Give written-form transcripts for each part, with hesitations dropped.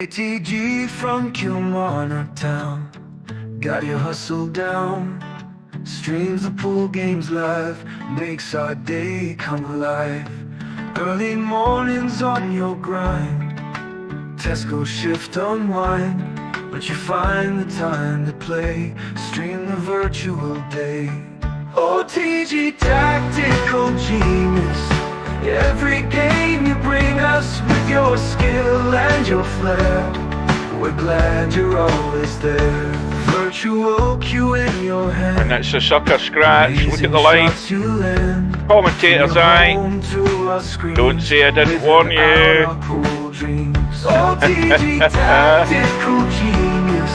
ATG from Kilmarnock town, got your hustle down. Streams the pool games live, makes our day come alive. Early mornings on your grind, Tesco shift unwind, but you find the time to play, stream the virtual day. OTG tactical genius, every game you bring us with your skill and your flair. We're glad you're always there. Virtual cue in your hand, and it's a sucker scratch. Look at the line. Commentator's eye. Don't say I didn't warn you. OTG tactical genius,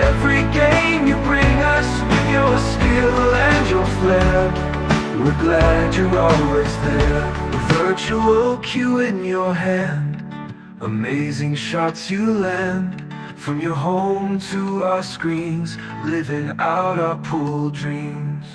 every game you bring us with your skill and your flair. We're glad you're always there. Virtual cue in your hand, amazing shots you land. From your home to our screens, living out our pool dreams.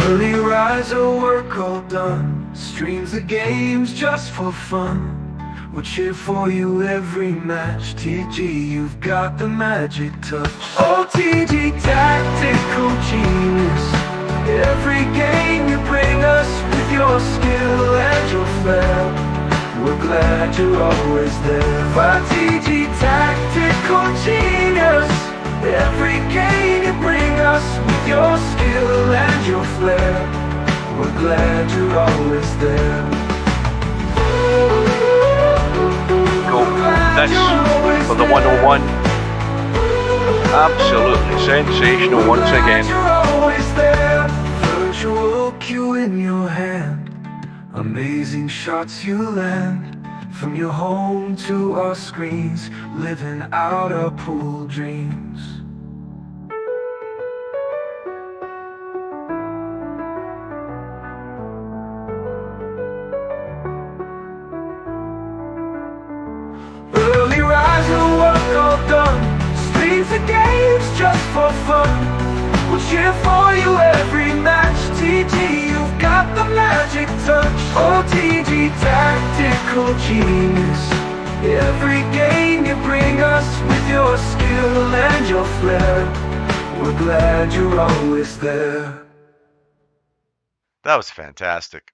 Early riser, work all done, streams the games just for fun. We'll cheer for you every match. TG, you've got the magic touch. OTG tactical genius, every game you bring us with your skill and your flair. We're glad you're always there. OTG tactical genius, every game you bring us with your skill and your flair. We're glad you're always there. This for the 101. Absolutely sensational once again. Virtual cue in your hand, amazing shots you land. From your home to our screens, living out our pool dreams. The games just for fun, we'll cheer for you every match. TG, you've got the magic touch. OTG tactical genius, every game you bring us with your skill and your flair. We're glad you're always there. That was fantastic.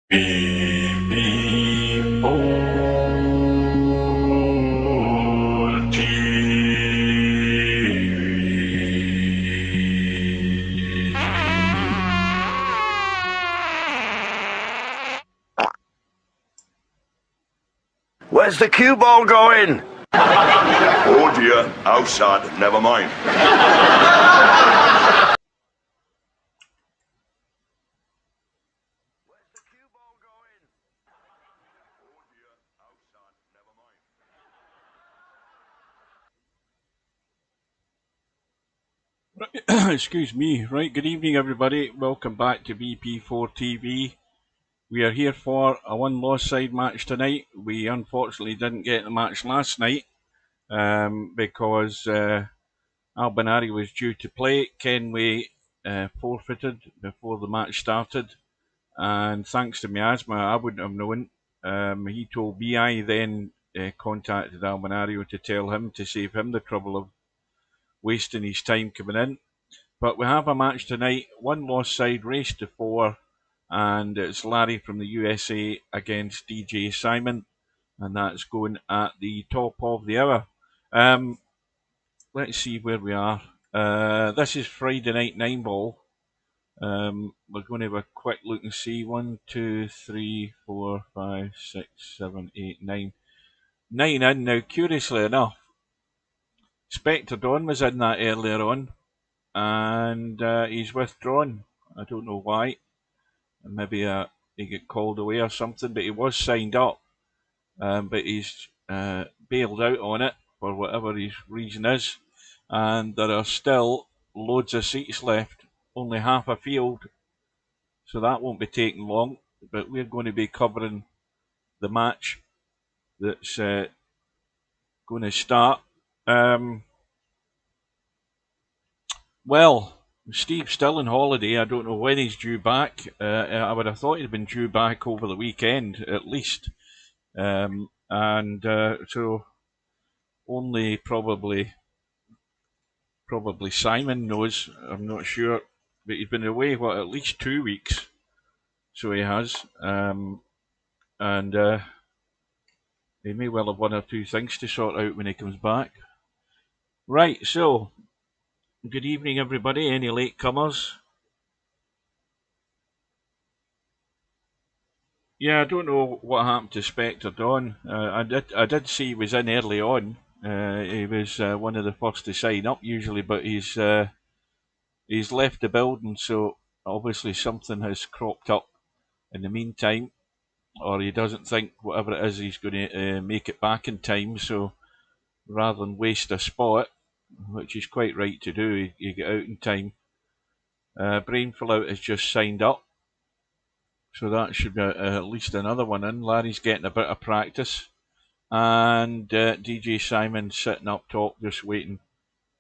VP4TV. Where's the cue ball going? Oh dear, how sad, never mind. Excuse me. Right, good evening everybody. Welcome back to VP4TV. We are here for a one Loss side match tonight. We unfortunately didn't get the match last night because Albinari was due to play. Kenway forfeited before the match started, and thanks to miasma I wouldn't have known. He told me. I then contacted Albinario to tell him to save him the trouble of wasting his time coming in. But we have a match tonight, one Loss side, race to 4, and it's Larry from the USA against DJ Simon, and that's going at the top of the hour. Let's see where we are. This is Friday night 9 ball. We're going to have a quick look and see. 1, 2, 3, 4, 5, 6, 7, 8, 9. 9 in now. Curiously enough, Spectre Dawn was in that earlier on, and he's withdrawn. I don't know why. Maybe he got called away or something, but he was signed up. But he's bailed out on it for whatever his reason is. And there are still loads of seats left, only half a field, so that won't be taking long. But we're going to be covering the match that's going to start. Well, Steve's still on holiday. I don't know when he's due back. I would have thought he'd been due back over the weekend at least. So only probably Simon knows. I'm not sure, but he's been away at least 2 weeks, so he has. He may well have one or two things to sort out when he comes back. Right, so good evening everybody. Any latecomers? Yeah, I don't know what happened to Spectre Dawn. I did see he was in early on. He was one of the first to sign up usually, but he's left the building, so obviously something has cropped up in the meantime, or he doesn't think whatever it is he's going to make it back in time. So rather than waste a spot, which is quite right to do, you get out in time. Brainful Out has just signed up, so that should be at least another one in. Larry's getting a bit of practice, and DJ Simon sitting up top just waiting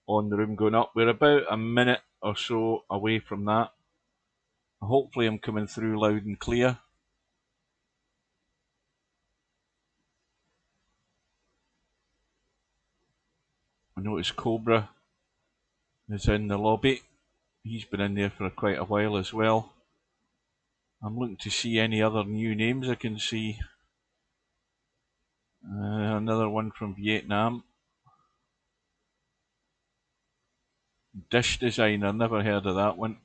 on the room going up. We're about a minute or so away from that. Hopefully I'm coming through loud and clear. I notice Cobra is in the lobby. He's been in there for quite a while as well. I'm looking to see any other new names I can see. Another one from Vietnam. Dish Designer, never heard of that one.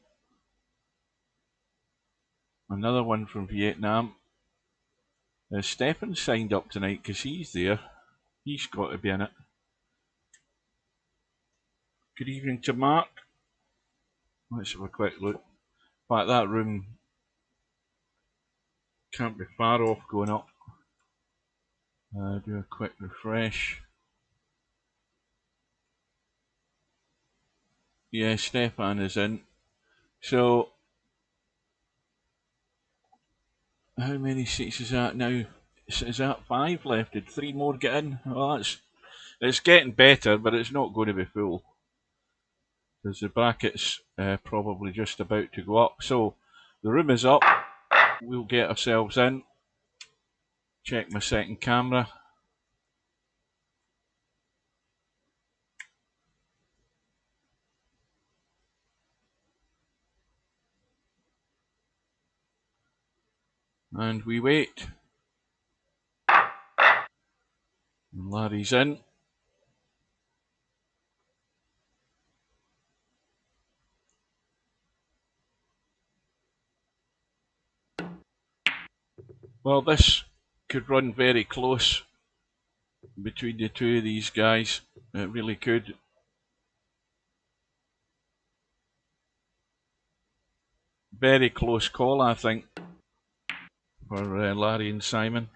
Another one from Vietnam. Stefan signed up tonight because he's there. He's got to be in it. Good evening to Mark. Let's have a quick look. In fact, that room can't be far off going up. Do a quick refresh. Yeah, Stefan is in. So, how many seats is that now? Is that 5 left? Did 3 more get in? Well, it's getting better, but it's not going to be full, because the bracket's probably just about to go up. So, the room is up. We'll get ourselves in. Check my second camera. And we wait. And Larry's in. Well, this could run very close between the two of these guys. It really could. Very close call, I think, for Larry and Simon.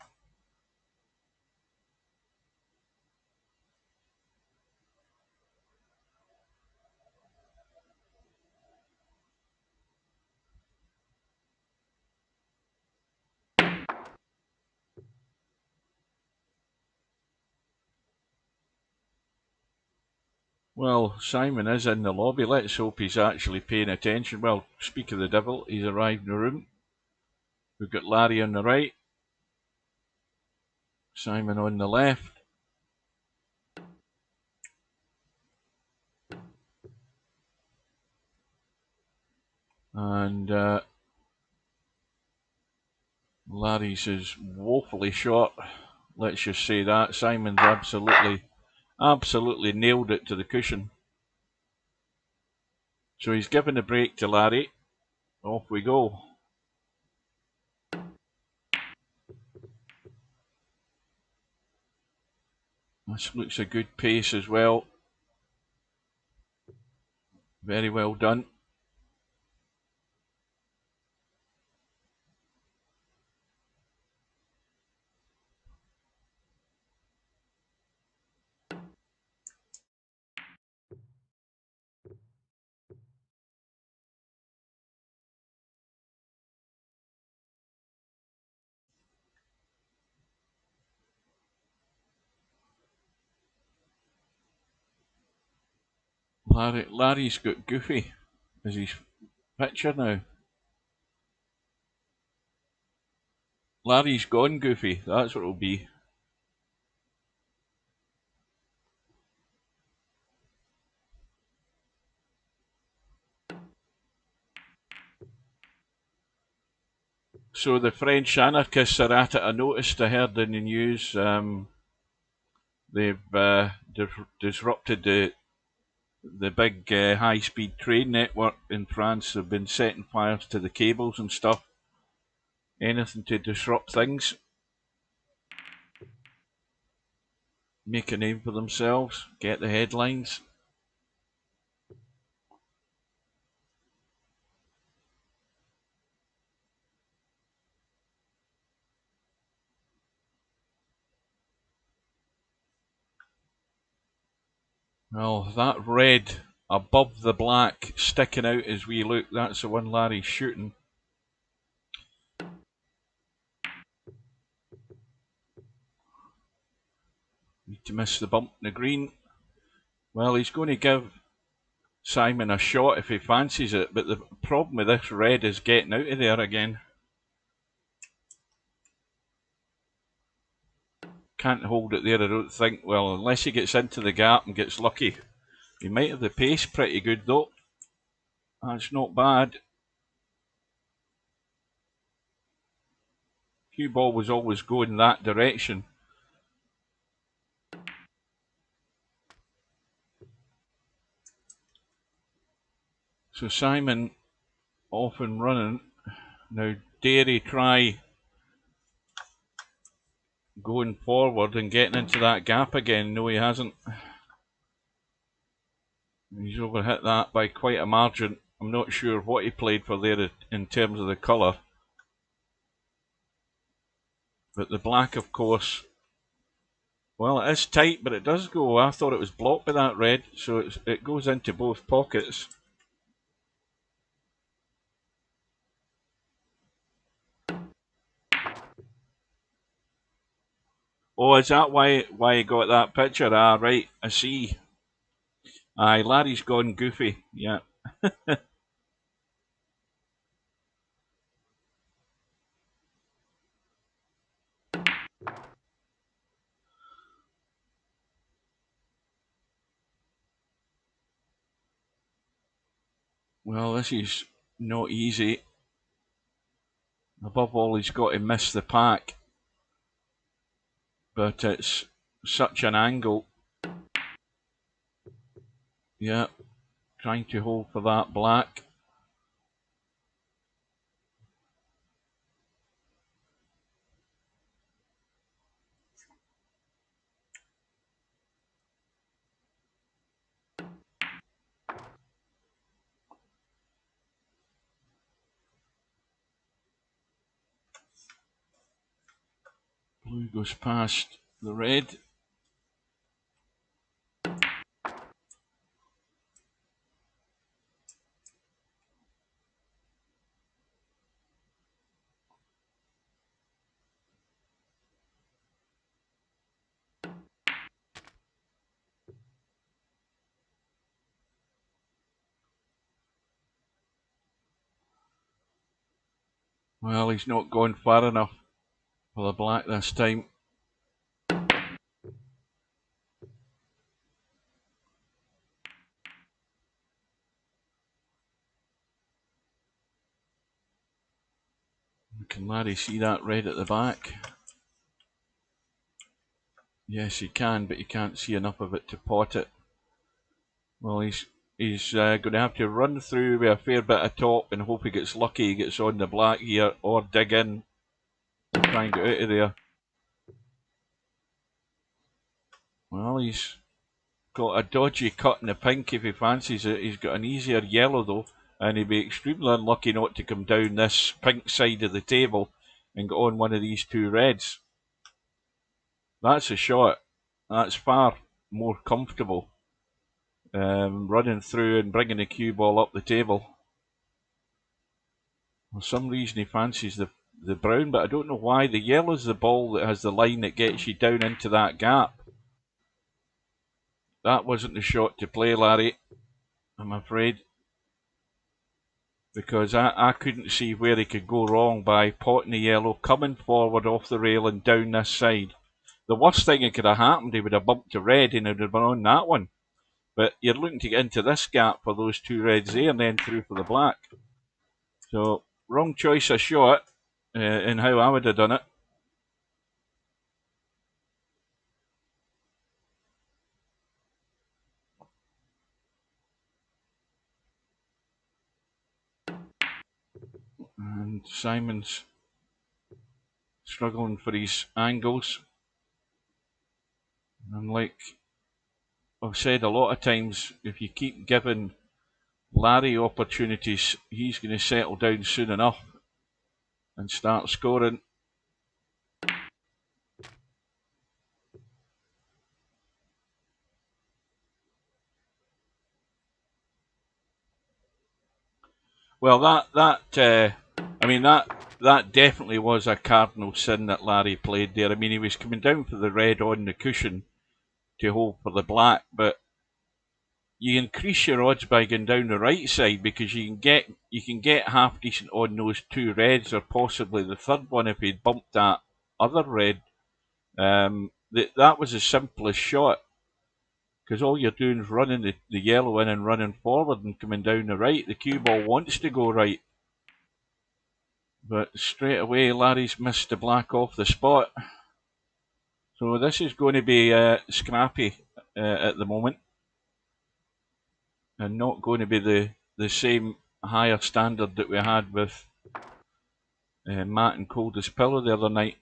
Well, Simon is in the lobby. Let's hope he's actually paying attention. Well, speak of the devil, he's arrived in the room. We've got Larry on the right, Simon on the left. And Larry's is woefully short. Let's just say that. Simon's absolutely nailed it to the cushion. So he's given a break to Larry. Off we go. This looks a good pace as well. Very well done. Larry's got Goofy as his picture now. Larry's gone Goofy, that's what it'll be. So the French anarchists are at it. I noticed, I heard in the news, they've disrupted the big high-speed train network in France. They've been setting fires to the cables and stuff. Anything to disrupt things. Make a name for themselves, get the headlines. Well, that red above the black sticking out as we look, that's the one Larry's shooting. Need to miss the bump in the green. Well, he's going to give Simon a shot if he fancies it, but the problem with this red is getting out of there again. Can't hold it there, I don't think. Well, unless he gets into the gap and gets lucky. He might have the pace pretty good though. That's not bad. Cue ball was always going that direction. So Simon off and running. Now dare he try going forward and getting into that gap again? No, he hasn't. He's overhit that by quite a margin. I'm not sure what he played for there in terms of the colour. But the black, of course, well, it is tight, but it does go. I thought it was blocked by that red, so it goes into both pockets. Oh, is that why he got that picture? Ah, right, I see. Aye, Larry's gone Goofy, yeah. Well, this is not easy. Above all, he's got to miss the pack. But it's such an angle. Yeah, trying to hold for that black. Blue goes past the red. Well, he's not gone far enough for the black this time. Can Larry see that red at the back? Yes, he can, but he can't see enough of it to pot it. Well, he's going to have to run through with a fair bit of top and hope he gets lucky, he gets on the black here, or dig in and try and get out of there. Well, he's got a dodgy cut in the pink if he fancies it. He's got an easier yellow though, and he'd be extremely unlucky not to come down this pink side of the table and get on one of these two reds. That's a shot. That's far more comfortable. Running through and bringing the cue ball up the table. For some reason he fancies the brown, but I don't know why. The yellow's the ball that has the line that gets you down into that gap. That wasn't the shot to play, Larry, I'm afraid. Because I couldn't see where he could go wrong by potting the yellow, coming forward off the rail and down this side. The worst thing that could have happened, he would have bumped to red and it would have been on that one. But you're looking to get into this gap for those two reds there and then through for the black. So, wrong choice of shot in how I would have done it. And Simon's struggling for his angles. And like I've said a lot of times, if you keep giving Larry opportunities, he's going to settle down soon enough and start scoring. Well, that definitely was a cardinal sin that Larry played there. I mean, he was coming down for the red on the cushion to hold for the black, but you increase your odds by going down the right side because you can get half decent on those two reds or possibly the third one if he'd bumped that other red. That was the simplest shot because all you're doing is running the yellow in and running forward and coming down the right. The cue ball wants to go right. But straight away, Larry's missed the black off the spot. So this is going to be scrappy at the moment. And not going to be the same higher standard that we had with Matt and Coldest Pillow the other night.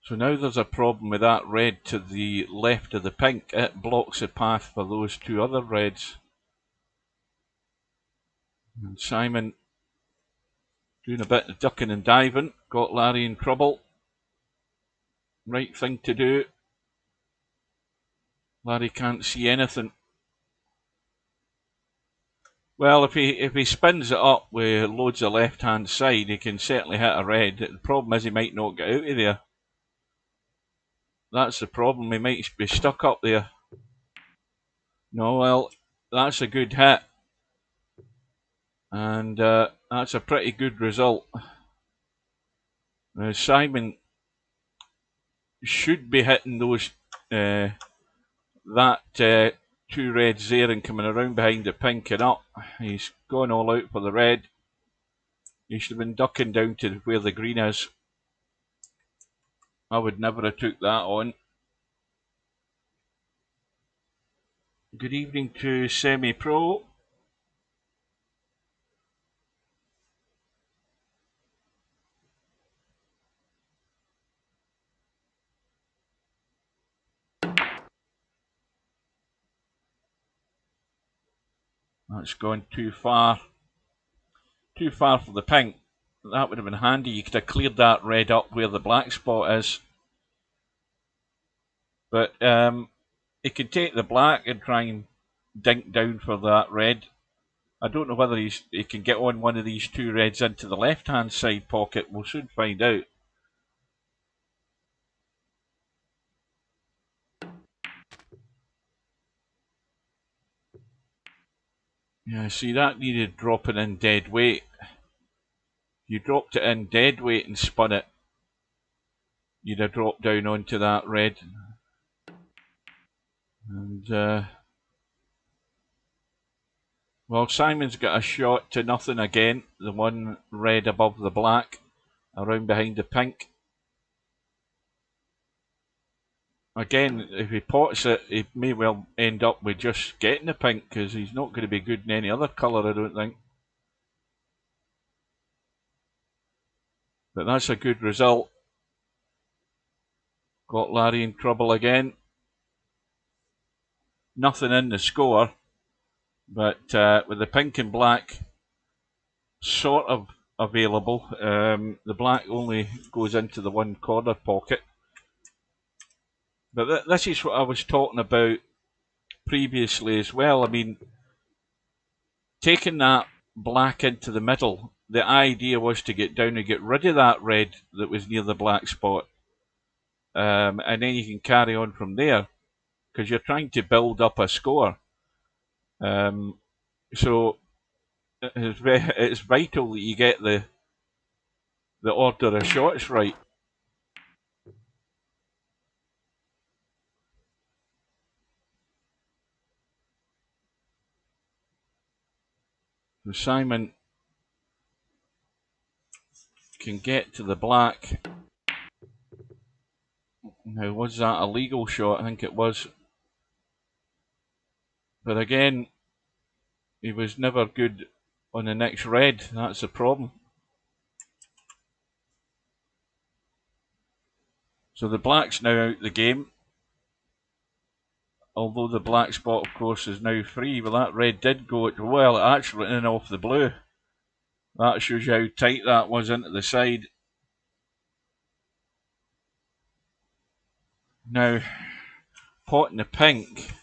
So now there's a problem with that red to the left of the pink. It blocks the path for those two other reds. And Simon doing a bit of ducking and diving. Got Larry in trouble. Right thing to do. Larry can't see anything. Well, if he spins it up with loads of left-hand side, he can certainly hit a red. The problem is he might not get out of there. That's the problem. He might be stuck up there. No, well, that's a good hit. And that's a pretty good result. Now, Simon should be hitting those two reds there and coming around behind the pink and up. He's gone all out for the red. He should have been ducking down to where the green is. I would never have took that on. Good evening to Semi-Pro. That's gone too far. Too far for the pink. That would have been handy. You could have cleared that red up where the black spot is. But he could take the black and try and dink down for that red. I don't know whether he can get on one of these two reds into the left-hand side pocket. We'll soon find out. Yeah, see, that needed dropping in dead weight. You dropped it in dead weight and spun it, you'd have dropped down onto that red. And well, Simon's got a shot to nothing again. The one red above the black, around behind the pink. Again, if he pots it, he may well end up with just getting the pink, because he's not going to be good in any other colour, I don't think. But that's a good result. Got Larry in trouble again. Nothing in the score, but with the pink and black sort of available, the black only goes into the one corner pocket. But this is what I was talking about previously as well. I mean, taking that black into the middle, the idea was to get down and get rid of that red that was near the black spot. And then you can carry on from there, because you're trying to build up a score. So it's vital that you get the order of shots right. So Simon can get to the black. Now, was that a legal shot? I think it was. But again, he was never good on the next red. That's the problem. So the black's now out the game. Although the black spot, of course, is now free. Well, that red did go, well, actually in and off the blue. That shows you how tight that was into the side. Now, potting the pink.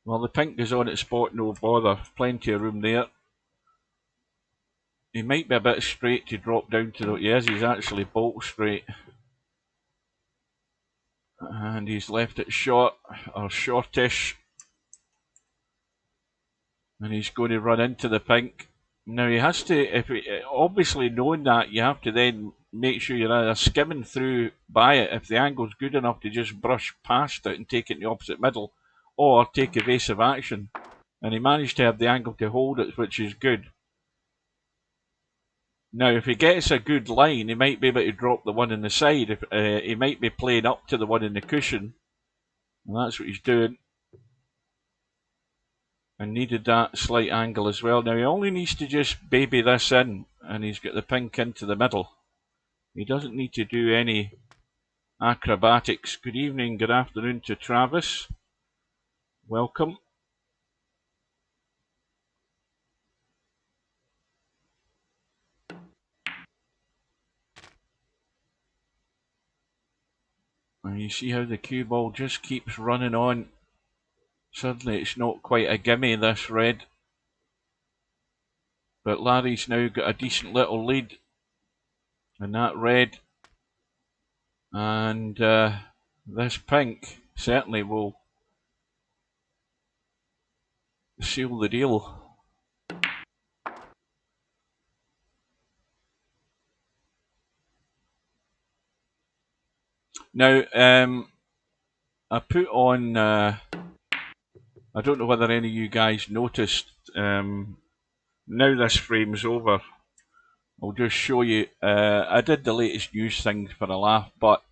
Well, the pink is on its spot, no bother. Plenty of room there. He might be a bit straight to drop down to the... Yes, he's actually bolt straight. And he's left it short, or shortish. And he's going to run into the pink. Now he has to, obviously knowing that, you have to then make sure you're either skimming through by it, if the angle's good enough to just brush past it and take it in the opposite middle, or take evasive action. And he managed to have the angle to hold it, which is good. Now, if he gets a good line, he might be able to drop the one in the side. He might be playing up to the one in the cushion. And that's what he's doing. And needed that slight angle as well. Now, he only needs to just baby this in. And he's got the pink into the middle. He doesn't need to do any acrobatics. Good evening, good afternoon to Travis. Welcome. And you see how the cue ball just keeps running on. Suddenly it's not quite a gimme, this red. But Larry's now got a decent little lead in that red. And this pink certainly will seal the deal. Now, I put on, I don't know whether any of you guys noticed, now this frame's over, I'll just show you, I did the latest news things for a laugh, but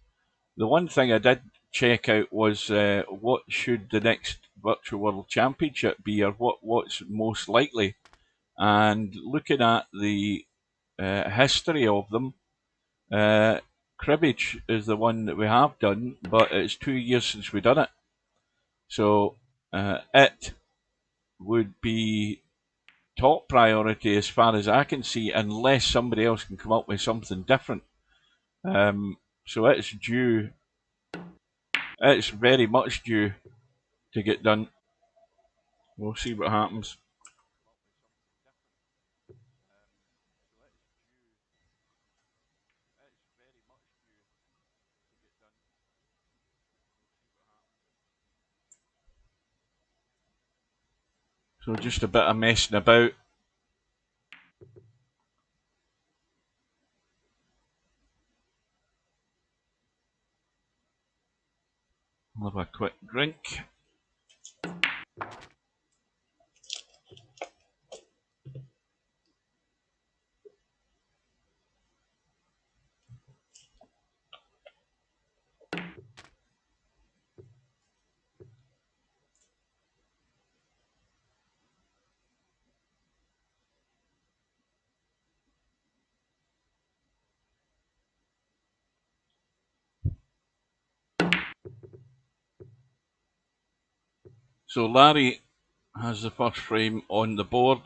the one thing I did check out was what should the next Virtual World Championship be, or what's most likely. And looking at the history of them, cribbage is the one that we have done, but it's 2 years since we've done it. So it would be top priority as far as I can see, unless somebody else can come up with something different. So it's due. It's very much due to get done. We'll see what happens. So just a bit of messing about. I'll have a quick drink. So Larry has the first frame on the board.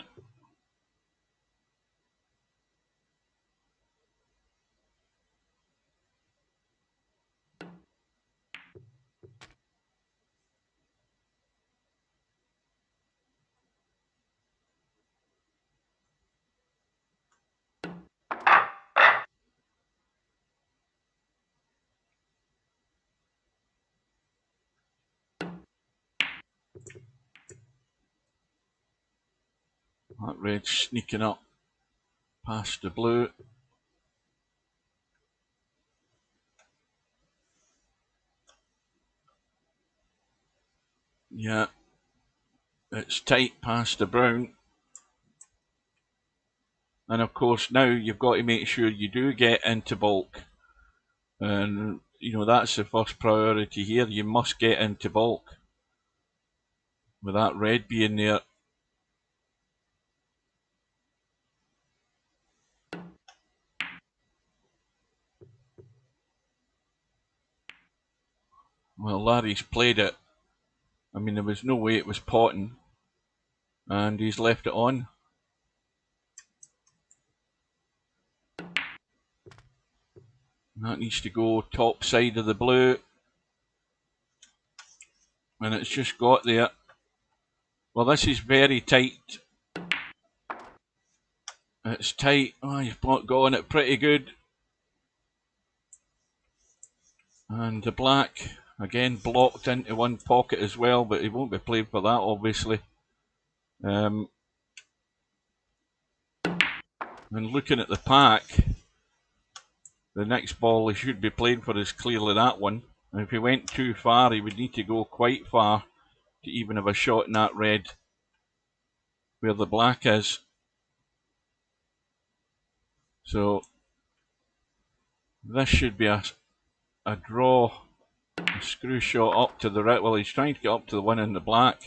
That red sneaking up past the blue. Yeah, it's tight past the brown. And of course now you've got to make sure you do get into bulk. And you know, that's the first priority here. You must get into bulk. With that red being there. Well, Larry's played it. I mean, there was no way it was potting. And he's left it on. That needs to go top side of the blue. And it's just got there. Well, this is very tight. It's tight. Oh, you've got on it pretty good. And the black, again, blocked into one pocket as well, but he won't be played for that, obviously. And looking at the pack, the next ball he should be playing for is clearly that one. And if he went too far, he would need to go quite far to even have a shot in that red where the black is. So this should be a draw, a screw shot up to the right. Well, he's trying to get up to the one in the black.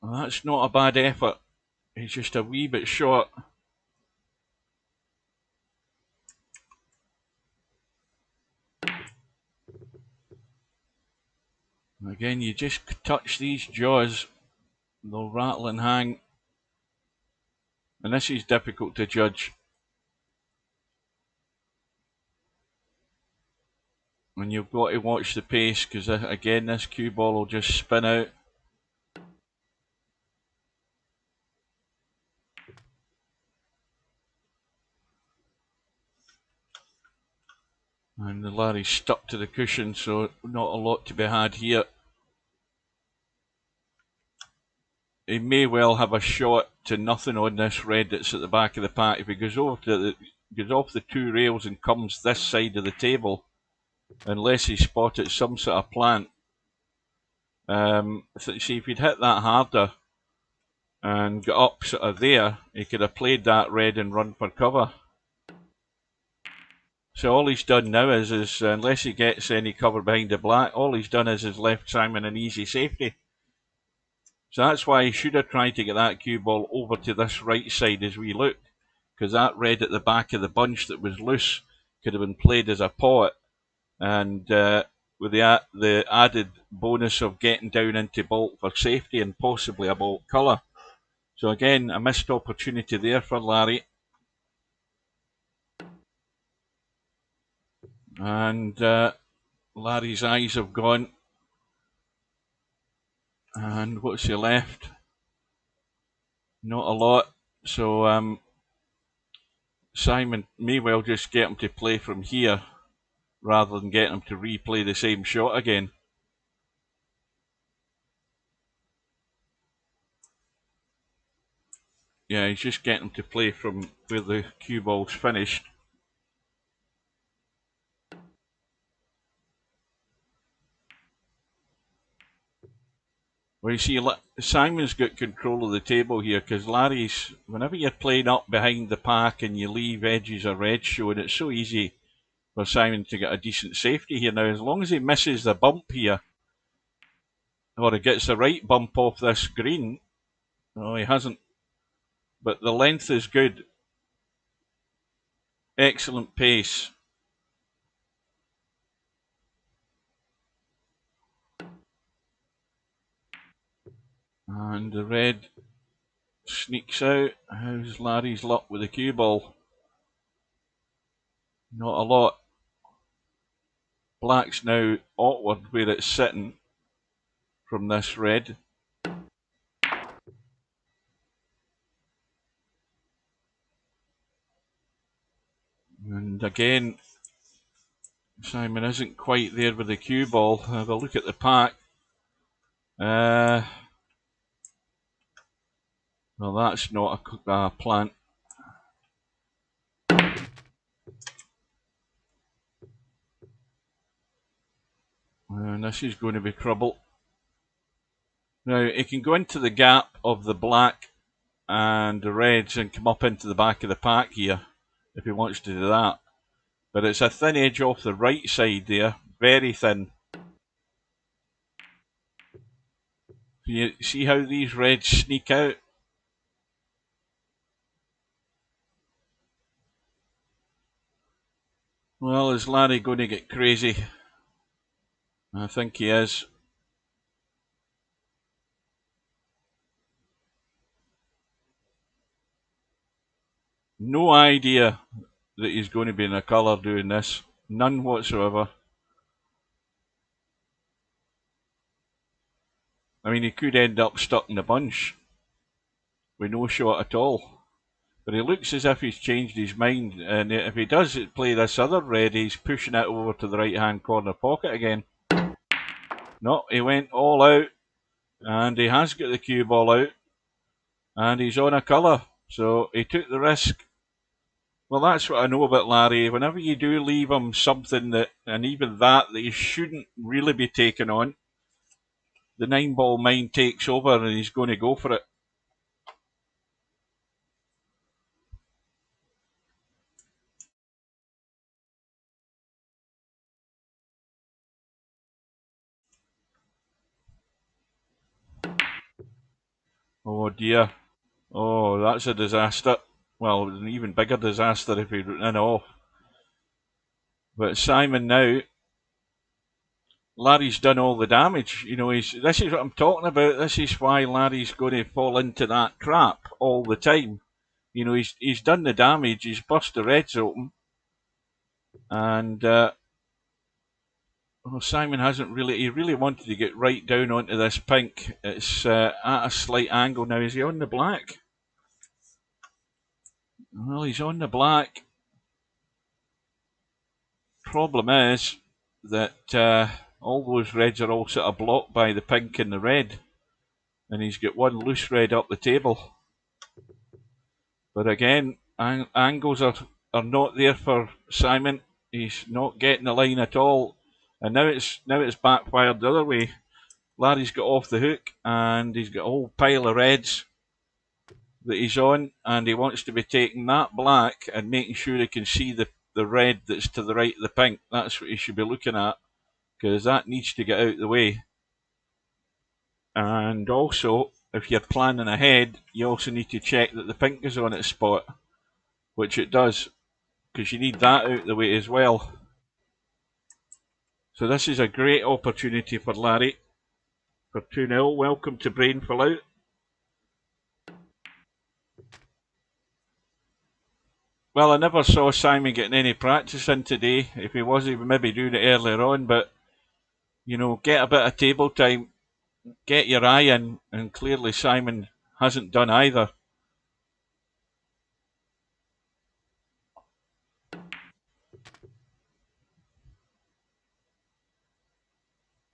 Well, that's not a bad effort. He's just a wee bit short. Again, you just touch these jaws, they'll rattle and hang. And this is difficult to judge. And you've got to watch the pace, because again, this cue ball will just spin out. And the Larry's stuck to the cushion, so not a lot to be had here. He may well have a shot to nothing on this red that's at the back of the pack. If he goes off the two rails and comes this side of the table, unless he spotted some sort of plant. See, if he'd hit that harder and got up sort of there, he could have played that red and run for cover. So all he's done now is unless he gets any cover behind the black, all he's done is left Simon an easy safety. So that's why he should have tried to get that cue ball over to this right side as we look, because that red at the back of the bunch that was loose could have been played as a pot, and with the added bonus of getting down into baulk for safety and possibly a baulk colour. So again, a missed opportunity there for Larry. And Larry's eyes have gone. And what's he left? Not a lot. So Simon may well just get him to play from here rather than get him to replay the same shot again. Yeah, he's just getting him to play from where the cue ball's finished. Well, you see, Simon's got control of the table here because Larry's, whenever you're playing up behind the pack and you leave edges of red showing, it's so easy for Simon to get a decent safety here. Now, as long as he misses the bump here, or he gets the right bump off this green, no, he hasn't, but the length is good. Excellent pace. And the red sneaks out. How's Larry's luck with the cue ball? Not a lot. Black's now awkward where it's sitting from this red. And again, Simon isn't quite there with the cue ball. Have a look at the pack. Well, that's not a plant. And this is going to be trouble. Now, he can go into the gap of the black and the reds and come up into the back of the pack here, if he wants to do that. But it's a thin edge off the right side there, very thin. You see how these reds sneak out? Well, is Larry going to get crazy? I think he is. No idea that he's going to be in a colour doing this. None whatsoever. I mean, he could end up stuck in a bunch with no shot at all. But he looks as if he's changed his mind. And if he does play this other red, he's pushing it over to the right-hand corner pocket again. No, he went all out. And he has got the cue ball out. And he's on a colour. So he took the risk. Well, that's what I know about Larry. Whenever you do leave him something that, and even that he shouldn't really be taking on, the 9-ball mind takes over and he's going to go for it. Oh dear. Oh, that's a disaster. Well, an even bigger disaster if he ran off. But Simon now, Larry's done all the damage. You know, this is what I'm talking about. This is why Larry's going to fall into that trap all the time. You know, he's done the damage. He's burst the reds open. And well, Simon hasn't really. He really wanted to get right down onto this pink. It's at a slight angle now. Is he on the black? Well, he's on the black. Problem is that all those reds are all sort of blocked by the pink and the red, and he's got one loose red up the table. But again, angles are not there for Simon. He's not getting the line at all, and now it's backfired the other way. Larry's got off the hook, and he's got a whole pile of reds that he's on, and he wants to be taking that black and making sure he can see the red that's to the right of the pink. That's what he should be looking at, because that needs to get out of the way. And also, if you're planning ahead, you also need to check that the pink is on its spot, which it does, because you need that out of the way as well. So this is a great opportunity for Larry for 2-0. Welcome to Brainful Out. Well, I never saw Simon getting any practice in today. If he was, he would maybe doing it earlier on, but, you know, get a bit of table time, get your eye in, and clearly Simon hasn't done either.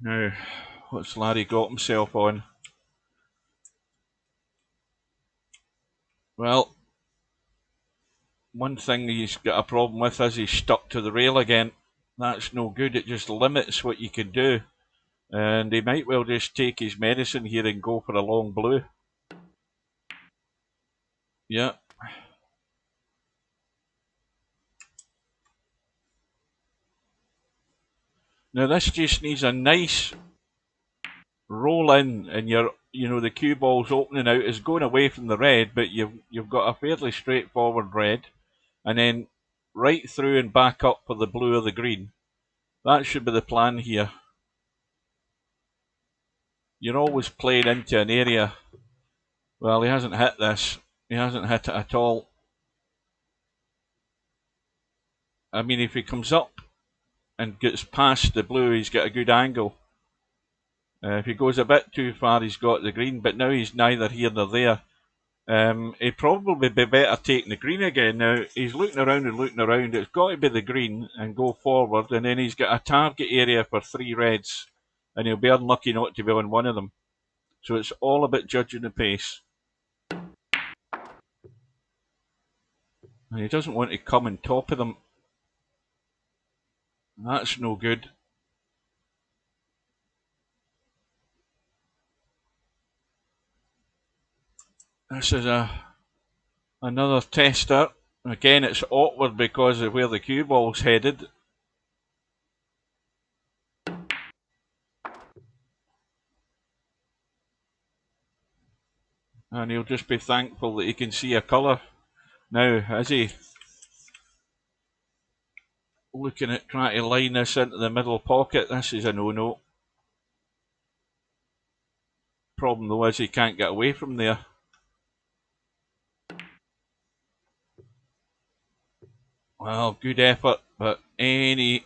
Now, what's Larry got himself on? Well, one thing he's got a problem with is he's stuck to the rail again. That's no good. It just limits what you can do. And he might well just take his medicine here and go for a long blue. Yeah. Now this just needs a nice roll in, and the cue ball's opening out is going away from the red, but you've got a fairly straightforward red, and then right through and back up for the blue or the green. That should be the plan here. You're always playing into an area. Well, he hasn't hit this. He hasn't hit it at all. I mean, if he comes up and gets past the blue, he's got a good angle. If he goes a bit too far, he's got the green, but now he's neither here nor there. He'd probably be better taking the green again. Now, he's looking around and looking around. It's got to be the green and go forward, and then he's got a target area for 3 reds, and he'll be unlucky not to be on one of them. So it's all about judging the pace. And he doesn't want to come on top of them. That's no good. This is another tester. Again, it's awkward because of where the cue ball's headed. And he'll just be thankful that he can see a colour. Now, is he looking at trying to line this into the middle pocket? This is a no-no. Problem though is he can't get away from there. Well, good effort, but any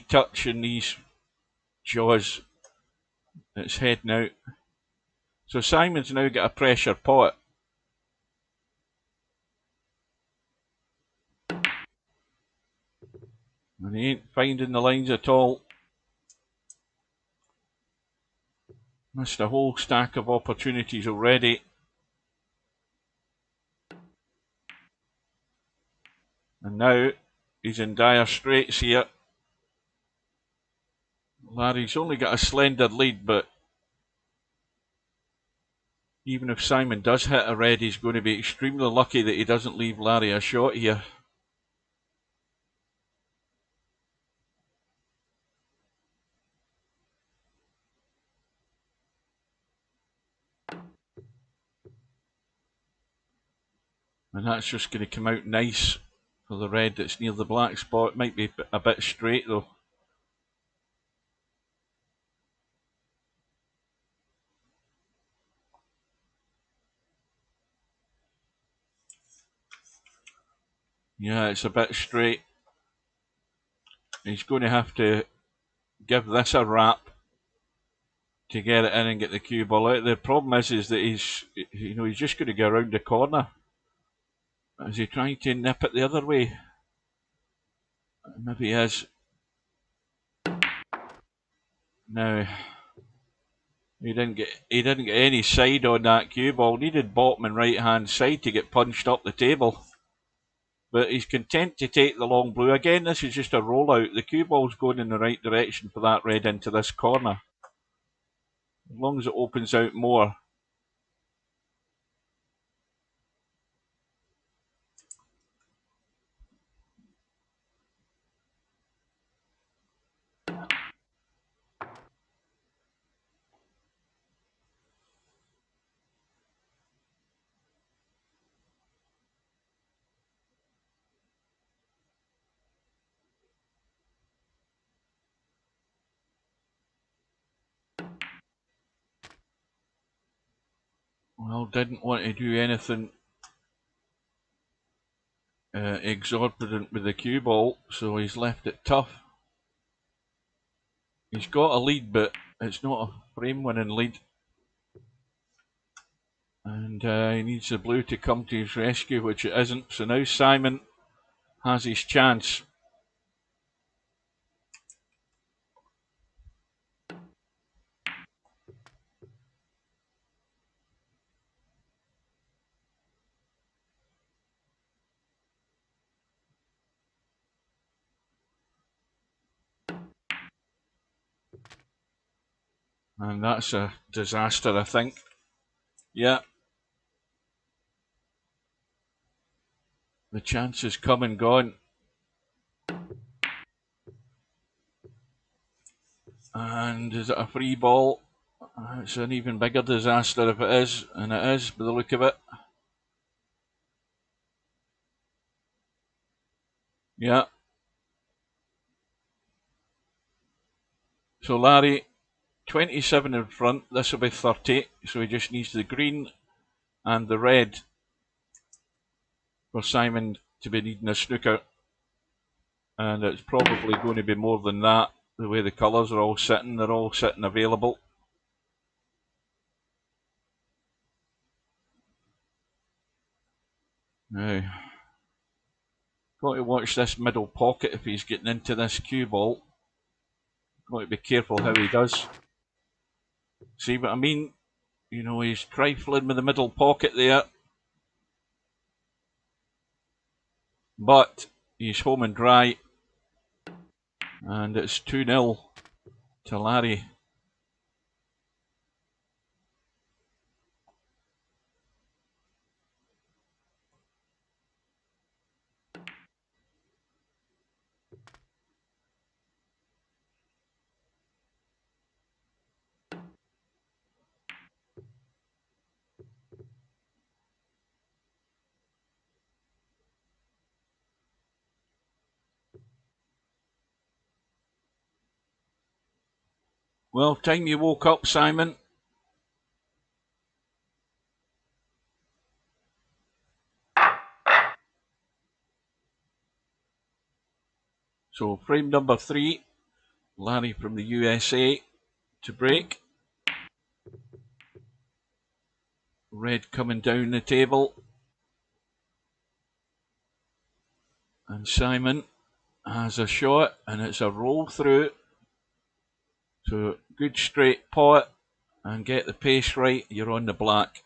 touch in these jaws, it's heading out. So Simon's now got a pressure pot. And he ain't finding the lines at all. Missed a whole stack of opportunities already. And now he's in dire straits here. Larry's only got a slender lead, but even if Simon does hit a red, he's going to be extremely lucky that he doesn't leave Larry a shot here. And that's just going to come out nice for the red that's near the black spot. Might be a bit straight though. Yeah, it's a bit straight. He's going to have to give this a wrap to get it in and get the cue ball out. The problem is that he's just going to go around the corner. Is he trying to nip it the other way? Maybe he is. No, he didn't get any side on that cue ball. Needed bottom and right hand side to get punched up the table. But he's content to take the long blue. Again, this is just a rollout. The cue ball's going in the right direction for that red into this corner. As long as it opens out more. Well, didn't want to do anything exorbitant with the cue ball, so he's left it tough. He's got a lead, but it's not a frame-winning lead. And he needs the blue to come to his rescue, which it isn't. So now Simon has his chance. And that's a disaster, I think. Yeah. The chance has come and gone. And is it a free ball? It's an even bigger disaster if it is, and it is by the look of it. Yeah. So Larry, 27 in front, this will be 30, so he just needs the green and the red for Simon to be needing a snooker. And it's probably going to be more than that, the way the colours are all sitting, they're all sitting available. Now, got to watch this middle pocket if he's getting into this cue ball. Got to be careful how he does. See what I mean? You know, he's trifling with the middle pocket there. But he's home and dry. And it's 2-0 to Larry. Well, time you woke up, Simon. So frame number 3, Larry from the USA to break. Red coming down the table. And Simon has a shot, and it's a roll through. So good straight pot, and get the pace right, you're on the black.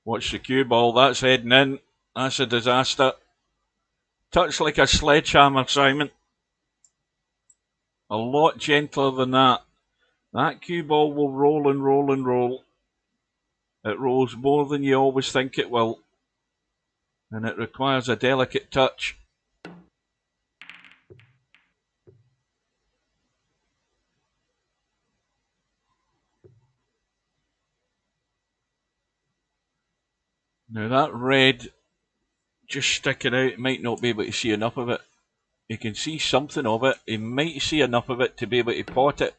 Watch the cue ball, that's heading in. That's a disaster. Touch like a sledgehammer, Simon. A lot gentler than that. That cue ball will roll and roll and roll. It rolls more than you always think it will. And it requires a delicate touch. Now that red just sticking out, might not be able to see enough of it. He can see something of it. He might see enough of it to be able to pot it.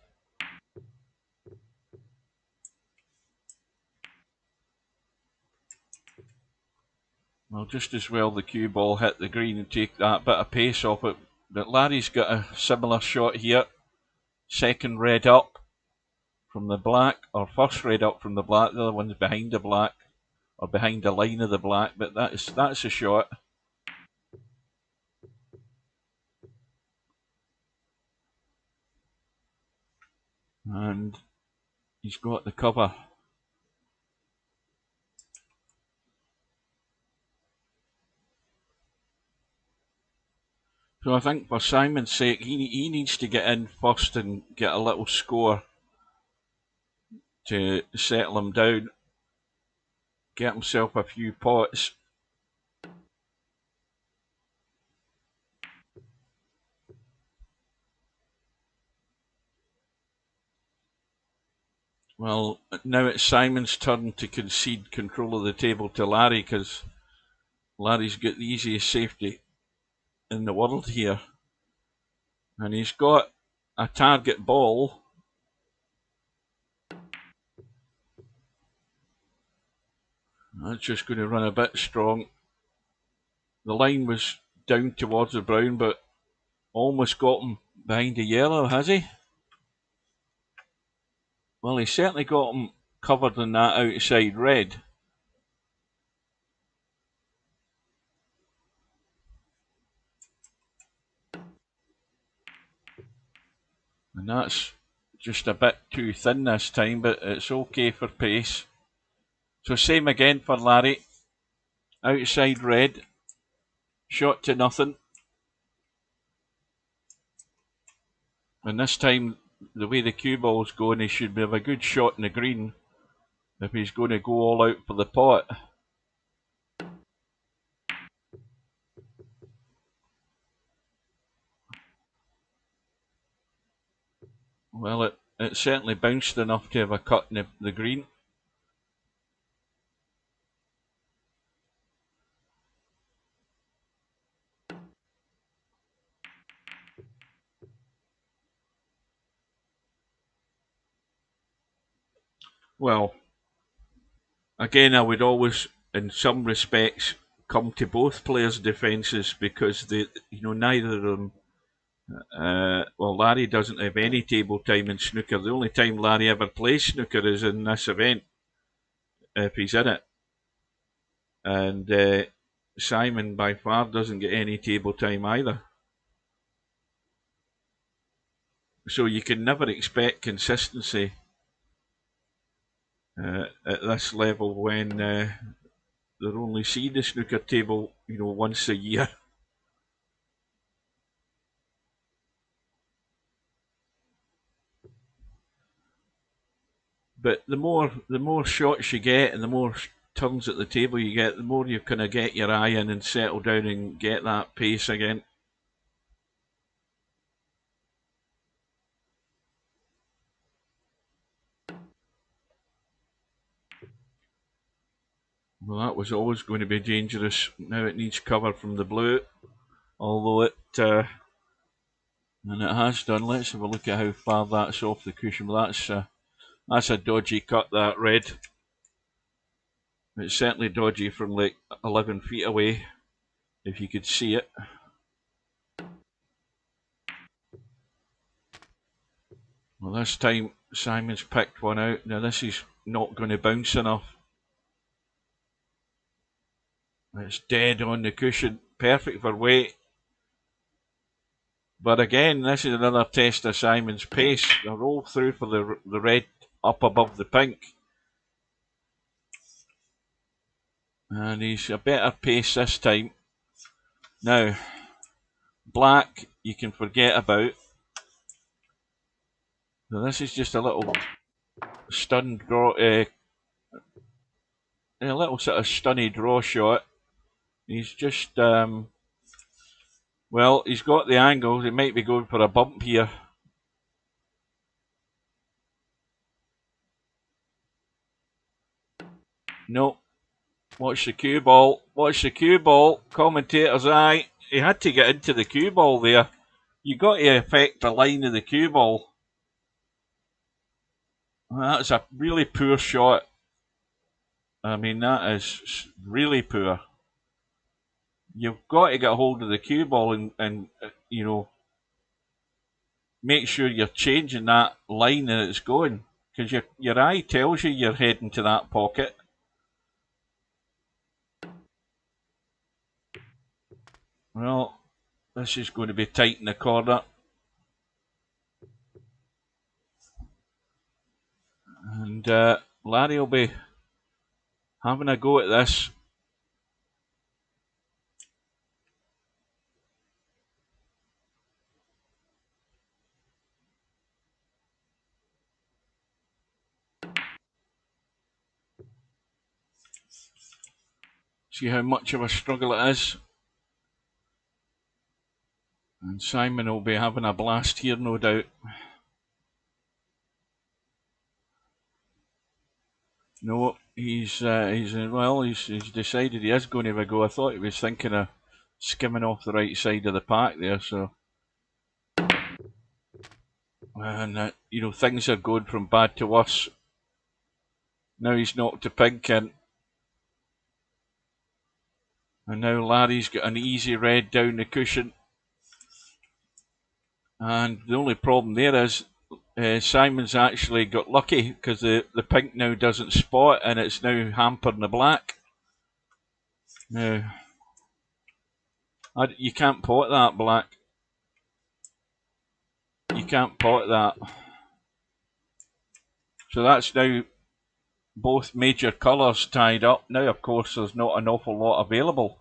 Well, just as well the cue ball hit the green and take that bit of pace off it. But Larry's got a similar shot here. Second red up from the black, or first red up from the black. The other one's behind the black, or behind the line of the black. But that's a shot. And he's got the cover. So I think for Simon's sake, he needs to get in first and get a little score to settle him down. Get himself a few pots. Well, now it's Simon's turn to concede control of the table to Larry, because Larry's got the easiest safety. in the world here. And he's got a target ball. That's just going to run a bit strong. The line was down towards the brown, but almost got him behind the yellow, has he? Well, he certainly got him covered in that outside red. And that's just a bit too thin this time, but it's okay for pace. So same again for Larry. Outside red. Shot to nothing. And this time, the way the cue ball's going, he should have a good shot in the green if he's going to go all out for the pot. Well, it certainly bounced enough to have a cut in the green. Well, again, I would always, in some respects, come to both players' defences because neither of them. Well, Larry doesn't have any table time in snooker. The only time Larry ever plays snooker is in this event, if he's in it. And Simon, by far, doesn't get any table time either. So you can never expect consistency at this level when they're only seeing the snooker table, once a year. But the more shots you get and the more turns at the table you get, the more you kind of get your eye in and settle down and get that pace again. Well, that was always going to be dangerous. Now it needs cover from the blue, although and it has done. Let's have a look at how far that's off the cushion. Well, that's a dodgy cut, that red. It's certainly dodgy from like 11 feet away, if you could see it. Well, this time Simon's picked one out. Now this is not going to bounce enough. It's dead on the cushion, perfect for weight. But again, this is another test of Simon's pace. The roll through for the red up above the pink. And he's a better pace this time. Now, black you can forget about. Now this is just a little stunned draw, a little sort of stunny draw shot. He's just, well, he's got the angles. He might be going for a bump here. No. Watch the cue ball. Watch the cue ball. Commentator's eye. He had to get into the cue ball there. You got to affect the line of the cue ball. That's a really poor shot. I mean, that is really poor. You've got to get hold of the cue ball and make sure you're changing that line that it's going. Because your eye tells you you're heading to that pocket. Well, this is going to be tight in the corner. And Larry will be having a go at this. See how much of a struggle it is. And Simon will be having a blast here, no doubt. No, he's decided he is going to have a go. I thought he was thinking of skimming off the right side of the pack there. So, and you know, things are going from bad to worse. Now he's knocked a pink in, and now Larry's got an easy red down the cushion. And the only problem there is Simon's actually got lucky because the pink now doesn't spot, and it's now hampering the black. Now, you can't pot that black. You can't pot that. So that's now both major colours tied up. Now, of course, there's not an awful lot available.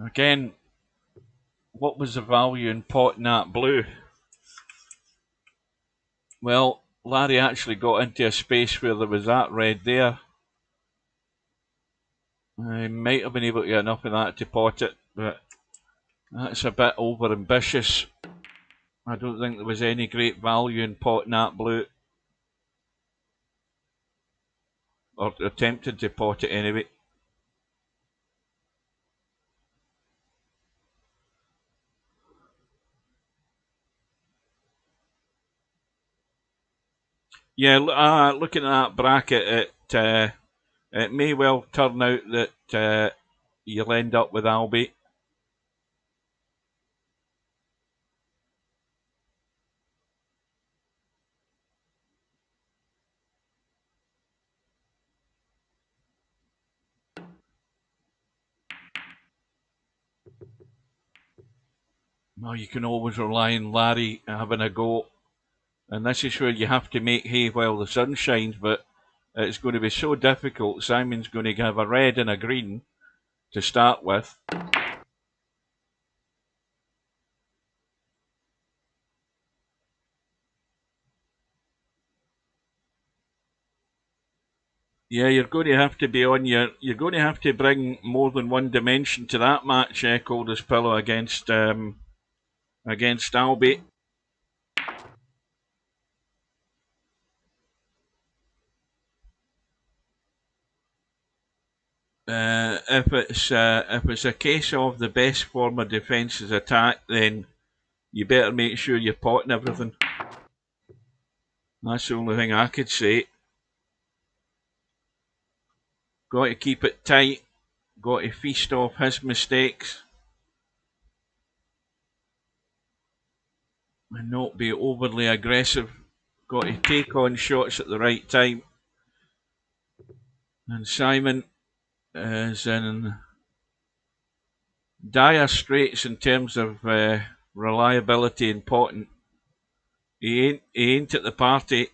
Again, what was the value in potting that blue? Well, Larry actually got into a space where there was that red there. I might have been able to get enough of that to pot it, but that's a bit over ambitious. I don't think there was any great value in potting that blue. Or attempting to pot it anyway. Yeah, looking at that bracket, it may well turn out that you'll end up with Albie. Well, you can always rely on Larry having a go. And this is where you have to make hay while the sun shines, but it's going to be so difficult. Simon's going to have a red and a green to start with. Yeah, you're going to have to be on you're going to have to bring more than one dimension to that match, Coldest Pillow against Albie. If it's a case of the best form of defence is attack, then you better make sure you're potting everything. That's the only thing I could say. Got to keep it tight. Got to feast off his mistakes. And not be overly aggressive. Got to take on shots at the right time. And Simon is in dire straits in terms of reliability and potting. He ain't at the party.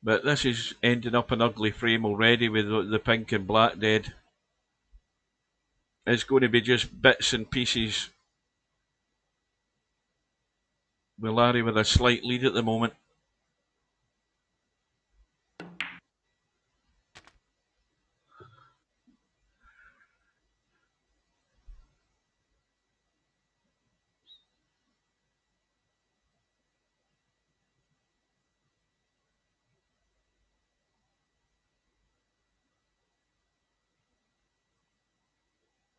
But this is ending up an ugly frame already with the pink and black dead. It's going to be just bits and pieces. With Larry with a slight lead at the moment.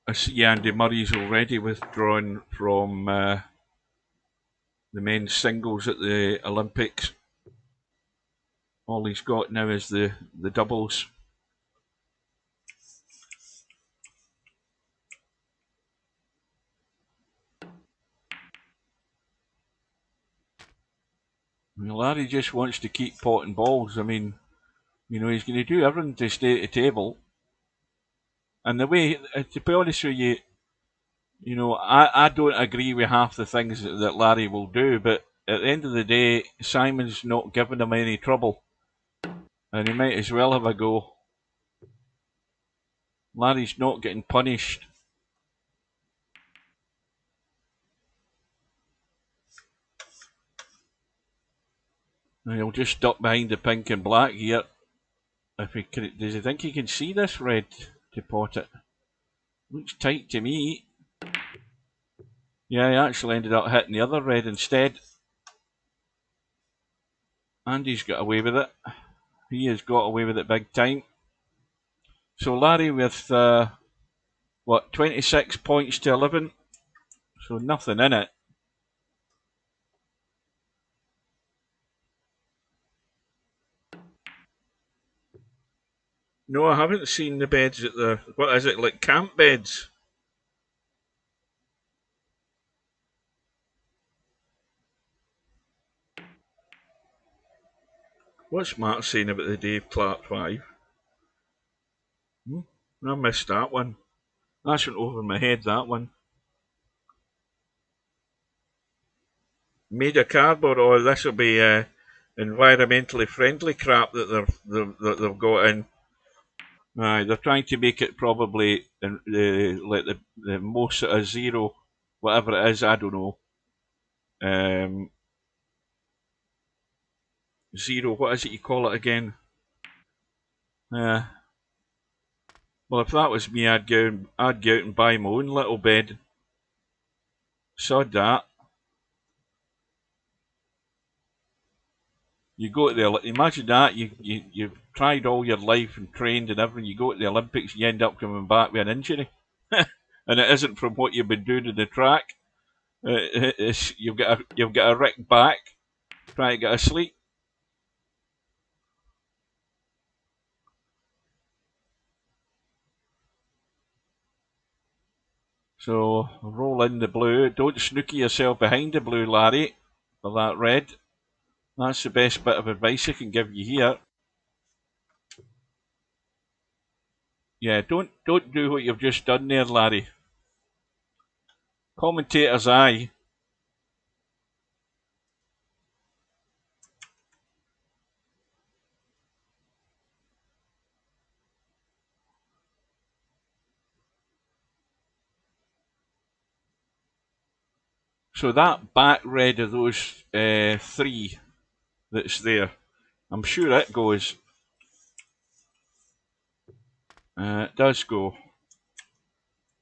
I see Andy Murray's already withdrawn from the men's singles at the Olympics. All he's got now is the doubles. Larry just wants to keep potting balls. I mean, you know, he's going to do everything to stay at the table. And the way, to be honest with you, you know, I don't agree with half the things that Larry will do, but at the end of the day, Simon's not giving him any trouble. And he might as well have a go. Larry's not getting punished. And he'll just duck behind the pink and black here. If he can, does he think he can see this red to pot it? Looks tight to me. Yeah, he actually ended up hitting the other red instead. Andy's got away with it. He has got away with it big time. So Larry with, what, 26 points to 11? So nothing in it. No, I haven't seen the beds at the, what is it, like camp beds? What's Mark saying about the Dave Clark 5? I missed that one. That went over my head, that one. Made of cardboard, or this will be environmentally friendly crap that they've got in. They're trying to make it probably like the most sort of zero, whatever it is, I don't know. Zero, what is it you call it again? Well, if that was me, I'd go out and buy my own little bed. Sod that. You go to the, imagine that, you've tried all your life and trained and everything, you go to the Olympics, you end up coming back with an injury. And it isn't from what you've been doing in the track. You've got a wrecked back, trying to get asleep. So roll in the blue. Don't snooky yourself behind the blue, Larry, for that red. That's the best bit of advice I can give you here. Yeah, don't do what you've just done there, Larry. Commentator's eye. So that back red of those three that's there, I'm sure it goes. It does go.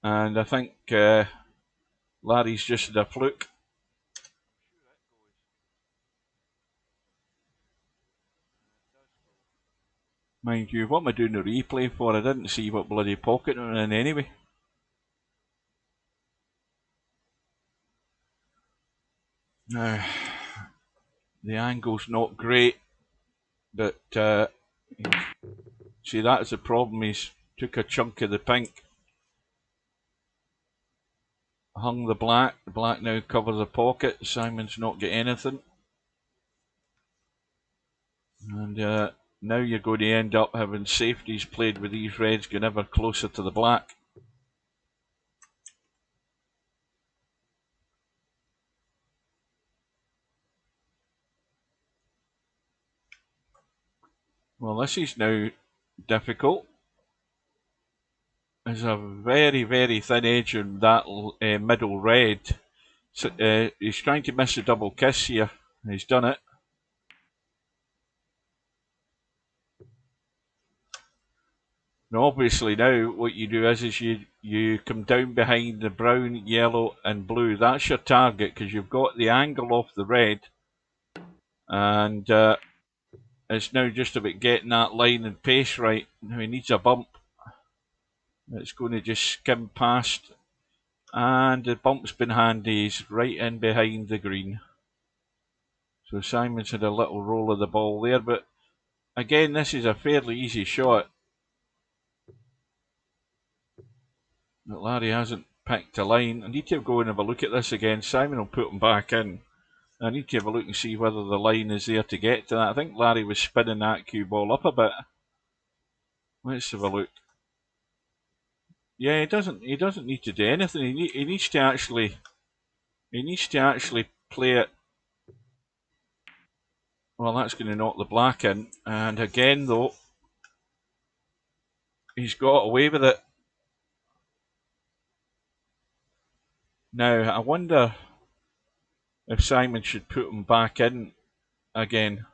And I think Larry's just had a fluke. Mind you, what am I doing the replay for? I didn't see what bloody pocket it in anyway. Now, the angle's not great, but see, that's the problem. He's took a chunk of the pink, hung the black now covers the pocket. Simon's not got anything, and now you're going to end up having safeties played with these reds going ever closer to the black. Well, this is now difficult. There's a very, very thin edge on that middle red. So, he's trying to miss a double kiss here. He's done it. Now, obviously, now what you do is you come down behind the brown, yellow, and blue. That's your target because you've got the angle off the red, and it's now just about getting that line and pace right. Now he needs a bump. It's going to just skim past, and the bump's been handy. He's right in behind the green. So Simon's had a little roll of the ball there, but again, this is a fairly easy shot. But Larry hasn't picked a line. I need to go and have a look at this again. Simon will put him back in. I need to have a look and see whether the line is there to get to that. I think Larry was spinning that cue ball up a bit. Let's have a look. Yeah, he doesn't need to do anything. He needs to actually play it. Well, that's going to knock the black in. And again, though, he's got away with it. Now, I wonder if Simon should put him back in again.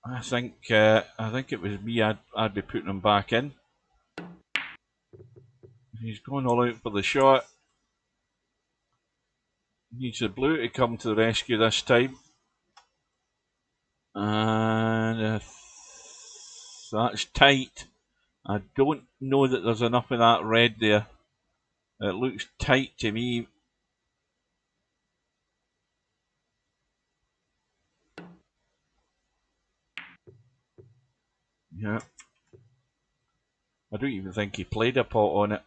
I think it was me. I'd be putting him back in. He's going all out for the shot. Needs the blue to come to the rescue this time. And that's tight. I don't know that there's enough of that red there. It looks tight to me. Yeah. I don't even think he played a pot on it.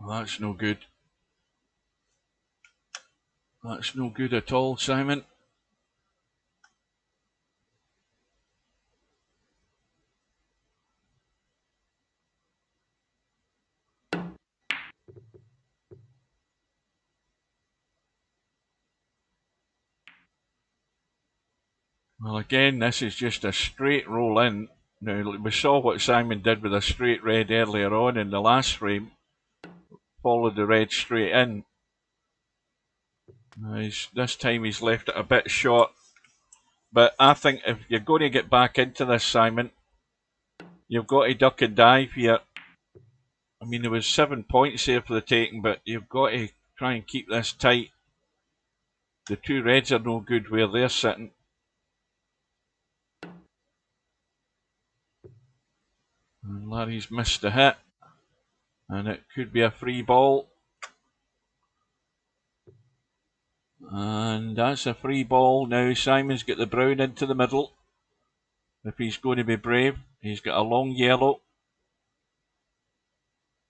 Well, that's no good. That's no good at all, Simon. Well, again, this is just a straight roll in. Now, we saw what Simon did with a straight red earlier on in the last frame. Followed the red straight in. This time he's left it a bit short. But I think if you're going to get back into this, Simon, you've got to duck and dive here. I mean, there was 7 points there for the taking, but you've got to try and keep this tight. The two reds are no good where they're sitting. And Larry's missed the hit. And it could be a free ball. And that's a free ball. Now Simon's got the brown into the middle. If he's going to be brave, he's got a long yellow.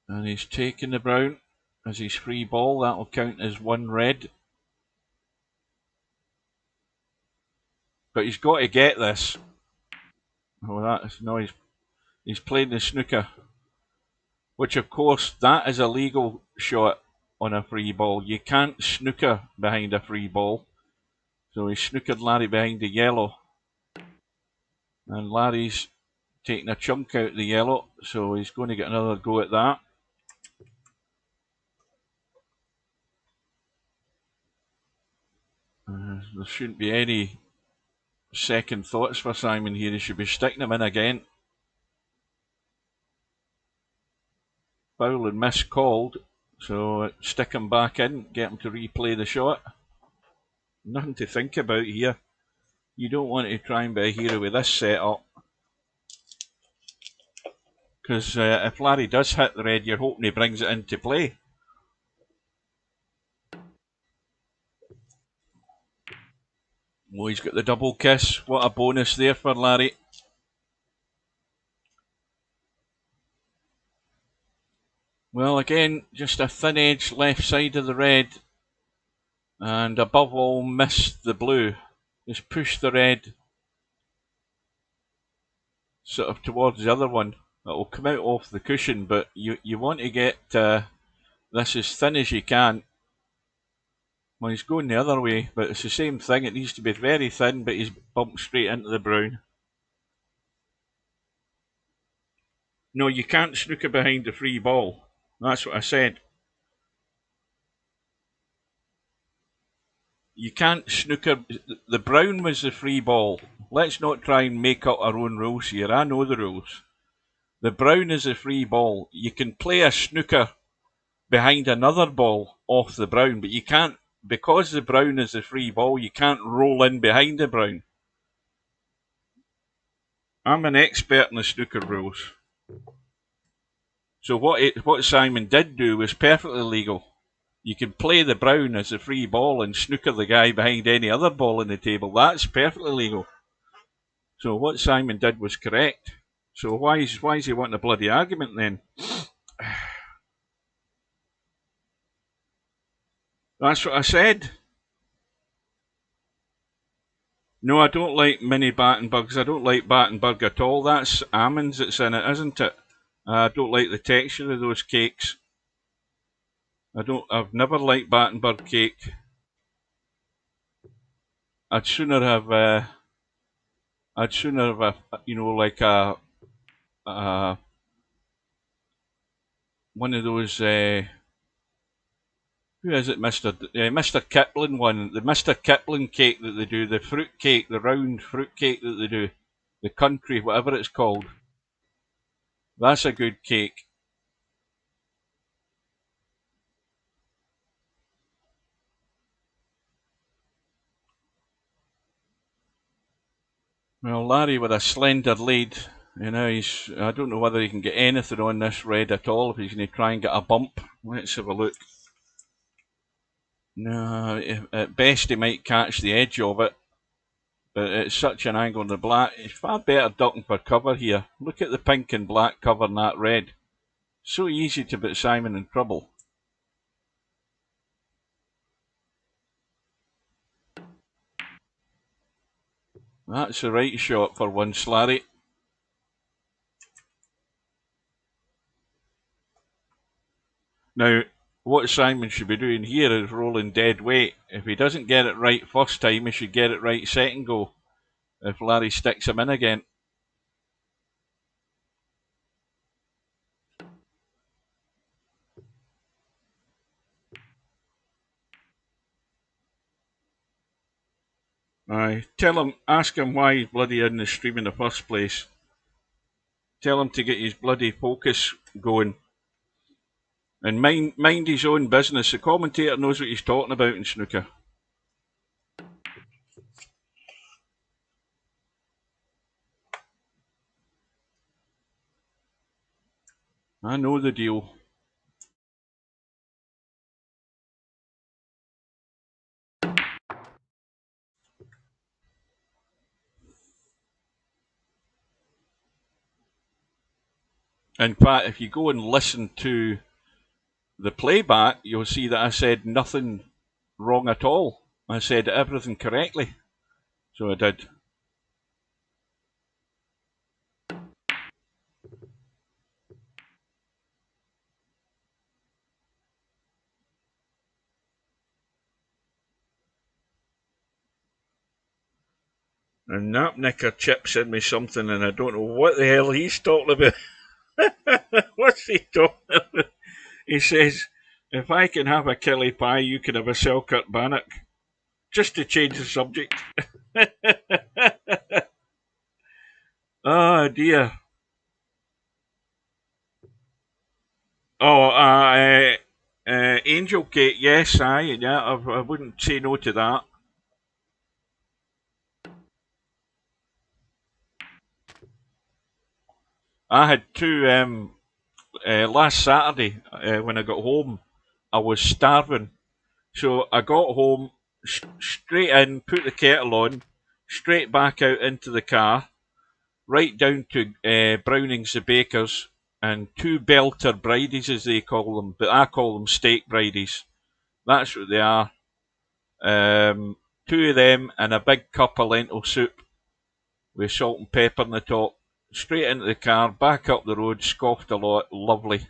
And he's taking the brown as his free ball. That'll count as one red. But he's got to get this. Oh, that's no, he's playing the snooker. Which, of course, that is a legal shot on a free ball. You can't snooker behind a free ball. So he snookered Larry behind the yellow. And Larry's taking a chunk out of the yellow, so he's going to get another go at that. There shouldn't be any second thoughts for Simon here. He should be sticking him in again. Foul and miss called, so stick him back in, get him to replay the shot. Nothing to think about here. You don't want to try and be a hero with this setup. Because if Larry does hit the red, you're hoping he brings it into play. Oh, he's got the double kiss. What a bonus there for Larry. Well, again, just a thin edge left side of the red. And above all, missed the blue. Just push the red sort of towards the other one. It'll come out off the cushion, but you want to get this as thin as you can. Well, he's going the other way, but it's the same thing. It needs to be very thin, but he's bumped straight into the brown. No, you can't snooker behind the free ball. That's what I said. You can't snooker. The brown was the free ball. Let's not try and make up our own rules here. I know the rules. The brown is a free ball. You can play a snooker behind another ball off the brown, but you can't, because the brown is a free ball, you can't roll in behind the brown. I'm an expert in the snooker rules. So what Simon did do was perfectly legal. You can play the brown as a free ball and snooker the guy behind any other ball in the table. That's perfectly legal. So what Simon did was correct. So why is he wanting a bloody argument then? That's what I said. No, I don't like mini Battenbergs. I don't like Battenberg at all. That's almonds that's in it, isn't it? I don't like the texture of those cakes. I've never liked Battenberg cake. I'd sooner have a, like a one of those, who is it, Mr. Kipling one, the Mr. Kipling cake that they do, the fruit cake, the round fruit cake that they do, the country, whatever it's called. That's a good cake. Well, Larry with a slender lead, you know, I don't know whether he can get anything on this red at all, if he's going to try and get a bump. Let's have a look. No, at best he might catch the edge of it, but it's such an angle on the black. It's far better ducking for cover here. Look at the pink and black covering that red. So easy to put Simon in trouble. That's the right shot for once, Larry. Now, what Simon should be doing here is rolling dead weight. If he doesn't get it right first time, he should get it right second go, if Larry sticks him in again. Aye, ask him why he's bloody in the stream in the first place. Tell him to get his bloody focus going. And mind his own business. The commentator knows what he's talking about in snooker. I know the deal. In fact, if you go and listen to the playback, you'll see that I said nothing wrong at all. I said everything correctly. So I did. And Napnicker chips in me something, and I don't know what the hell he's talking about. What's he talking about? He says, if I can have a killie pie, you can have a Selkirk bannock. Just to change the subject. Oh dear. Oh, angel cake, yes, yeah, I wouldn't say no to that. I had two last Saturday when I got home. I was starving, so I got home straight in, put the kettle on, straight back out into the car, right down to Browning's the Bakers, and two belter bridies as they call them, but I call them steak bridies. That's what they are. Two of them and a big cup of lentil soup with salt and pepper on the top. Straight into the car, back up the road, scoffed a lot, lovely.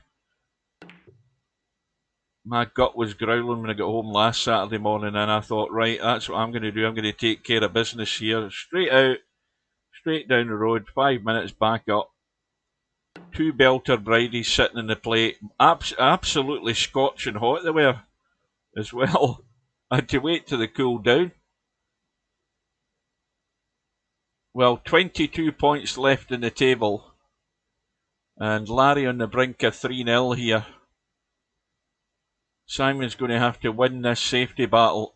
My gut was growling when I got home last Saturday morning, and I thought, right, that's what I'm going to do. I'm going to take care of business here. Straight out, straight down the road, 5 minutes back up. Two belter bridies sitting in the plate. Absolutely scorching hot they were as well. I had to wait till they cooled down. Well, 22 points left in the table. And Larry on the brink of 3-0 here. Simon's going to have to win this safety battle.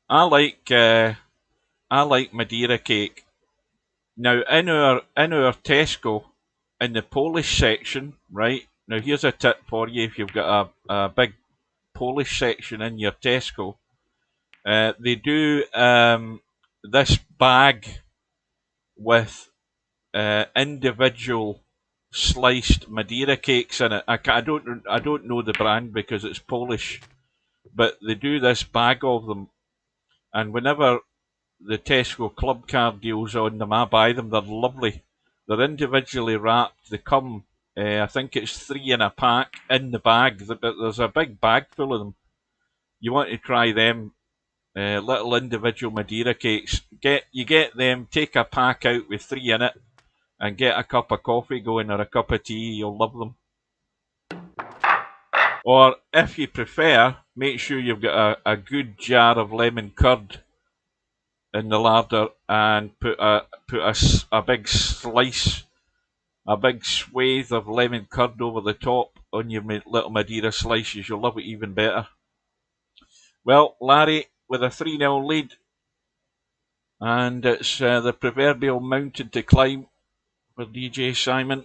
I like Madeira cake. Now in our Tesco, in the Polish section, right? Now here's a tip for you if you've got a big Polish section in your Tesco. They do this bag with individual sliced Madeira cakes in it. I don't know the brand because it's Polish, but they do this bag of them, and whenever the Tesco club card deals on them, I buy them. They're lovely. They're individually wrapped. They come, I think it's 3 in a pack in the bag, but there's a big bag full of them. You want to try them. little individual Madeira cakes. You get them, take a pack out with 3 in it, and get a cup of coffee going or a cup of tea. You'll love them. Or if you prefer, make sure you've got a good jar of lemon curd in the larder and put a big slice, a big swathe of lemon curd over the top on your little Madeira slices. You'll love it even better. Well, Larry with a 3-0 lead, and it's the proverbial mountain to climb for DJ Simon.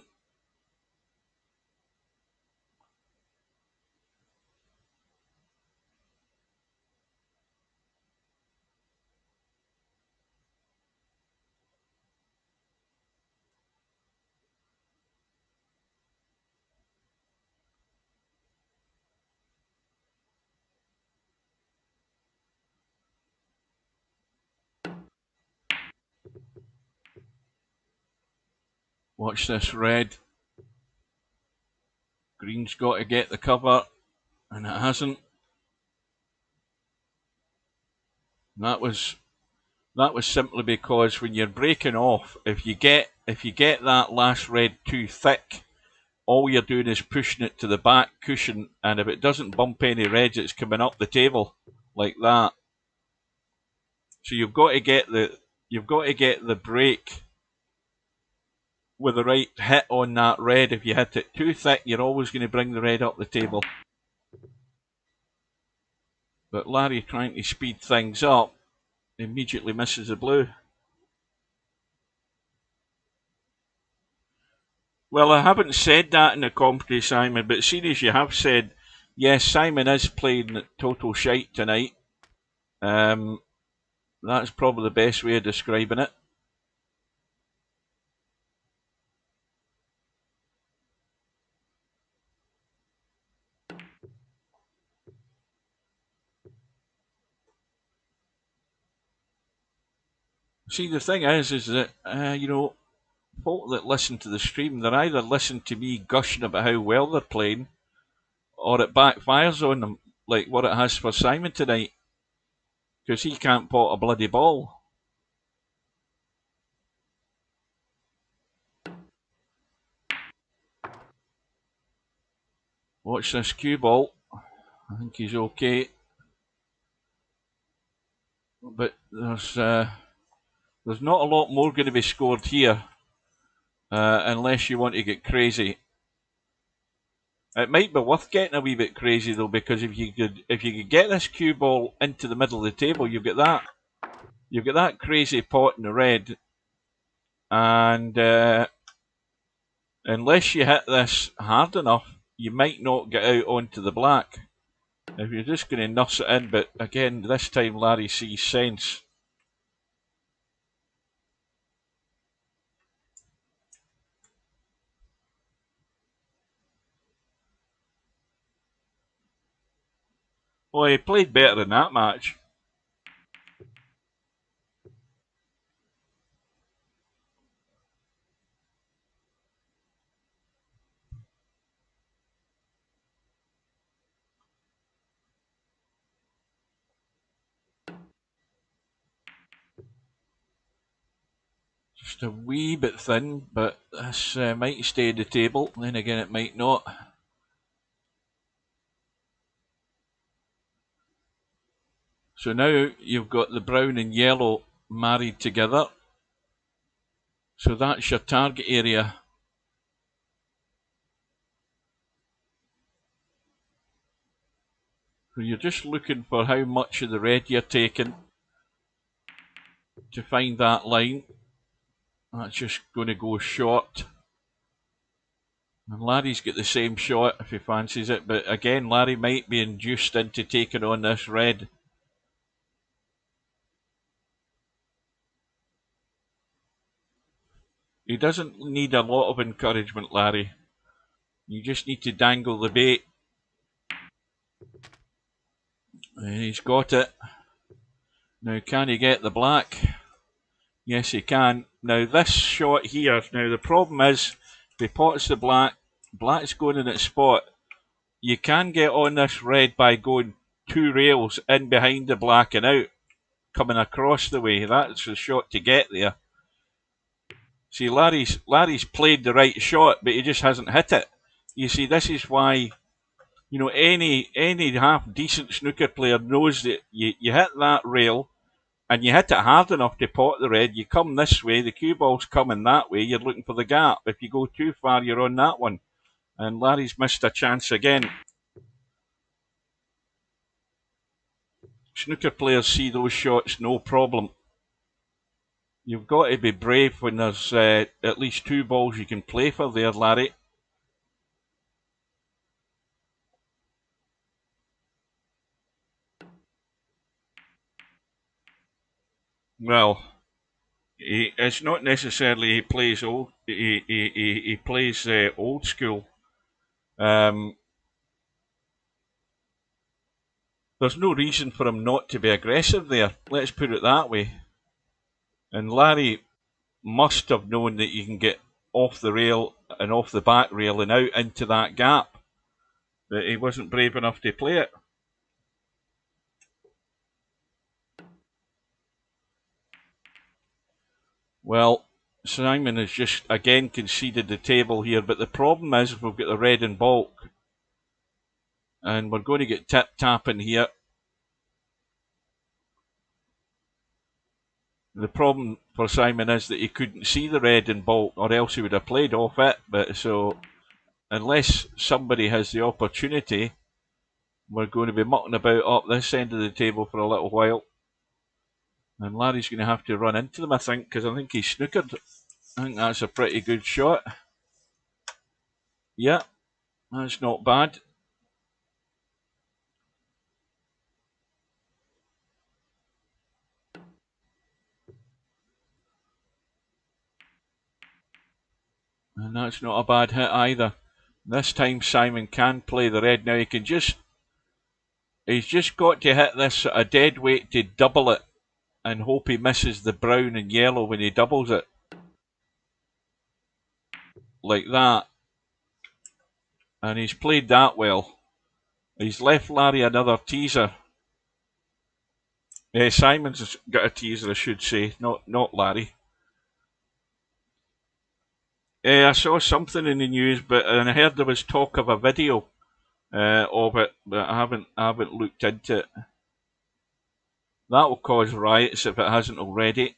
Watch this red. Green's got to get the cover, and it hasn't. That was simply because when you're breaking off, if you get that last red too thick, all you're doing is pushing it to the back cushion, and if it doesn't bump any reds, it's coming up the table like that. So you've got to get the break with the right hit on that red. If you hit it too thick, you're always going to bring the red up the table. But Larry, trying to speed things up, immediately misses the blue. Well, I haven't said that in the commentary, Simon, but seeing as you have said, yes, Simon is playing total shite tonight. That's probably the best way of describing it. See, the thing is that, folk that listen to the stream, they're either listening to me gushing about how well they're playing, or it backfires on them, like what it has for Simon tonight, because he can't pot a bloody ball. Watch this cue ball. I think he's okay. But there's not a lot more going to be scored here, unless you want to get crazy. It might be worth getting a wee bit crazy though, because if you could get this cue ball into the middle of the table, you've got that crazy pot in the red, and unless you hit this hard enough, you might not get out onto the black. If you're just going to nuss it in, but again, this time Larry sees sense. Well, he played better in that match. Just a wee bit thin, but this might stay at the table. Then again, it might not. So now you've got the brown and yellow married together. So that's your target area. So you're just looking for how much of the red you're taking to find that line. That's just going to go short. And Larry's got the same shot if he fancies it, but again, Larry might be induced into taking on this red. He doesn't need a lot of encouragement, Larry. You just need to dangle the bait. And he's got it. Now, can he get the black? Yes, he can. Now, this shot here, now the problem is, if he pots the black, black's going in its spot. You can get on this red by going 2 rails in behind the black and out. coming across the way. That's the shot to get there. See, Larry's played the right shot, but he just hasn't hit it. You see, this is why, you know, any half decent snooker player knows that you hit that rail and you hit it hard enough to pot the red. You come this way, the cue ball's coming that way. You're looking for the gap. If you go too far, you're on that one. And Larry's missed a chance again. Snooker players see those shots no problem. You've got to be brave when there's at least 2 balls you can play for there, Larry. Well, it's not necessarily he plays old. He plays old school. There's no reason for him not to be aggressive there. Let's put it that way. And Larry must have known that you can get off the rail and off the back rail and out into that gap. But he wasn't brave enough to play it. Well, Simon has just again conceded the table here, but the problem is we've got the red in bulk. And we're going to get tip-tapping here. The problem for Simon is that he couldn't see the red in bulk, or else he would have played off it. But so, unless somebody has the opportunity, we're going to be mucking about up this end of the table for a little while. And Larry's going to have to run into them, I think, because I think he's snookered. I think that's a pretty good shot. Yeah, that's not bad. And that's not a bad hit either. This time Simon can play the red. Now he's just got to hit this at a dead weight to double it and hope he misses the brown and yellow when he doubles it. Like that. And he's played that well. He's left Larry another teaser. Simon's got a teaser, I should say, not Larry. I saw something in the news, and I heard there was talk of a video of it, but I haven't looked into it. That will cause riots if it hasn't already.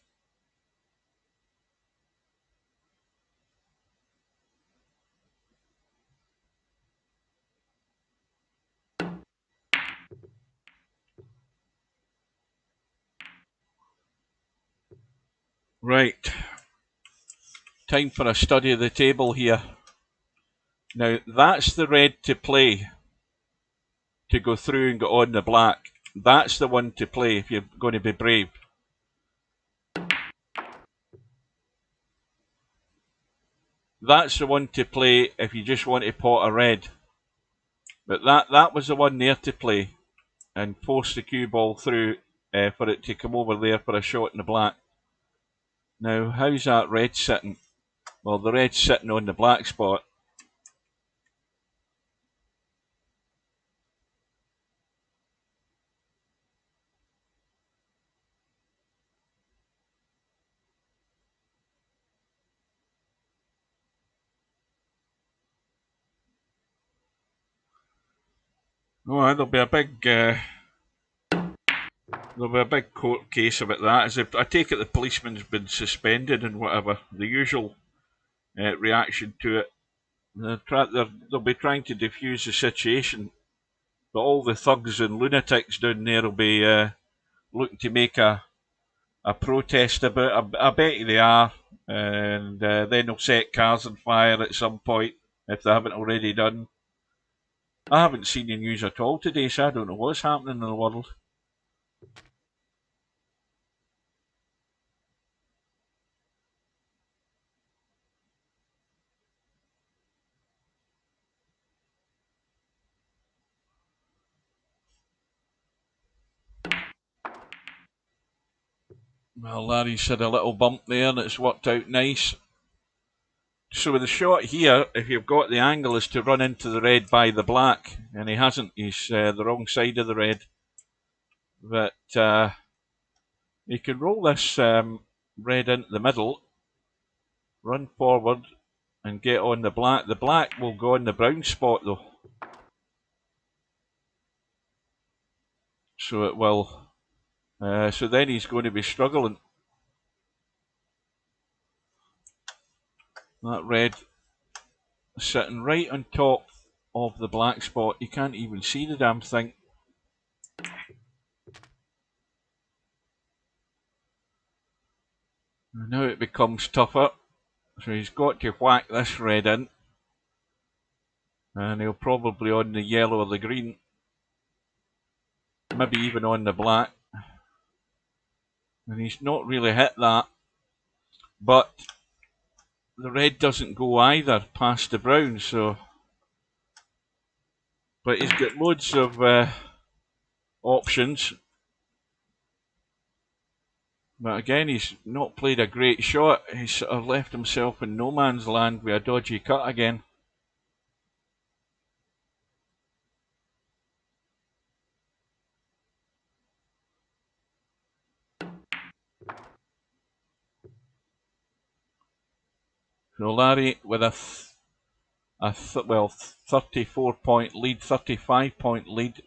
Right. Time for a study of the table here. Now, that's the red to play to go through and go on the black. That's the one to play if you're going to be brave. That's the one to play if you just want to pot a red. But that was the one there to play and force the cue ball through for it to come over there for a shot in the black. Now, how's that red sitting? Well, the red's sitting on the black spot. Oh, there'll be a big court case about that. As if I take it the policeman's been suspended and whatever. The usual reaction to it. They'll be trying to defuse the situation, but all the thugs and lunatics down there will be looking to make a protest about it. I bet they are, and then they'll set cars on fire at some point if they haven't already done. I haven't seen the news at all today, so I don't know what's happening in the world. Well, Larry's had a little bump there and it's worked out nice. So with the shot here, if you've got the angle, is to run into the red by the black, and he hasn't. He's the wrong side of the red. But He can roll this red into the middle, run forward, and get on the black. The black will go on the brown spot though. So it will. So then he's going to be struggling. That red sitting right on top of the black spot. You can't even see the damn thing. And now it becomes tougher. So he's got to whack this red in. And he'll probably on the yellow or the green. Maybe even on the black. And he's not really hit that. But the red doesn't go either past the brown, so. But he's got loads of options. But again, he's not played a great shot. He's sort of left himself in no man's land with a dodgy cut again. So Larry with a 34-point lead, 35-point lead.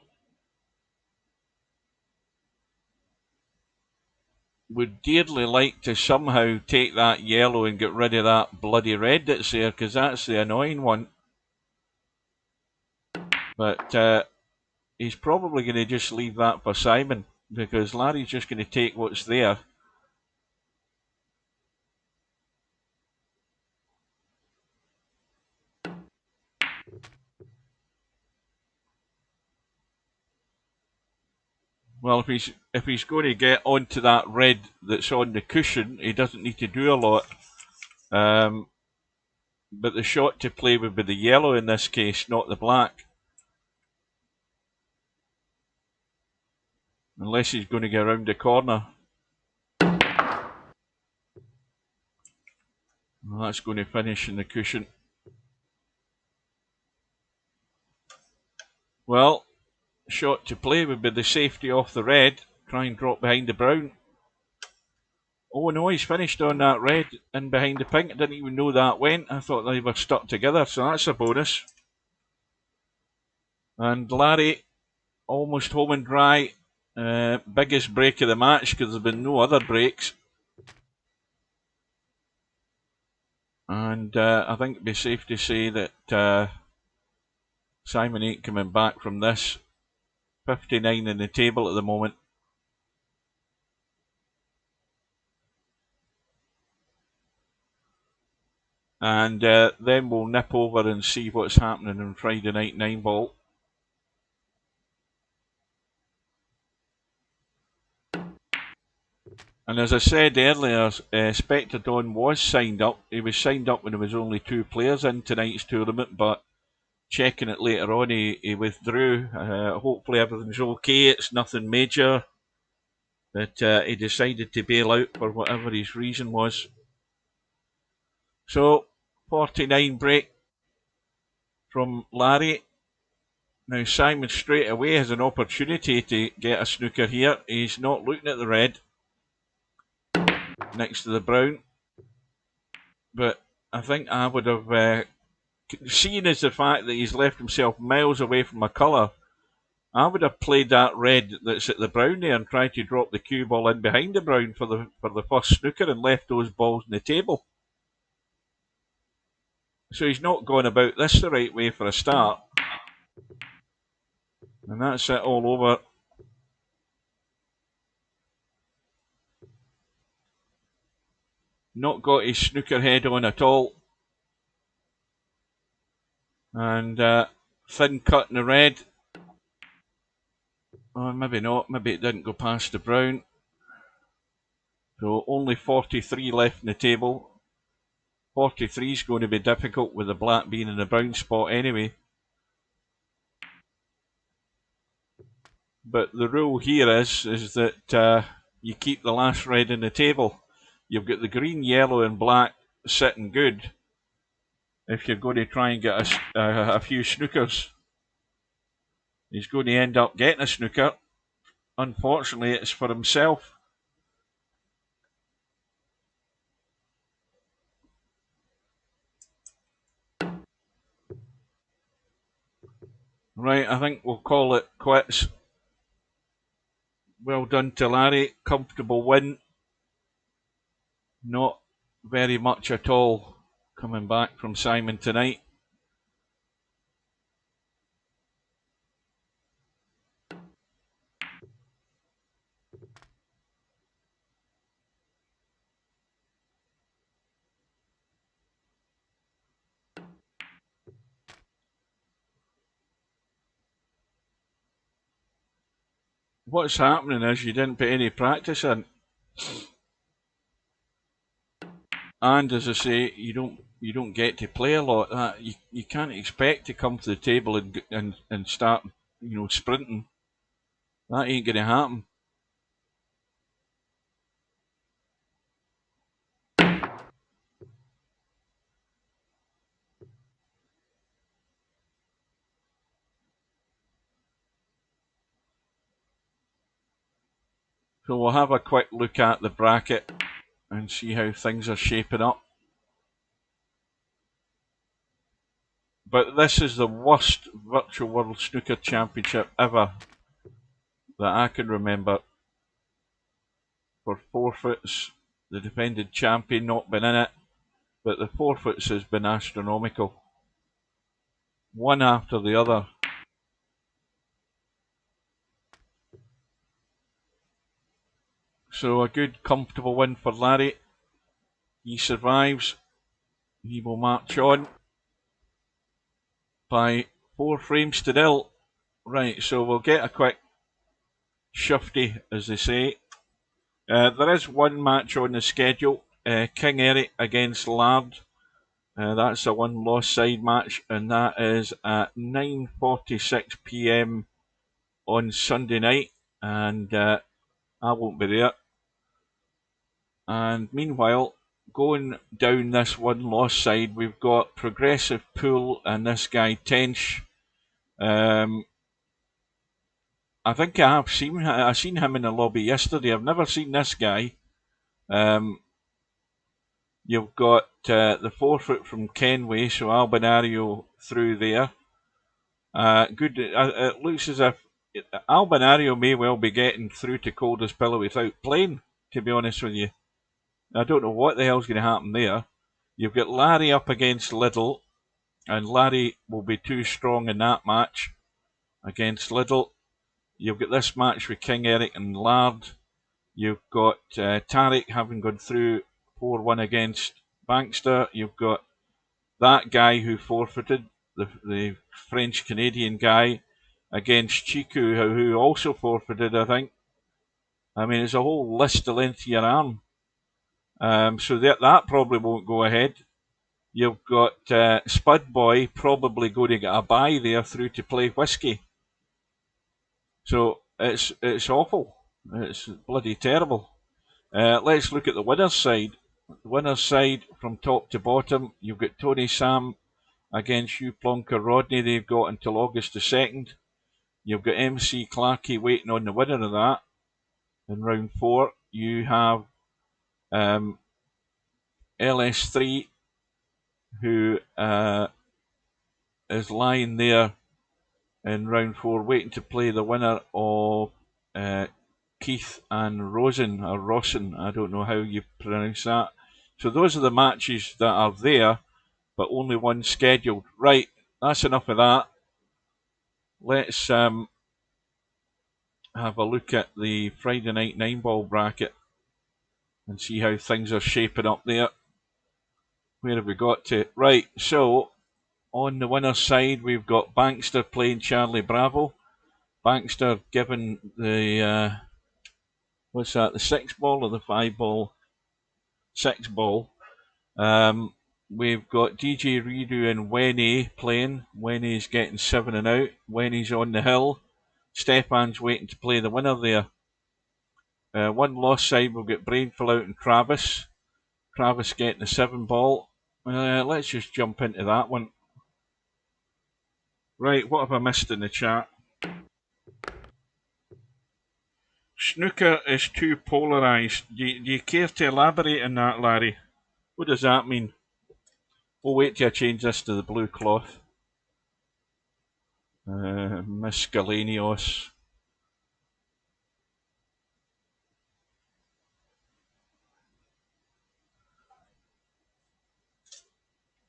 Would dearly like to somehow take that yellow and get rid of that bloody red that's there, because that's the annoying one. But he's probably going to just leave that for Simon, because Larry's just going to take what's there. Well, if he's going to get onto that red that's on the cushion, he doesn't need to do a lot. But the shot to play would be the yellow in this case, not the black. Unless he's going to get around the corner. Well, that's going to finish in the cushion. Well, shot to play would be the safety off the red. Try and drop behind the brown. Oh no, he's finished on that red and behind the pink. I didn't even know that went. I thought they were stuck together, so that's a bonus. And Larry, almost home and dry. Biggest break of the match because there's been no other breaks. And I think it'd be safe to say that Simon ain't coming back from this. 59 in the table at the moment. And then we'll nip over and see what's happening on Friday night 9-ball. And as I said earlier, Spectre Don was signed up. He was signed up when there was only 2 players in tonight's tournament, but checking it later on, he withdrew. Hopefully everything's okay. It's nothing major. But he decided to bail out for whatever his reason was. So, 49 break from Larry. Now Simon straight away has an opportunity to get a snooker here. He's not looking at the red next to the brown. But I think I would have, seeing as the fact that he's left himself miles away from a colour, I would have played that red that's at the brown there and tried to drop the cue ball in behind the brown for the first snooker and left those balls on the table. So he's not gone about this the right way for a start. And that's it all over. Not got his snooker head on at all. And thin cut in the red. Oh, maybe not. Maybe it didn't go past the brown. So only 43 left in the table. 43 is going to be difficult with the black being in the brown spot anyway. But the rule here is that you keep the last red in the table. You've got the green, yellow and black sitting good if you're going to try and get a few snookers. He's going to end up getting a snooker. Unfortunately, it's for himself. Right, I think we'll call it quits. Well done to Larry. Comfortable win. Not very much at all coming back from Simon tonight. What's happening is you didn't put any practice in. And as I say, you don't get to play a lot. That you can't expect to come to the table and start, sprinting. That ain't going to happen. So we'll have a quick look at the bracket and see how things are shaping up. But this is the worst Virtual World Snooker Championship ever that I can remember. For forfeits, the defending champion not been in it, but the forfeits has been astronomical. One after the other. So a good, comfortable win for Larry. He survives. He will march on by 4 frames to 0. Right, so we'll get a quick shifty, as they say. There is one match on the schedule. King Eric against Lard. That's a one Loss side match, and that is at 9:46 PM on Sunday night, and I won't be there. And meanwhile, going down this one Loss side, we've got Progressive Pool and this guy Tench. I think I've seen him in the lobby yesterday. I've never seen this guy. You've got the forfeit from Kenway, so Albinario through there. Good. It looks as if Albinario may well be getting through to Coldest Pillow without playing, to be honest with you. I don't know what the hell's going to happen there. You've got Larry up against Liddell, and Larry will be too strong in that match against Liddell. You've got this match with King Eric and Lard. You've got Tarek having gone through 4-1 against Bankster. You've got that guy who forfeited, the French-Canadian guy, against Chiku, who also forfeited, I think. I mean, it's a whole list the length of your arm. So that probably won't go ahead. You've got Spud Boy probably going to get a bye there through to play Whiskey. So it's awful. It's bloody terrible. Let's look at the winner's side. The winner's side, from top to bottom, you've got Tony Sam against Hugh Plonker Rodney. They've got until August the 2nd. You've got MC Clarkey waiting on the winner of that. In round 4, you have LS3, who is lying there in round 4, waiting to play the winner of Keith and Rosen, or Rossen, I don't know how you pronounce that. So those are the matches that are there, but only one scheduled. Right, that's enough of that. Let's have a look at the Friday night 9-ball bracket and see how things are shaping up there. Where have we got to? Right, so on the winner's side, we've got Bankster playing Charlie Bravo. Bankster given the, what's that, the 6-ball or the 5-ball? 6-ball. We've got DJ Redo and Wenny playing. Wenny's getting 7 and out. Wenny's on the hill. Stefan's waiting to play the winner there. One Loss side, we've got Brainful out and Travis. Travis getting the 7-ball. Let's just jump into that one. Right, what have I missed in the chat? Snooker is too polarised. Do you care to elaborate on that, Larry? What does that mean? We'll wait till I change this to the blue cloth. Miscellaneous.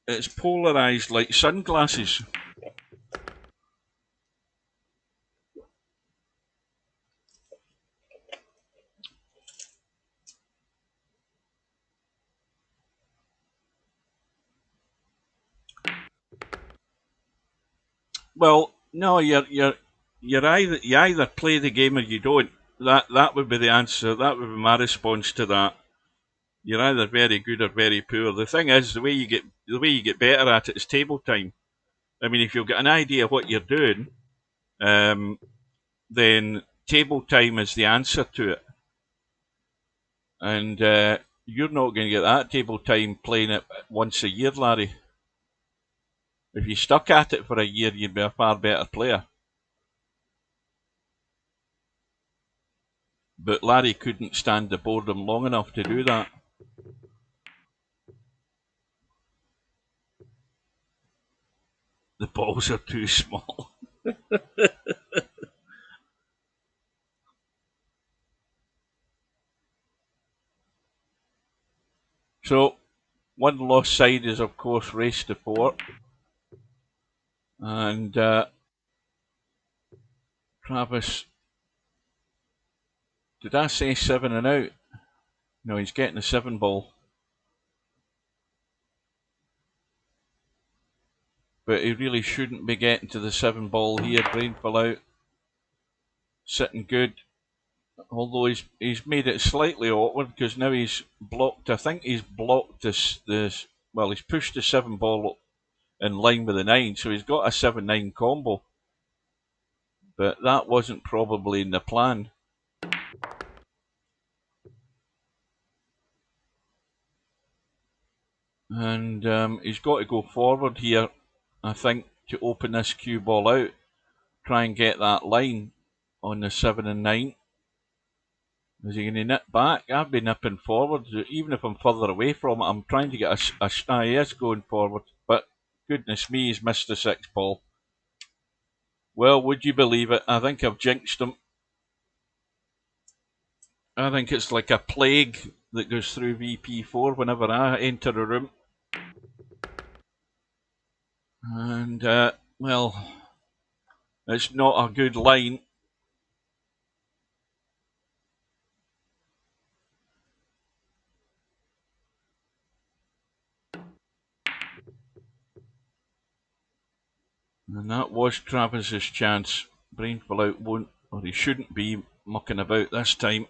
It's polarised like sunglasses. Well, no, you either play the game or you don't. That would be the answer. That would be my response to that. You're either very good or very poor. The thing is, the way you get better at it is table time. I mean, if you've got an idea of what you're doing, then table time is the answer to it. And you're not going to get that table time playing it once a year, Larry. If you stuck at it for a year, you'd be a far better player. But Larry couldn't stand the boredom long enough to do that. The balls are too small. So, one lost side is, of course, race to 4. And Travis, did I say 7 and out? No, he's getting a 7 ball. But he really shouldn't be getting to the 7 ball here. Brainful out. Sitting good. Although he's made it slightly awkward because now he's blocked. I think he's blocked this. Well, he's pushed the 7 ball in line with the 9, so he's got a 7-9 combo. But that wasn't probably in the plan. And he's got to go forward here, I think, to open this cue ball out. Try and get that line on the 7 and 9. Is he going to nip back? I've been nipping forward. Even if I'm further away from it, I'm trying to get he is going forward. But goodness me, he's missed the 6 ball. Well, would you believe it? I think I've jinxed him. I think it's like a plague that goes through VP4 whenever I enter a room. And, well, it's not a good line. And that was Travis's chance. Brainful out won't, or he shouldn't be mucking about this time.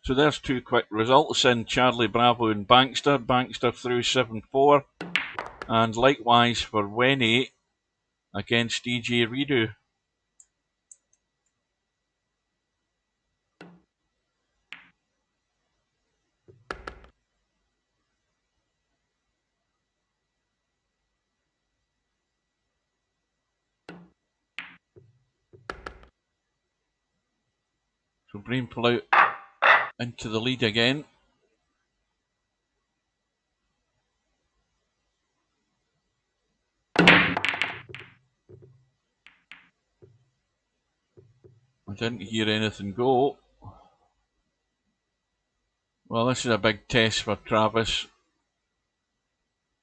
So there's 2 quick results in Charlie Bravo and Bankster. Bankster through 7-4. And likewise for Wenny against DJ Redo. So Brainful out into the lead again. I didn't hear anything go. Well, this is a big test for Travis.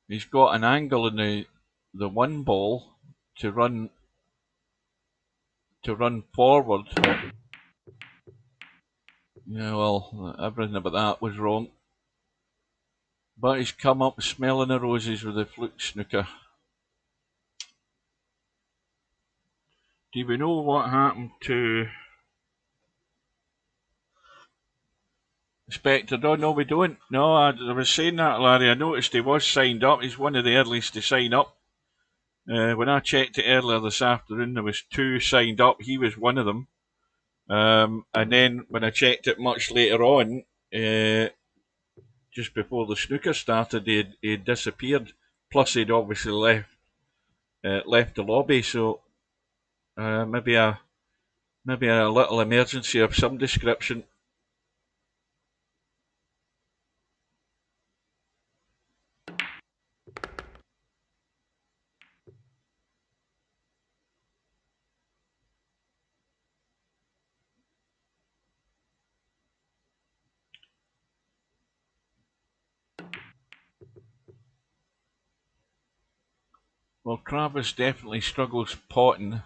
He's got an angle in the 1 ball to run forward. Yeah, well, everything about that was wrong. But he's come up smelling the roses with the fluke snooker. Do we know what happened to Spectre? No, we don't. No, I was saying that, Larry. I noticed he was signed up. He's one of the earliest to sign up. When I checked it earlier this afternoon, there was 2 signed up. He was one of them. And then when I checked it much later on, just before the snooker started, he'd disappeared. Plus, he'd obviously left the lobby. So maybe a little emergency of some description. Well, Travis definitely struggles potting.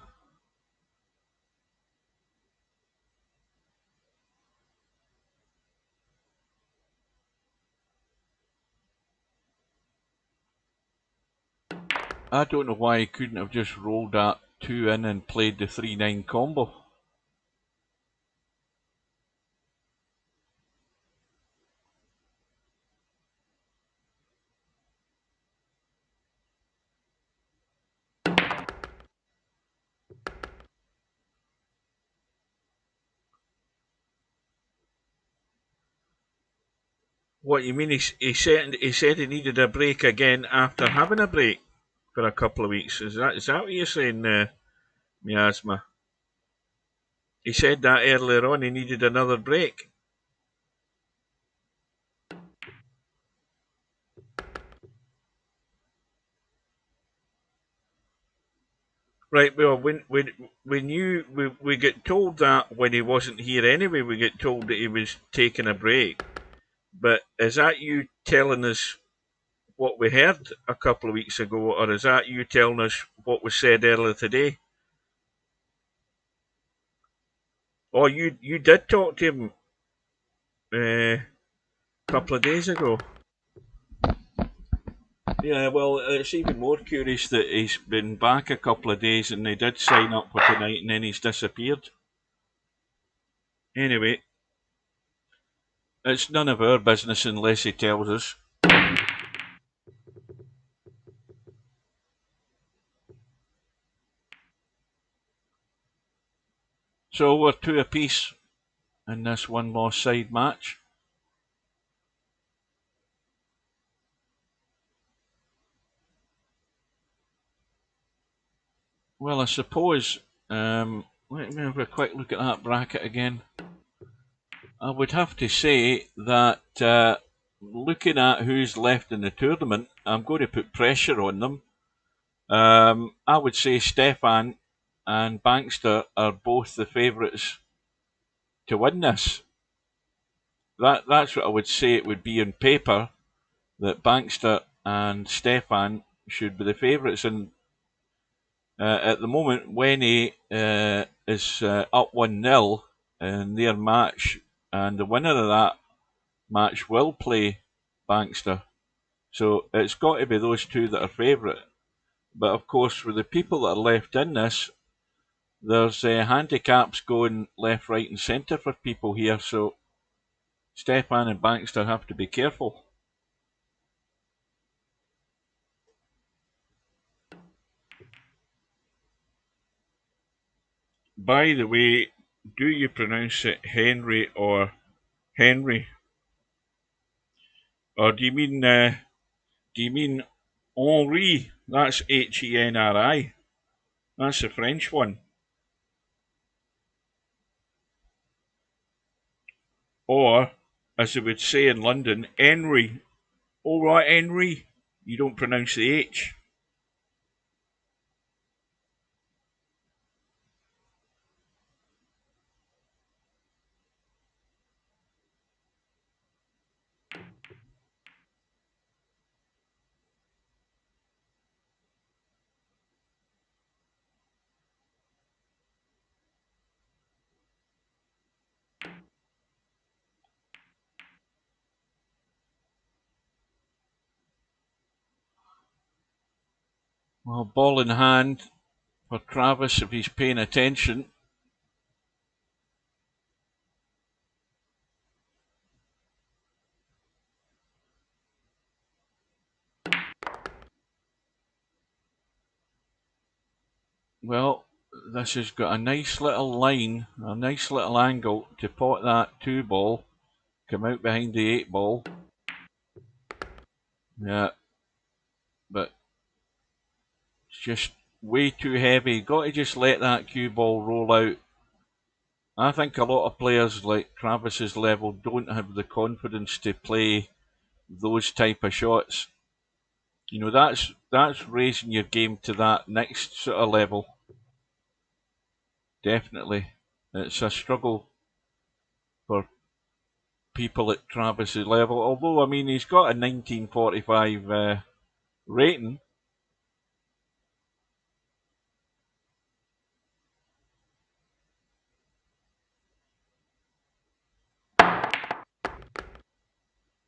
I don't know why he couldn't have just rolled that 2 in and played the 3-9 combo. What you mean? He said he needed a break again after having a break for a couple of weeks. Is that what you're saying, Miasma? He said that earlier on. He needed another break. Right. Well, when we get told that when he wasn't here anyway, we get told that he was taking a break. But is that you telling us what we heard a couple of weeks ago, or is that you telling us what was said earlier today? Oh, you did talk to him a couple of days ago. Yeah, well, it's even more curious that he's been back a couple of days and they did sign up for tonight and then he's disappeared. Anyway, it's none of our business unless he tells us. So we're 2 apiece in this one Loss Sie match. Well, I suppose, let me have a quick look at that bracket again. I would have to say that looking at who's left in the tournament, I'm going to put pressure on them. I would say Stefan and Bankster are both the favourites to win this. That's what I would say it would be on paper, that Bankster and Stefan should be the favourites. And at the moment, Wenny is up 1-0 in their match, and the winner of that match will play Bankster. So it's got to be those two that are favourite. But of course, with the people that are left in this, there's handicaps going left, right, and centre for people here. So Stefan and Bankster have to be careful. By the way, do you pronounce it Henry or Henry? Or do you mean Henri? That's Henri. That's the French one. Or, as they would say in London, Henry. All right, Henry. You don't pronounce the H. Well, ball in hand for Travis if he's paying attention. Well, this has got a nice little line, a nice little angle to pot that 2 ball, come out behind the 8 ball. Yeah, but it's just way too heavy. Got to just let that cue ball roll out. I think a lot of players like Travis's level don't have the confidence to play those type of shots. You know, that's raising your game to that next sort of level. Definitely. It's a struggle for people at Travis's level. Although, I mean, he's got a 1945 rating.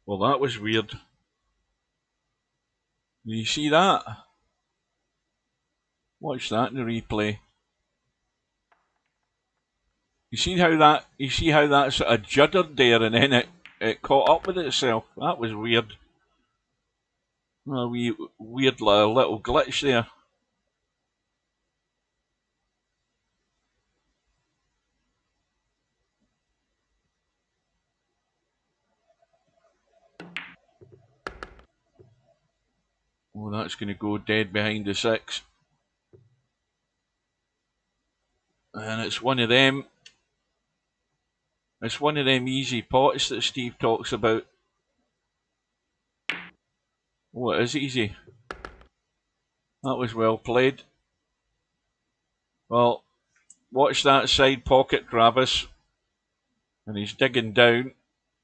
Well, that was weird. Do you see that? Watch that in the replay. You see how that sort of juddered there, and then it caught up with itself. That was weird. A wee weird little glitch there. Oh, that's going to go dead behind the 6. And it's one of them. It's one of them easy pots that Steve talks about. Oh, it is easy. That was well played. Well, watch that side pocket, Travis. And he's digging down.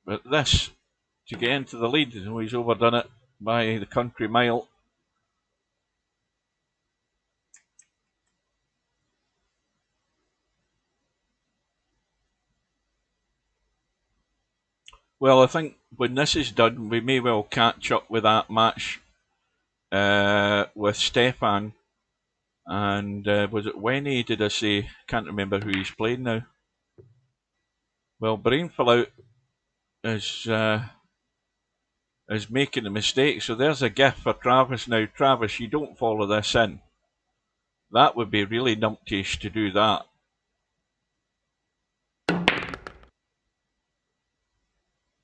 But this, to get into the lead, he's overdone it by the country mile. Well, I think when this is done, we may well catch up with that match with Stefan. And was it Wenny, did I say? Can't remember who he's playing now. Well, Brain Fallout is making a mistake. So there's a gift for Travis now. Travis, you don't follow this in. That would be really numptish to do that.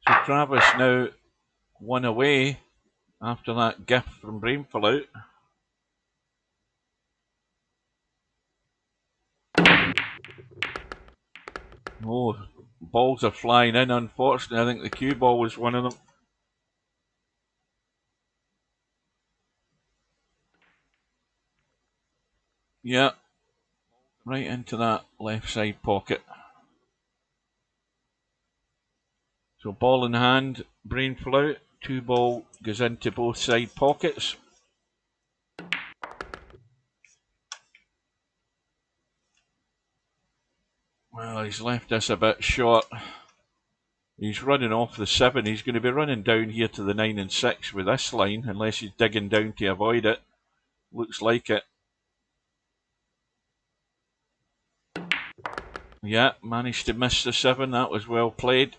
So Travis now 1 away after that gift from Brain Fallout. Oh, balls are flying in, unfortunately. I think the cue ball was one of them. Yeah, right into that left side pocket. So ball in hand, Brain Fallout. 2 ball goes into both side pockets. Well, he's left us a bit short. He's running off the 7. He's going to be running down here to the 9 and 6 with this line, unless he's digging down to avoid it. Looks like it. Yeah, managed to miss the 7. That was well played.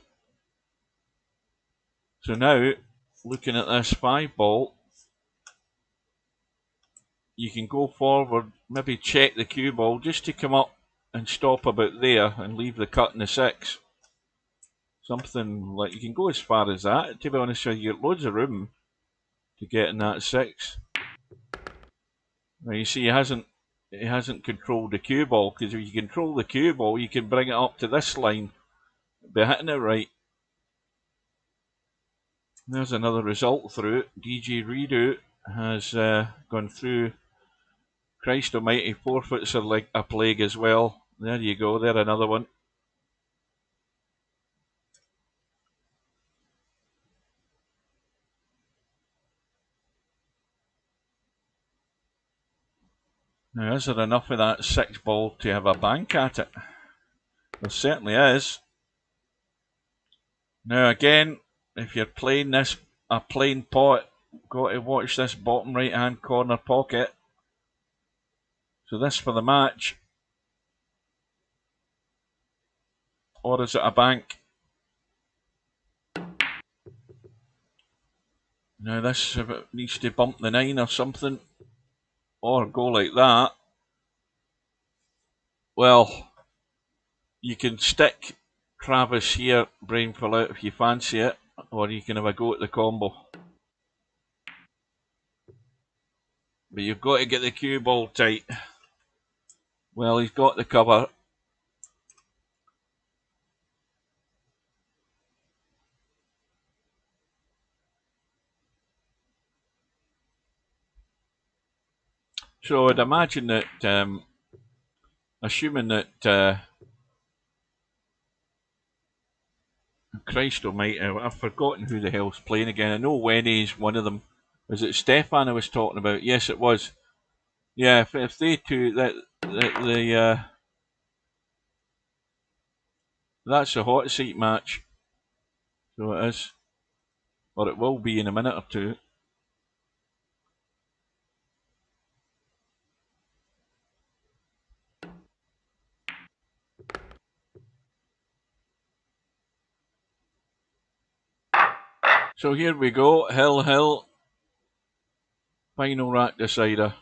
So now, looking at this 5 ball, you can go forward, maybe check the cue ball just to come up and stop about there and leave the cut in the 6. Something like, you can go as far as that. To be honest with you, get loads of room to get in that 6. Now you see he hasn't controlled the cue ball, because if you control the cue ball, you can bring it up to this line, be hitting it right. There's another result through it. DJ Redo has gone through. Christ almighty, forfeits are like a plague as well. There you go, there another one. Now, is there enough of that 6 ball to have a bank at it? There certainly is. Now again, if you're playing this a plain pot, got to watch this bottom right hand corner pocket. So this for the match. Or is it a bank? Now this, if it needs to bump the 9 or something, or go like that, well, you can stick Travis here, Brain Fallout, if you fancy it, or you can have a go at the combo. But you've got to get the cue ball tight. Well, he's got the cover. So I'd imagine that, assuming that, Christ almighty, I've forgotten who the hell's playing again. I know Wenny's one of them. Was it Stefan I was talking about? Yes, it was. Yeah, if they two, that's a hot seat match. So it is. or it will be in a minute or two. So here we go, Hill Hill, final rack decider.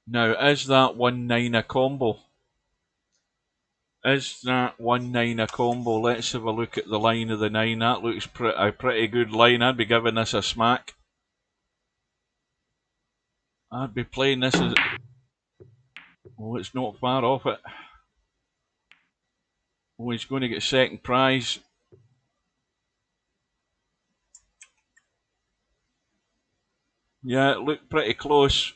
Now, is that 1-9 a combo? Is that 1-9 a combo? Let's have a look at the line of the 9. That looks a pretty good line. I'd be giving this a smack. I'd be playing this as... Oh, it's not far off it. Oh, he's going to get second prize. Yeah, it looked pretty close.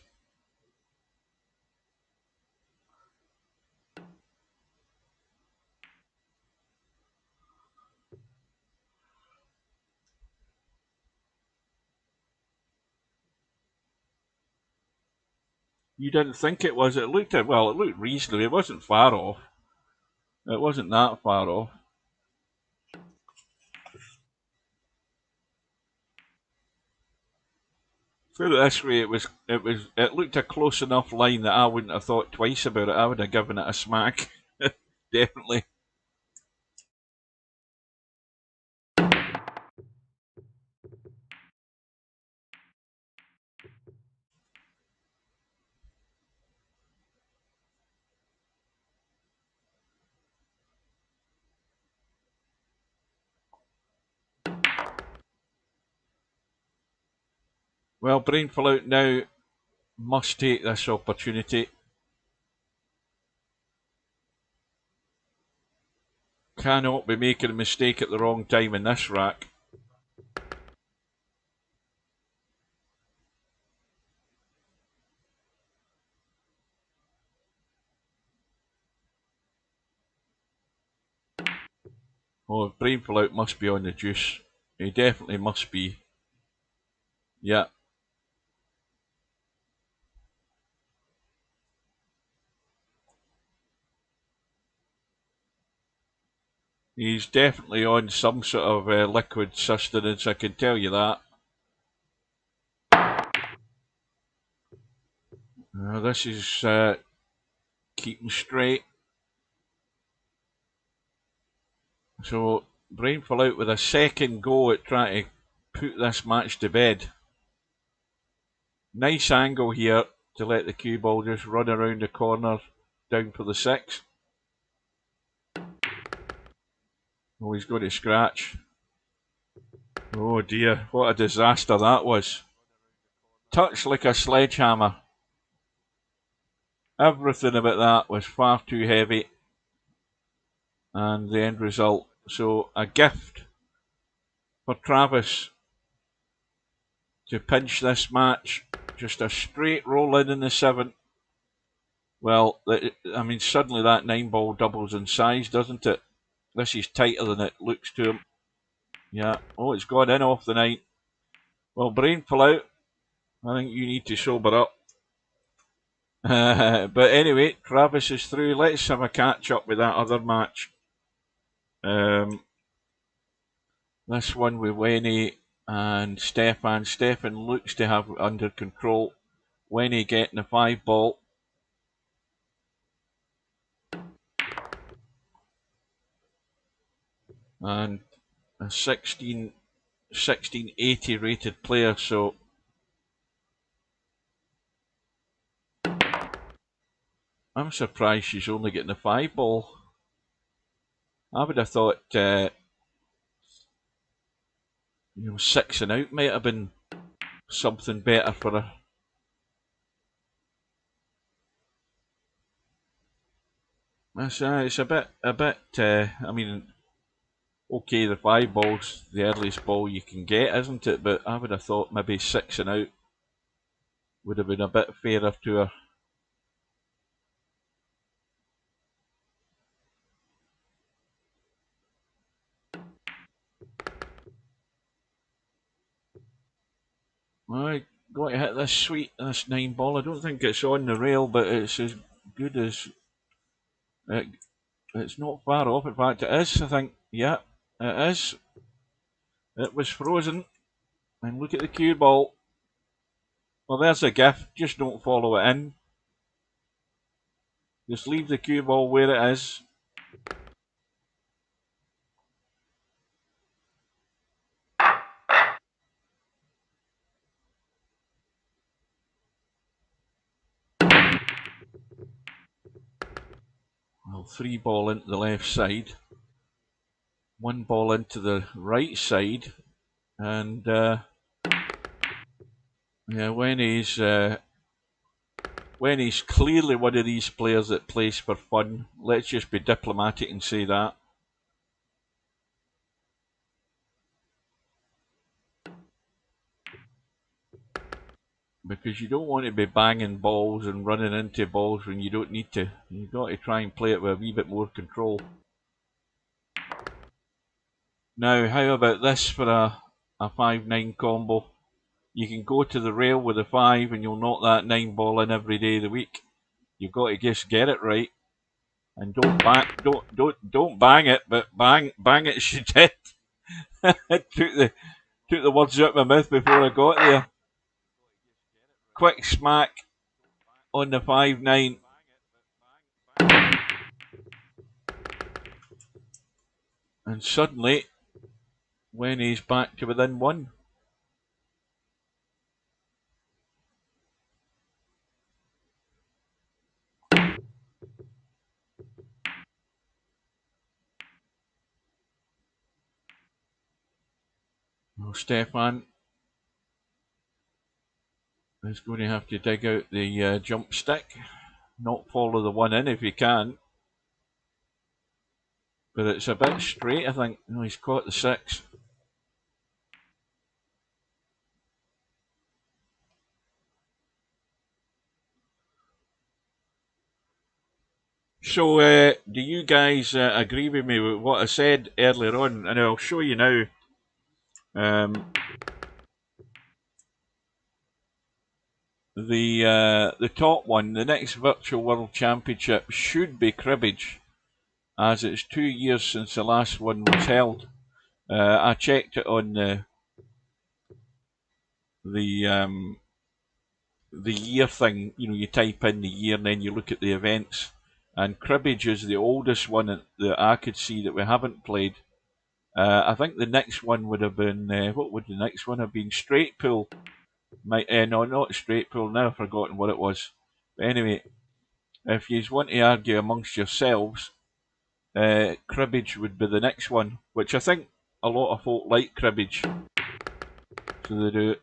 You didn't think it was. It looked reasonably. It wasn't far off. It wasn't that far off. Put it this way, it looked a close enough line that I wouldn't have thought twice about it. I would have given it a smack. Definitely. Well, Brainful Out now must take this opportunity. Cannot be making a mistake at the wrong time in this rack. Oh, Brainful Out must be on the juice. He definitely must be. Yeah. He's definitely on some sort of liquid sustenance, I can tell you that. This is keeping straight. So, Brainful Out with a second go at trying to put this match to bed. Nice angle here to let the cue ball just run around the corner down for the 6. Oh, he's going to scratch. Oh dear, what a disaster that was. Touched like a sledgehammer. Everything about that was far too heavy. And the end result. So, a gift for Travis to pinch this match. Just a straight roll in the 7. Well, I mean, suddenly that 9 ball doubles in size, doesn't it? This is tighter than it looks to him. Yeah. Oh, it's gone in off the 9. Well, Brainful Out, I think you need to sober up. But anyway, Travis is through. Let's have a catch up with that other match. This one with Wenny and Stefan. Stefan looks to have it under control. Wenny getting a 5 ball. And a 1680 rated player, so I'm surprised she's only getting a 5 ball. I would have thought 6 and out might have been something better for her. It's a bit. I mean, okay, the 5 ball's the earliest ball you can get, isn't it? But I would have thought maybe 6 and out would have been a bit fairer to her. I got to hit this this 9 ball. I don't think it's on the rail, but it's as good as it's not far off. In fact, it is. I think. Yeah, it is. It was frozen. And look at the cue ball. Well, there's a gift. Just don't follow it in. Just leave the cue ball where it is. Well, 3 ball into the left side. 1 ball into the right side. And yeah, when he's clearly one of these players that plays for fun, let's just be diplomatic and say that. Because you don't want to be banging balls and running into balls when you don't need to. You've got to try and play it with a wee bit more control. Now, how about this for a 5-9 combo? You can go to the rail with a 5 and you'll knock that 9 ball in every day of the week. You've got to just get it right. And don't bang it, but bang it as you did. took the words out of my mouth before I got there. Quick smack on the 5-9. And suddenly, when he's back to within 1. Well, Stefan is going to have to dig out the jump stick, not follow the 1 in if he can. But it's a bit straight, I think. No, he's caught the 6. So, do you guys agree with me with what I said earlier on? And I'll show you now. The top one, the next Virtual World Championship, should be cribbage, as it's 2 years since the last one was held. I checked it on the year thing. You know, you type in the year and then you look at the events. And cribbage is the oldest one that I could see that we haven't played. I think the next one would have been, what would the next one have been? Straight pool. No, not straight pool, now I've forgotten what it was. But anyway, if you want to argue amongst yourselves, cribbage would be the next one, which I think a lot of folk like cribbage. So they do it.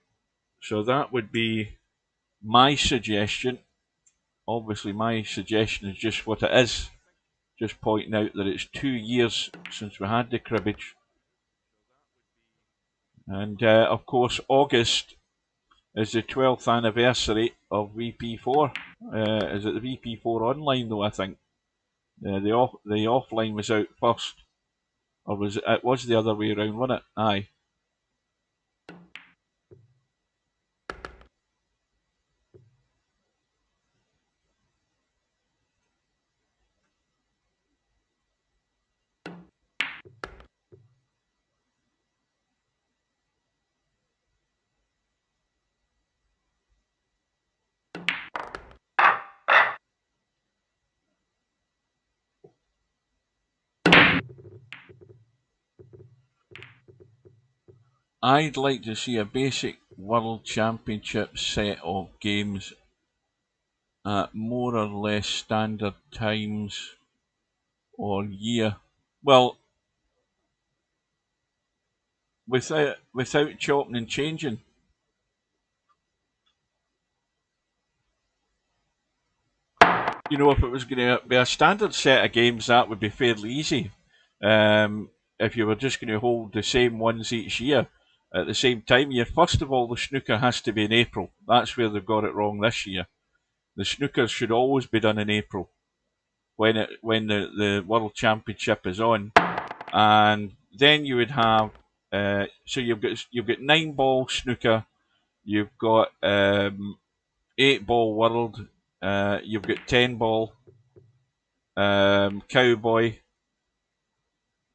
So that would be my suggestion. Obviously, my suggestion is just what it is. Just pointing out that it's 2 years since we had the cribbage. And of course, August is the 12th anniversary of VP4. Is it the VP4 online though, I think? The offline was out first. Or it was the other way around, wasn't it? Aye. I'd like to see a basic World Championship set of games at more or less standard times or year. Well, without chopping and changing. You know, if it was going to be a standard set of games, that would be fairly easy. If you were just going to hold the same ones each year at the same time year, first of all, the snooker has to be in April. That's where they've got it wrong this year. The snookers should always be done in April when the World Championship is on, and then you would have so you've got 9 ball snooker, You've got 8-ball world. You've got 10-ball, cowboy,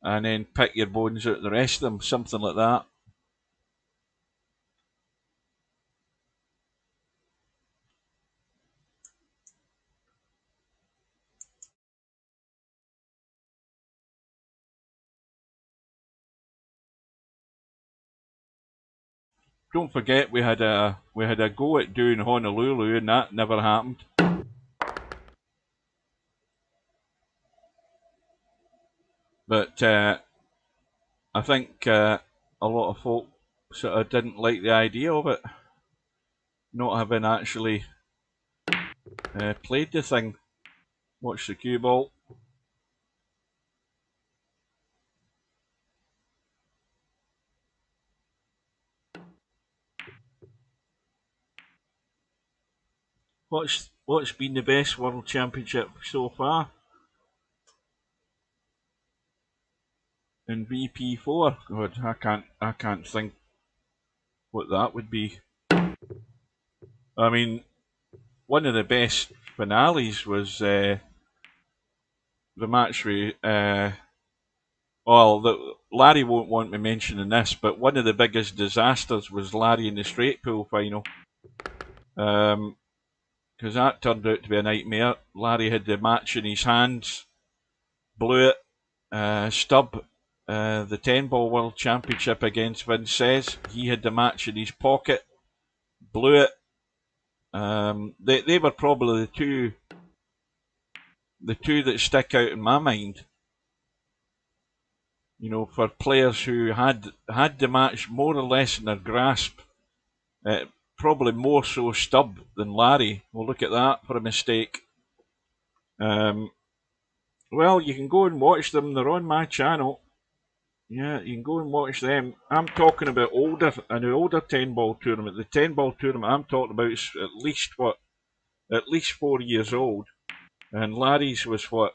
and then pick your bones out the rest of them, something like that. Don't forget we had a go at doing Honolulu, and that never happened. But I think a lot of folk sort of didn't like the idea of it, not having actually played the thing. Watch the cue ball. What's been the best World Championship so far? In VP4? God, I can't think what that would be. I mean, one of the best finales was the match with Larry won't want me mentioning this, but one of the biggest disasters was Larry in the straight pool final. Because that turned out to be a nightmare. Larry had the match in his hands, blew it. Stubb, the 10-ball World Championship against Vince Says, he had the match in his pocket, blew it. They were probably the two that stick out in my mind. You know, for players who had the match more or less in their grasp. Probably more so Stubb than Larry. We'll look at that for a mistake. Well, you can go and watch them. They're on my channel. Yeah, you can go and watch them. I'm talking about an older 10-ball tournament. The 10-ball tournament I'm talking about is at least 4 years old. And Larry's was what?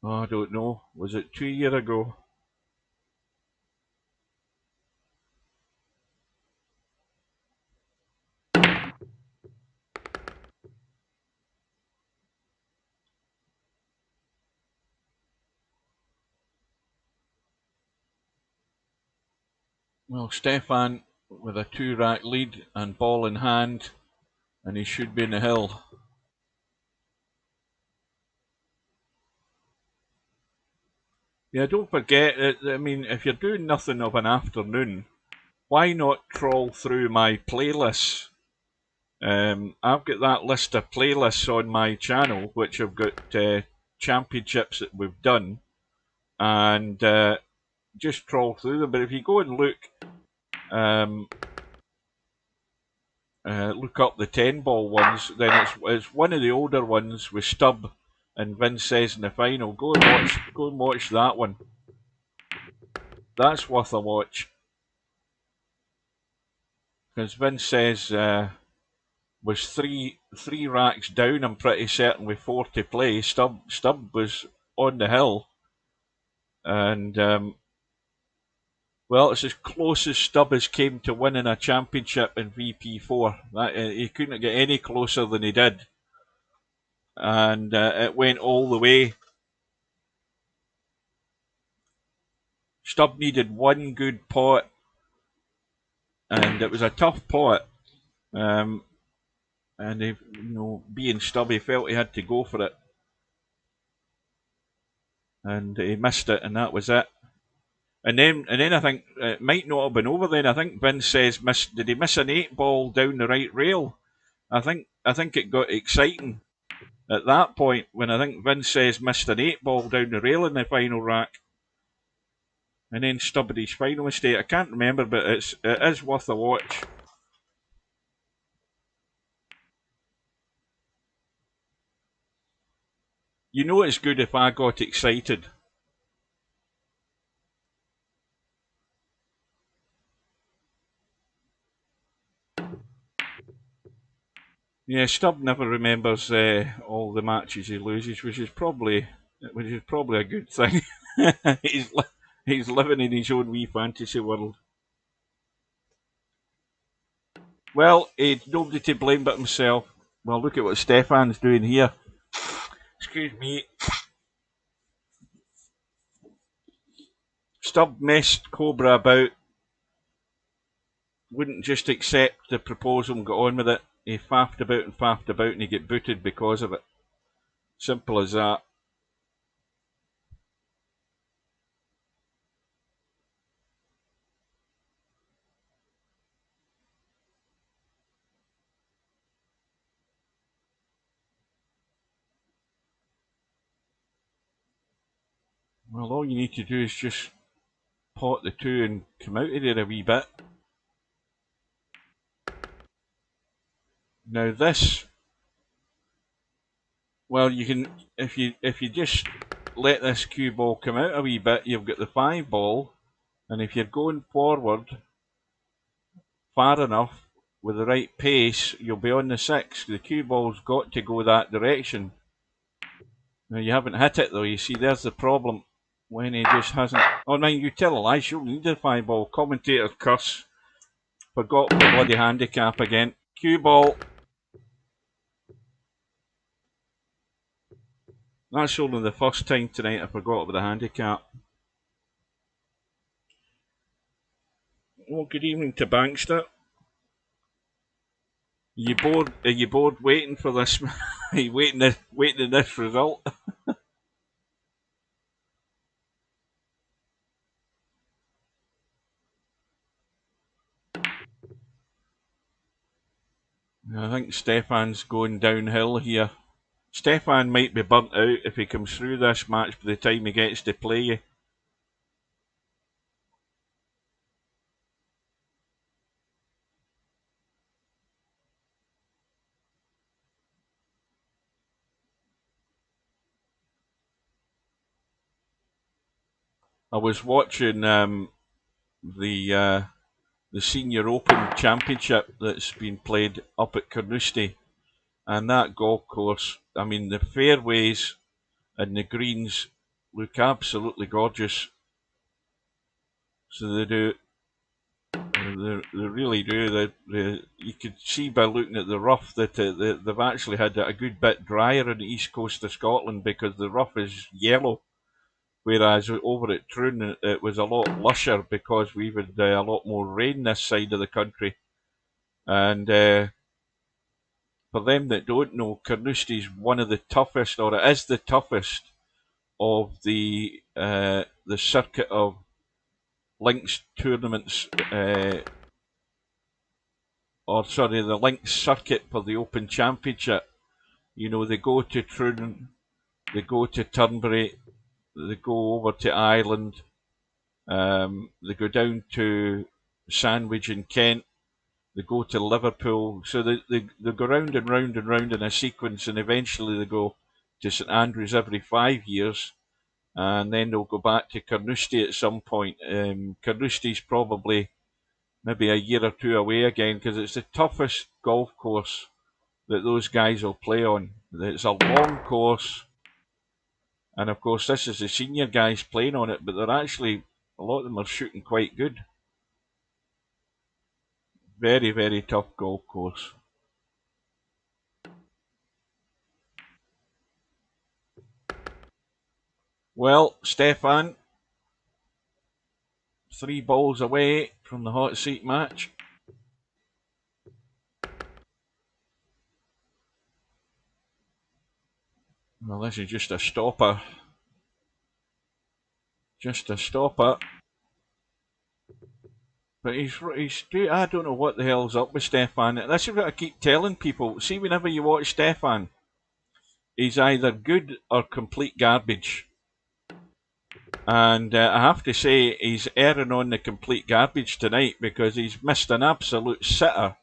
Oh, I don't know. Was it 2 years ago? Well, Stefan with a 2-rack lead and ball in hand, and he should be in the hill. Yeah, don't forget, I mean, if you're doing nothing of an afternoon, why not trawl through my playlists? I've got that list of playlists on my channel, which have got championships that we've done, and just trawl through them. But if you go and look up the 10-ball ones, then it's one of the older ones with Stubb and Vince Says in the final. Go and watch that one. That's worth a watch. Because Vince Says was three racks down, I'm pretty certain, with 4 to play. Stubb was on the hill. And, well, it's as close as Stubb has came to winning a championship in VP4. He couldn't get any closer than he did. And it went all the way. Stubb needed one good pot. And it was a tough pot. And, being Stubb, he felt he had to go for it. And he missed it, and that was it. And then I think it might not have been over then. I think Vince Says did he miss an 8-ball down the right rail? I think it got exciting at that point when I think Vince Says missed an 8-ball down the rail in the final rack. And then Stubb had his final mistake. I can't remember, but it is worth a watch. You know it's good if I got excited. Yeah, Stubb never remembers all the matches he loses, which is probably a good thing. He's living in his own wee fantasy world. Well, nobody to blame but himself. Well, look at what Stefan's doing here. Excuse me. Stubb messed Cobra about. Wouldn't just accept the proposal and go on with it. He faffed about and he get booted because of it. Simple as that. Well, all you need to do is just pot the two and come out of there a wee bit. Now this, well, you can if you just let this cue ball come out a wee bit, you've got the 5 ball, and if you're going forward far enough with the right pace, you'll be on the 6. The cue ball's got to go that direction. Now you haven't hit it though. You see, there's the problem when he just hasn't. Oh, now you tell a lie. She'll need the 5 ball. Commentator curse. Forgot the bloody handicap again. Cue ball. That's only the first time tonight I forgot about the handicap. Well, good evening to Bankster. Are you bored waiting for this? Are you waiting this result? I think Stefan's going downhill here. Stefan might be burnt out if he comes through this match by the time he gets to play you. I was watching the Senior Open Championship that's been played up at Carnoustie, and that golf course, I mean, the fairways and the greens look absolutely gorgeous. So they do, they really do. You could see by looking at the rough that they've actually had it a good bit drier on the east coast of Scotland because the rough is yellow. Whereas over at Troon it was a lot lusher because we've had a lot more rain this side of the country. And for them that don't know, Carnoustie is one of the toughest, or it is the toughest, of the circuit of links tournaments, the links circuit for the Open Championship. You know, they go to Troon, they go to Turnberry, they go over to Ireland, they go down to Sandwich in Kent, they go to Liverpool. So they go round and round and round in a sequence, and eventually they go to St Andrews every 5 years, and then they'll go back to Carnoustie at some point. Carnoustie's probably maybe a year or two away again because it's the toughest golf course that those guys will play on. It's a long course, and of course this is the senior guys playing on it, but they're actually, a lot of them are shooting quite good. Very, very tough golf course. Well, Stefan, 3 balls away from the hot seat match. Well, this is just a stopper. Just a stopper. But I don't know what the hell's up with Stefan. This is what I keep telling people. See, whenever you watch Stefan, he's either good or complete garbage. And I have to say, he's erring on the complete garbage tonight because he's missed an absolute sitter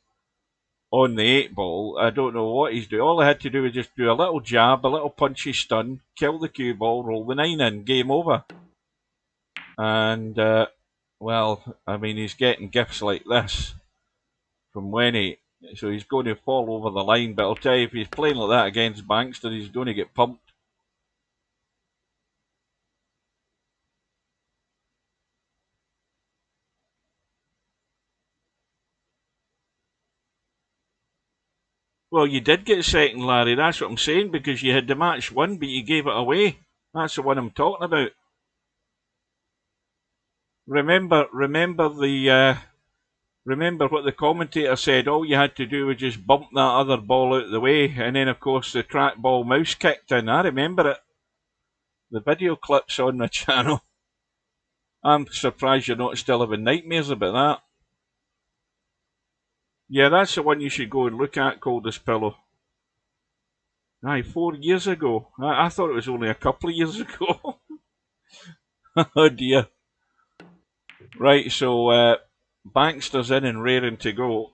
on the 8 ball. I don't know what he's doing. All I had to do was just do a little jab, a little punchy stun, kill the cue ball, roll the 9 in, game over. And, well, I mean, he's getting gifts like this from Wenny, so he's going to fall over the line. But I'll tell you, if he's playing like that against Bankster, he's going to get pumped. Well, you did get second, Larry. That's what I'm saying, because you had the match won, but you gave it away. That's the one I'm talking about. Remember what the commentator said. All you had to do was just bump that other ball out of the way, and then of course the trackball mouse kicked in. I remember it. The video clip's on the channel. I'm surprised you're not still having nightmares about that. Yeah, that's the one you should go and look at, Coldest Pillow. Aye, 4 years ago. I thought it was only a couple of years ago. Oh dear. Right, so Bankster's in and raring to go.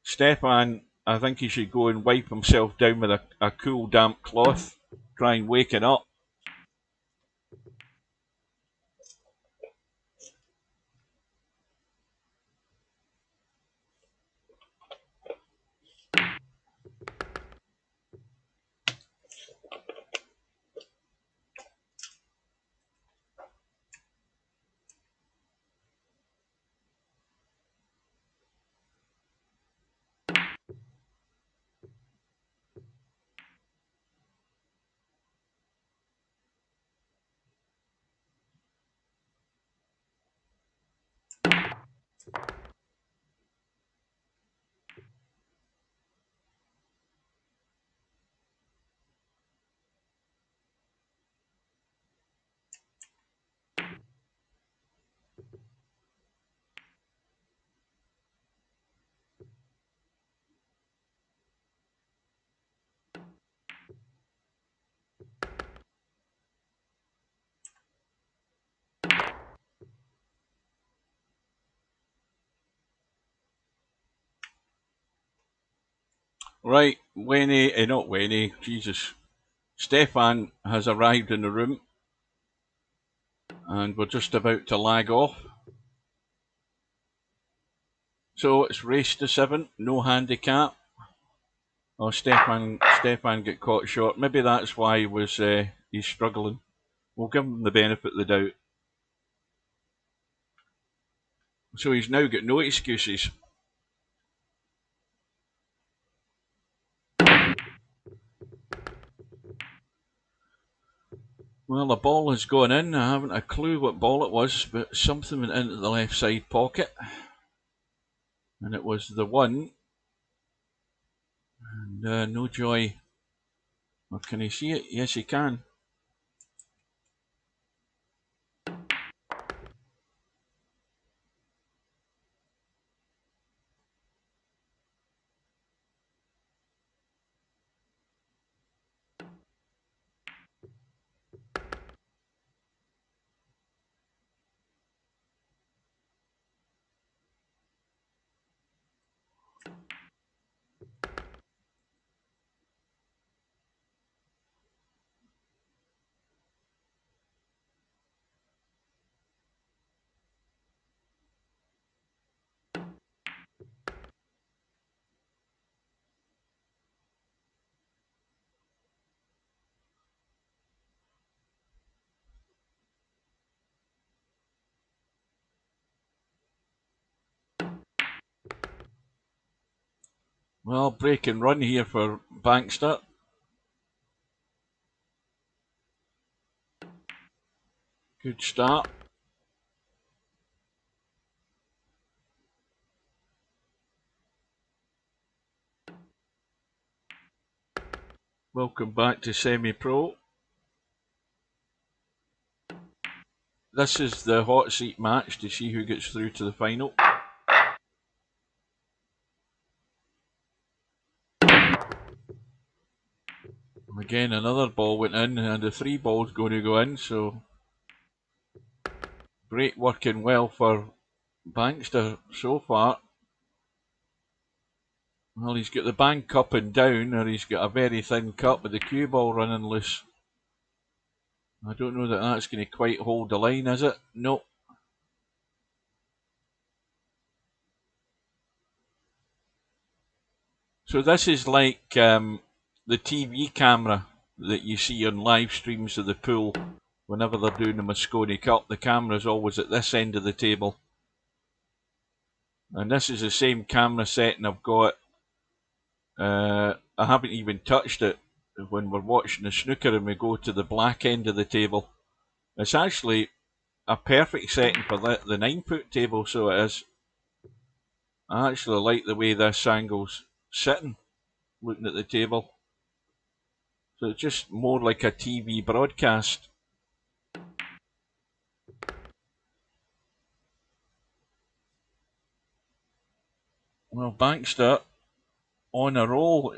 Stefan, I think he should go and wipe himself down with a cool damp cloth. Try and wake it up. Right, not Winnie, Jesus. Stefan has arrived in the room, and we're just about to lag off. So it's race to 7, no handicap. Oh, Stefan got caught short. Maybe that's why he's struggling. We'll give him the benefit of the doubt. So he's now got no excuses. Well, the ball has gone in. I haven't a clue what ball it was, but something went into the left side pocket. And it was the one. And no joy. Or can he see it? Yes, he can. Well, break and run here for Bankster. Good start. Welcome back to semi-pro. This is the hot seat match to see who gets through to the final. Again, another ball went in, and the 3 balls going to go in, so great working well for Bankster so far. Well, he's got the bank up and down, or he's got a very thin cut with the cue ball running loose. I don't know that that's going to quite hold the line, is it? No. So this is like the TV camera that you see on live streams of the pool. Whenever they're doing the Moscone Cup, the camera's always at this end of the table. And this is the same camera setting I've got I haven't even touched it when we're watching the snooker and we go to the black end of the table. It's actually a perfect setting for the 9-foot table, so it is. I actually like the way this angle's sitting, looking at the table. So it's just more like a TV broadcast. Well, Baxter on a roll.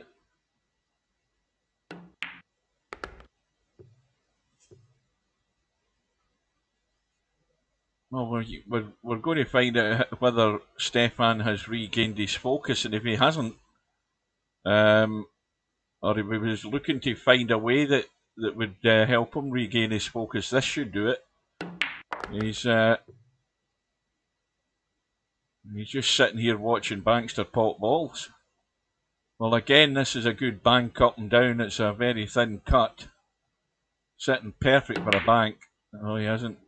Well, we're going to find out whether Stefan has regained his focus, and if he hasn't, or if he was looking to find a way that would help him regain his focus, this should do it. He's just sitting here watching Baxter pot balls. Well, again, this is a good bank up and down. It's a very thin cut, sitting perfect for a bank. Oh, he hasn't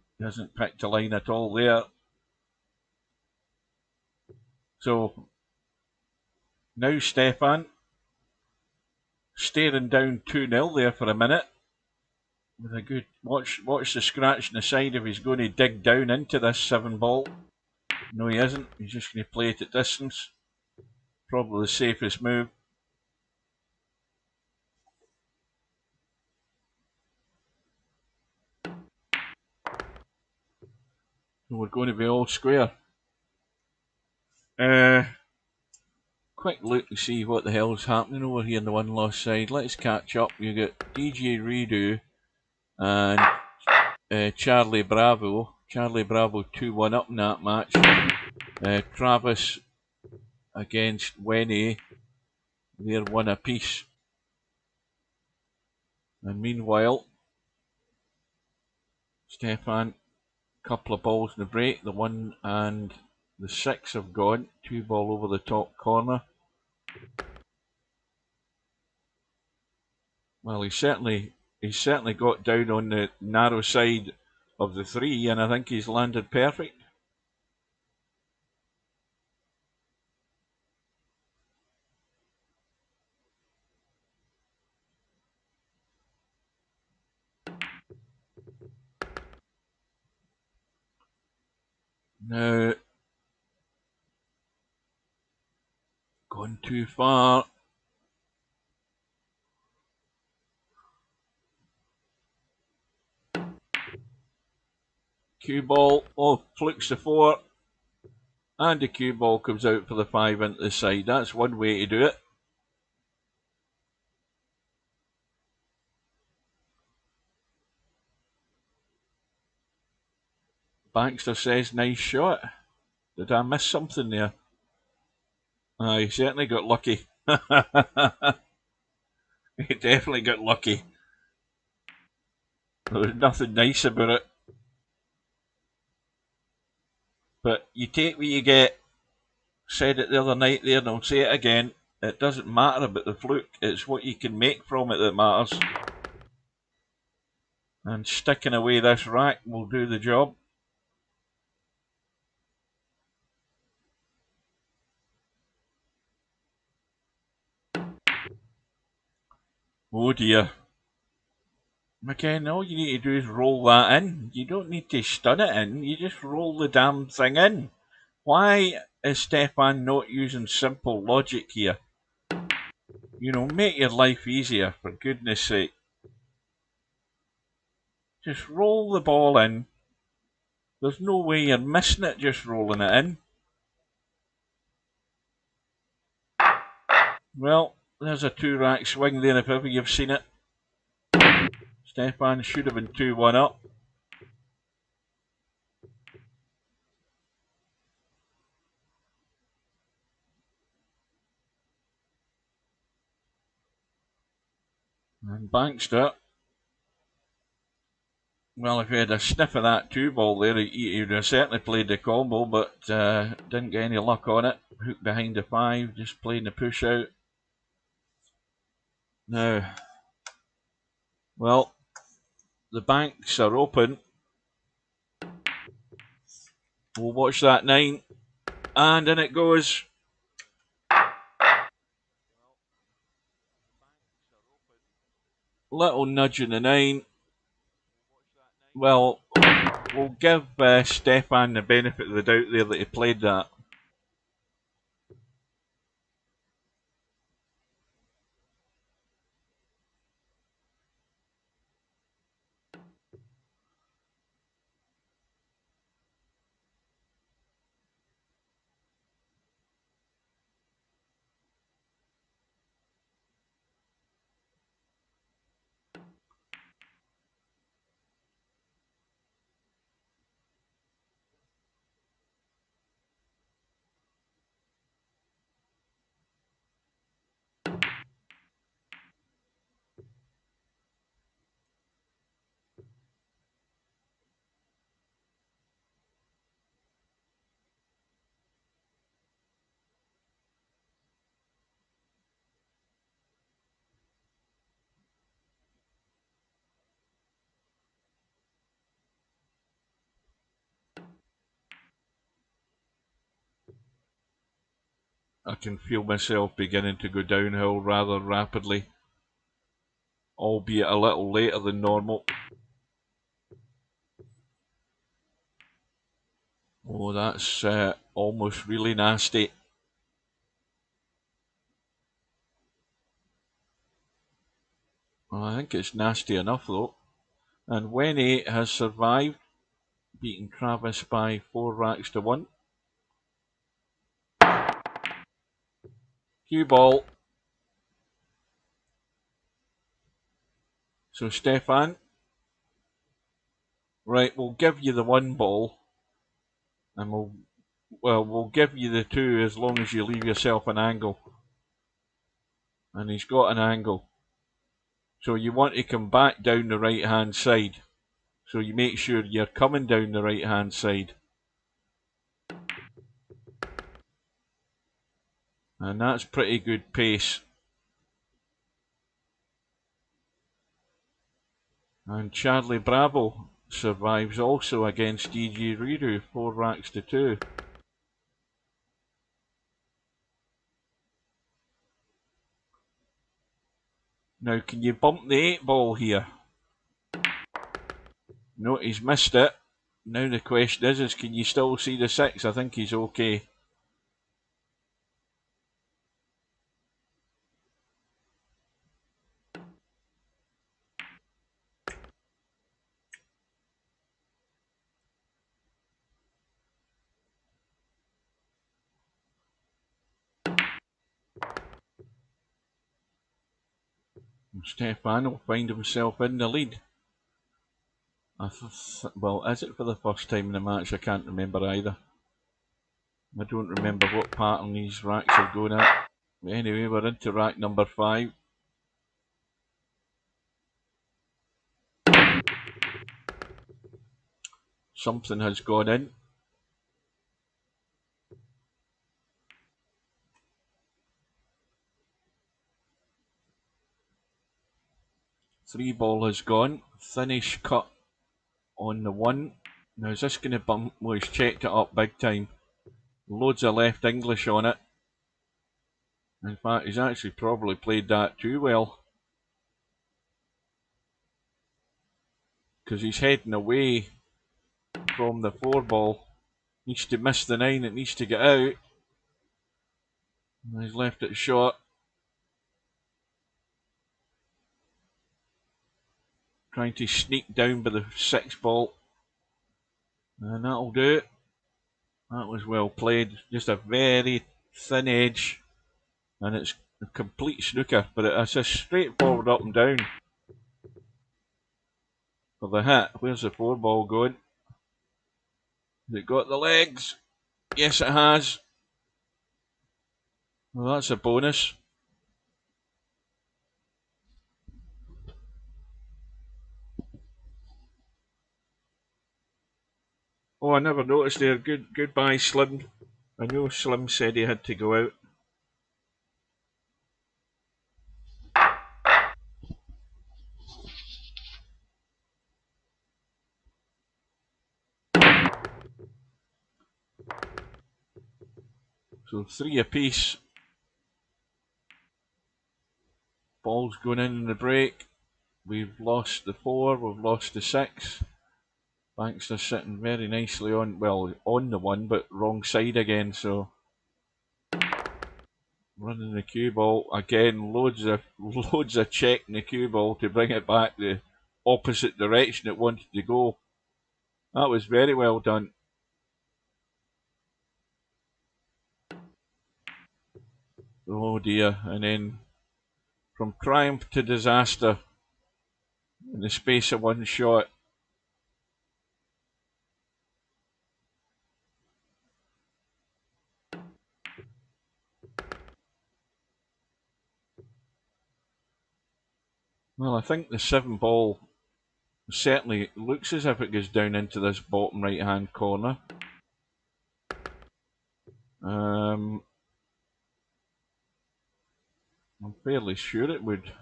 picked a line at all there. So now Stefan staring down 2-0 there for a minute. With a good watch the scratch on the side if he's going to dig down into this 7-ball. No, he isn't. He's just going to play it at distance. Probably the safest move. We're going to be all square. Quick look to see what the hell's happening over here on the one-loss side. Let's catch up. You got DJ Redo and Charlie Bravo. Charlie Bravo 2-1 up in that match. Travis against Wenny. They're 1 apiece. And meanwhile, Stefan, couple of balls in the break. The 1 and the 6 have gone. 2 ball over the top corner. Well, he's certainly got down on the narrow side of the 3, and I think he's landed perfect. Now, gone too far. Cue ball, oh, flukes the 4, and the cue ball comes out for the 5 into the side. That's one way to do it. Baxter says, nice shot. Did I miss something there? He certainly got lucky. He definitely got lucky. There was nothing nice about it. But you take what you get. Said it the other night there, and I'll say it again. It doesn't matter about the fluke. It's what you can make from it that matters. And sticking away this rack will do the job. Oh dear. Again, all you need to do is roll that in. You don't need to stun it in. You just roll the damn thing in. Why is Stefan not using simple logic here? You know, make your life easier, for goodness sake. Just roll the ball in. There's no way you're missing it just rolling it in. Well, there's a 2-rack swing there if ever you've seen it. Stefan should have been 2-1 up. And Baxter, well, if he had a sniff of that 2-ball there, he would have certainly played the combo, but didn't get any luck on it. Hook behind the 5, just playing the push out. Now, well, the banks are open. We'll watch that 9, and in it goes. Little nudge in the 9. Well, we'll give Stefan the benefit of the doubt there that he played that. I can feel myself beginning to go downhill rather rapidly, albeit a little later than normal. Oh, that's almost really nasty. Well, I think it's nasty enough though. And when 8 has survived, beating Travis by 4 racks to 1. Cue ball. So Stefan, right, we'll give you the 1 ball, and we'll give you the 2 as long as you leave yourself an angle. And he's got an angle. So you want to come back down the right hand side. So you make sure you're coming down the right hand side. And that's pretty good pace. And Charlie Bravo survives also against DJ Riru, 4 racks to 2. Now can you bump the 8 ball here? No, he's missed it. Now the question is can you still see the 6? I think he's okay. Stefan will find himself in the lead. Well, is it for the first time in the match? I can't remember either. I don't remember what pattern these racks are going at. But anyway, we're into rack number 5. Something has gone in. Three ball has gone. Finish cut on the 1. Now is this going to bump? Well, he's checked it up big time. Loads of left English on it. In fact, he's actually probably played that too well. Because he's heading away from the 4 ball. Needs to miss the 9, it needs to get out. And he's left it short. Trying to sneak down by the 6 ball. And that'll do it. That was well played. Just a very thin edge. And it's a complete snooker. But it's a straightforward up and down. For the hit. Where's the 4 ball going? Has it got the legs? Yes, it has. Well, that's a bonus. Oh, I never noticed there. Goodbye, Slim. I know Slim said he had to go out. So 3 apiece. Ball's going in the break. we've lost the 4, we've lost the 6. Bankster's sitting very nicely on, well, on the 1, but wrong side again, so running the cue ball again, loads of checking the cue ball to bring it back the opposite direction it wanted to go. That was very well done. Oh dear, and then from triumph to disaster in the space of one shot. Well, I think the 7 ball certainly looks as if it goes down into this bottom right hand corner. I'm fairly sure it would.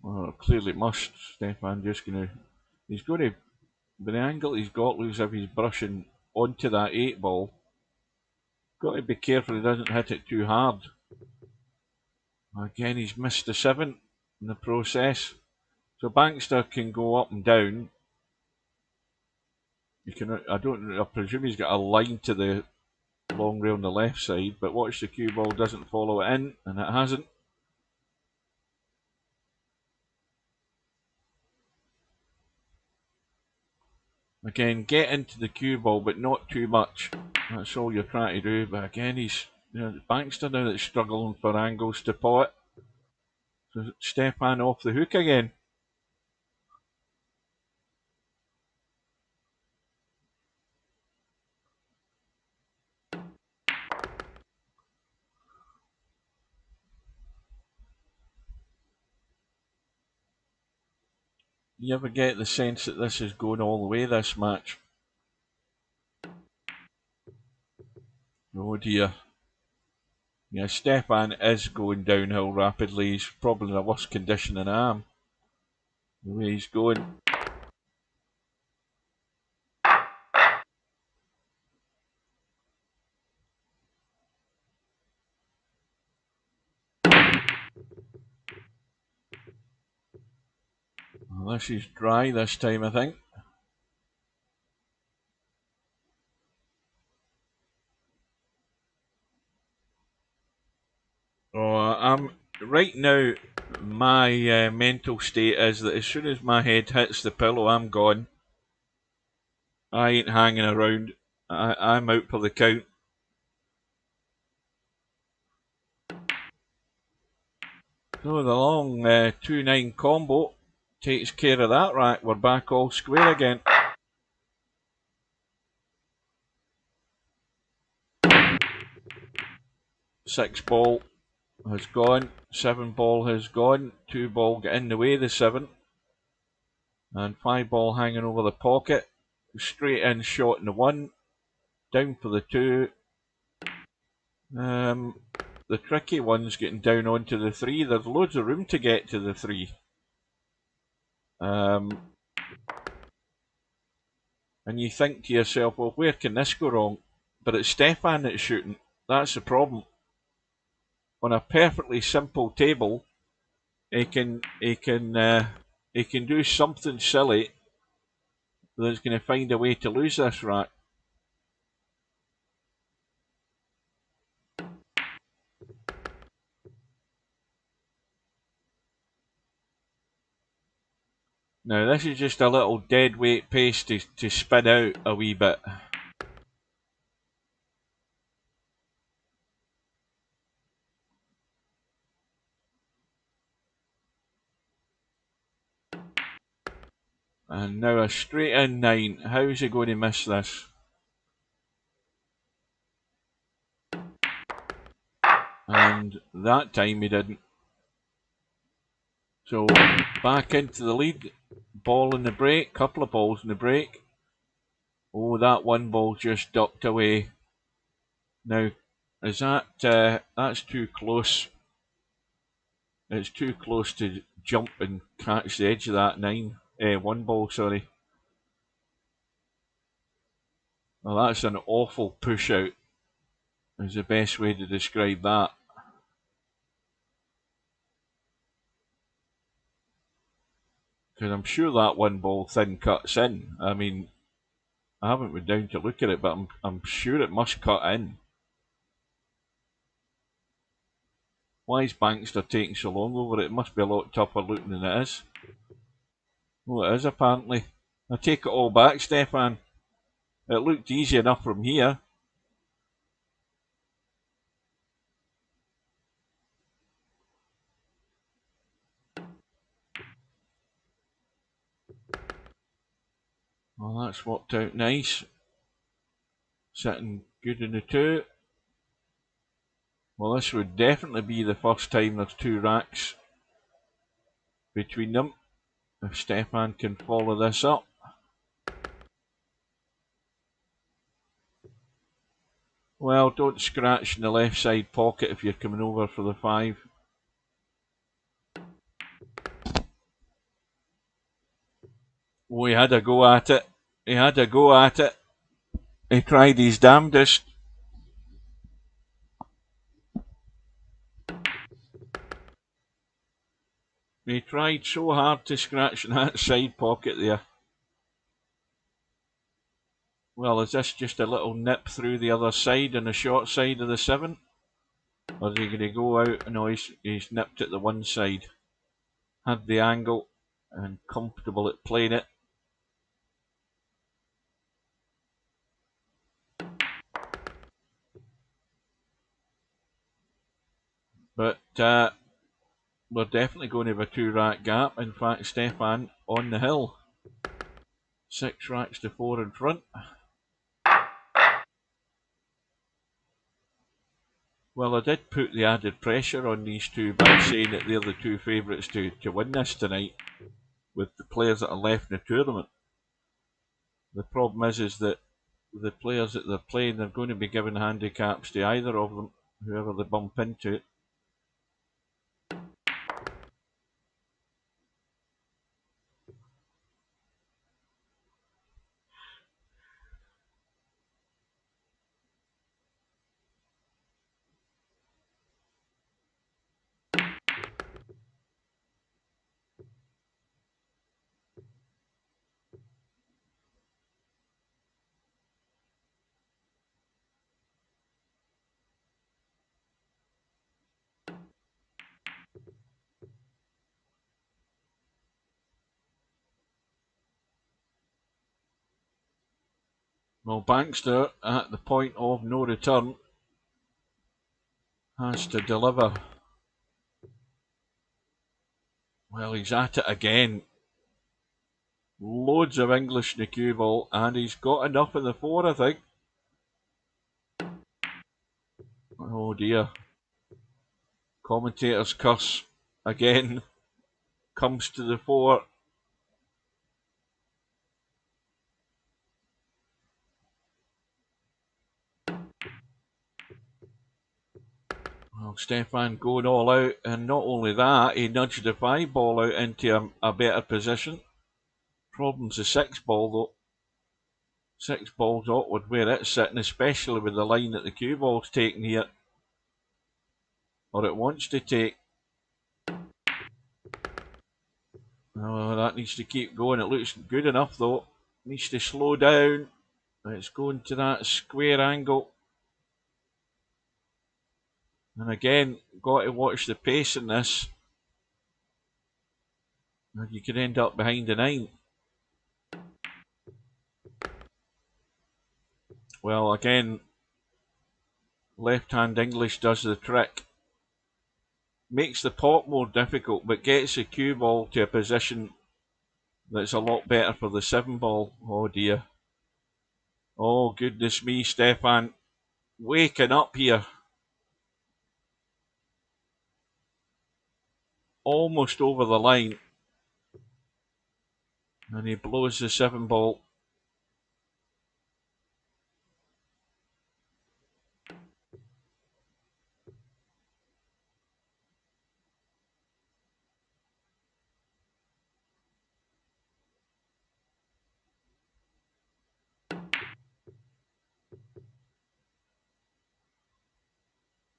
Well, clearly it must. Stefan just he's going to, with the angle he's got, looks as if he's brushing onto that 8 ball. Got to be careful he doesn't hit it too hard. Again, he's missed the 7 in the process. So Bankster can go up and down. You can, I presume he's got a line to the long rail on the left side, but watch the cue ball doesn't follow it in, and it hasn't. Again, get into the cue ball, but not too much. That's all you're trying to do. But again, he's Bankster now that's struggling for angles to pot. So Stefan off the hook again. You ever get the sense that this is going all the way, this match? Oh dear. Yeah, Stefan is going downhill rapidly. He's probably in a worse condition than I am. The way he's going. Well, this is dry this time, I think. I'm right now. My mental state is that as soon as my head hits the pillow, I'm gone. I ain't hanging around. I'm out for the count. So the long 2-9 combo takes care of that rack. We're back all square again. Six ball has gone. 7 ball has gone. 2 ball get in the way of the 7. And 5 ball hanging over the pocket. Straight in shot in the 1. Down for the 2. The tricky one's getting down onto the 3. There's loads of room to get to the 3. And you think to yourself, well, where can this go wrong? But it's Stefan that's shooting. That's the problem. On a perfectly simple table, he can do something silly that's going to find a way to lose this rack. Now this is just a little dead weight pace to spin out a wee bit. And now a straight in 9. How is he going to miss this? And that time he didn't. So back into the lead. Ball in the break. Couple of balls in the break. Oh, that 1 ball just ducked away. Now, is that that's too close? It's too close to jump and catch the edge of that 1 ball. Sorry. Well, that's an awful push out. is the best way to describe that. Because I'm sure that one ball thin cuts in. I mean, I haven't been down to look at it, but I'm sure it must cut in. Why is Bankster taking so long over it? It must be a lot tougher looking than it is. Well, it is apparently. I take it all back, Stefan. It looked easy enough from here. Well, that's worked out nice. Sitting good in the two. Well, this would definitely be the first time there's two racks between them. If Stefan can follow this up. Well, don't scratch in the left side pocket if you're coming over for the 5. Oh, he had a go at it. He had a go at it. He tried his damnedest. He tried so hard to scratch in that side pocket there. Well, is this just a little nip through the other side on the short side of the 7? Or is he going to go out? No, he's nipped at the one side. Had the angle and comfortable at playing it. But we're definitely going to have a 2-rack gap. In fact, Stefan on the hill. 6 racks to 4 in front. Well, I did put the added pressure on these two by saying that they're the two favourites to win this tonight with the players that are left in the tournament. The problem is that the players that they're playing, they're going to be given handicaps to either of them, whoever they bump into. Well, Bankster, at the point of no return, has to deliver. Well, he's at it again. Loads of English in the cue ball, and he's got enough in the 4, I think. Oh dear. Commentator's curse again comes to the 4. Well, Stefan going all out, and not only that, he nudged the 5 ball out into a better position. Problem's the 6 ball though. 6 ball's awkward where it's sitting, especially with the line that the cue ball's taking here. Or it wants to take. Oh, that needs to keep going. It looks good enough though. Needs to slow down. It's going to that square angle. And again, got to watch the pace in this. And you could end up behind the 9. Well, again, left-hand English does the trick. Makes the pot more difficult, but gets the cue ball to a position that's a lot better for the 7 ball. Oh dear. Oh goodness me, Stefan. Waking up here. Almost over the line. And he blows the 7 ball.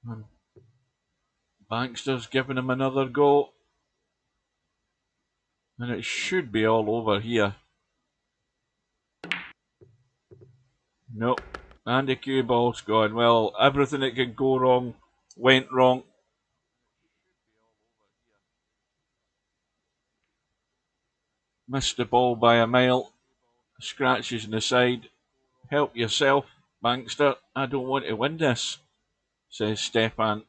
And Bankster's giving him another go. And it should be all over here. Nope. And the cue ball's gone. Well, everything that could go wrong went wrong. Missed the ball by a mile. Scratches in the side. Help yourself, Bankster. I don't want to win this, says Stefan.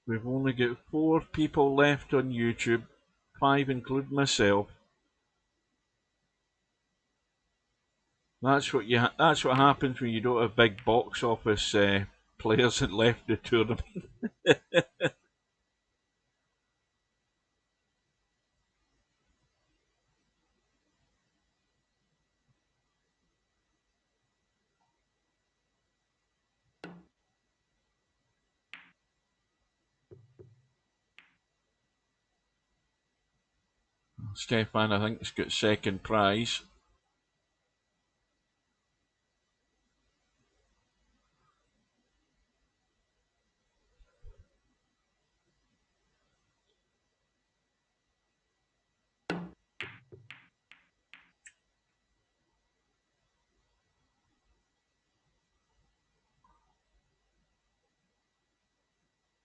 We've only got 4 people left on YouTube, 5 including myself. That's what happens when you don't have big box office players that left the tournament. Stefan, I think, has got second prize.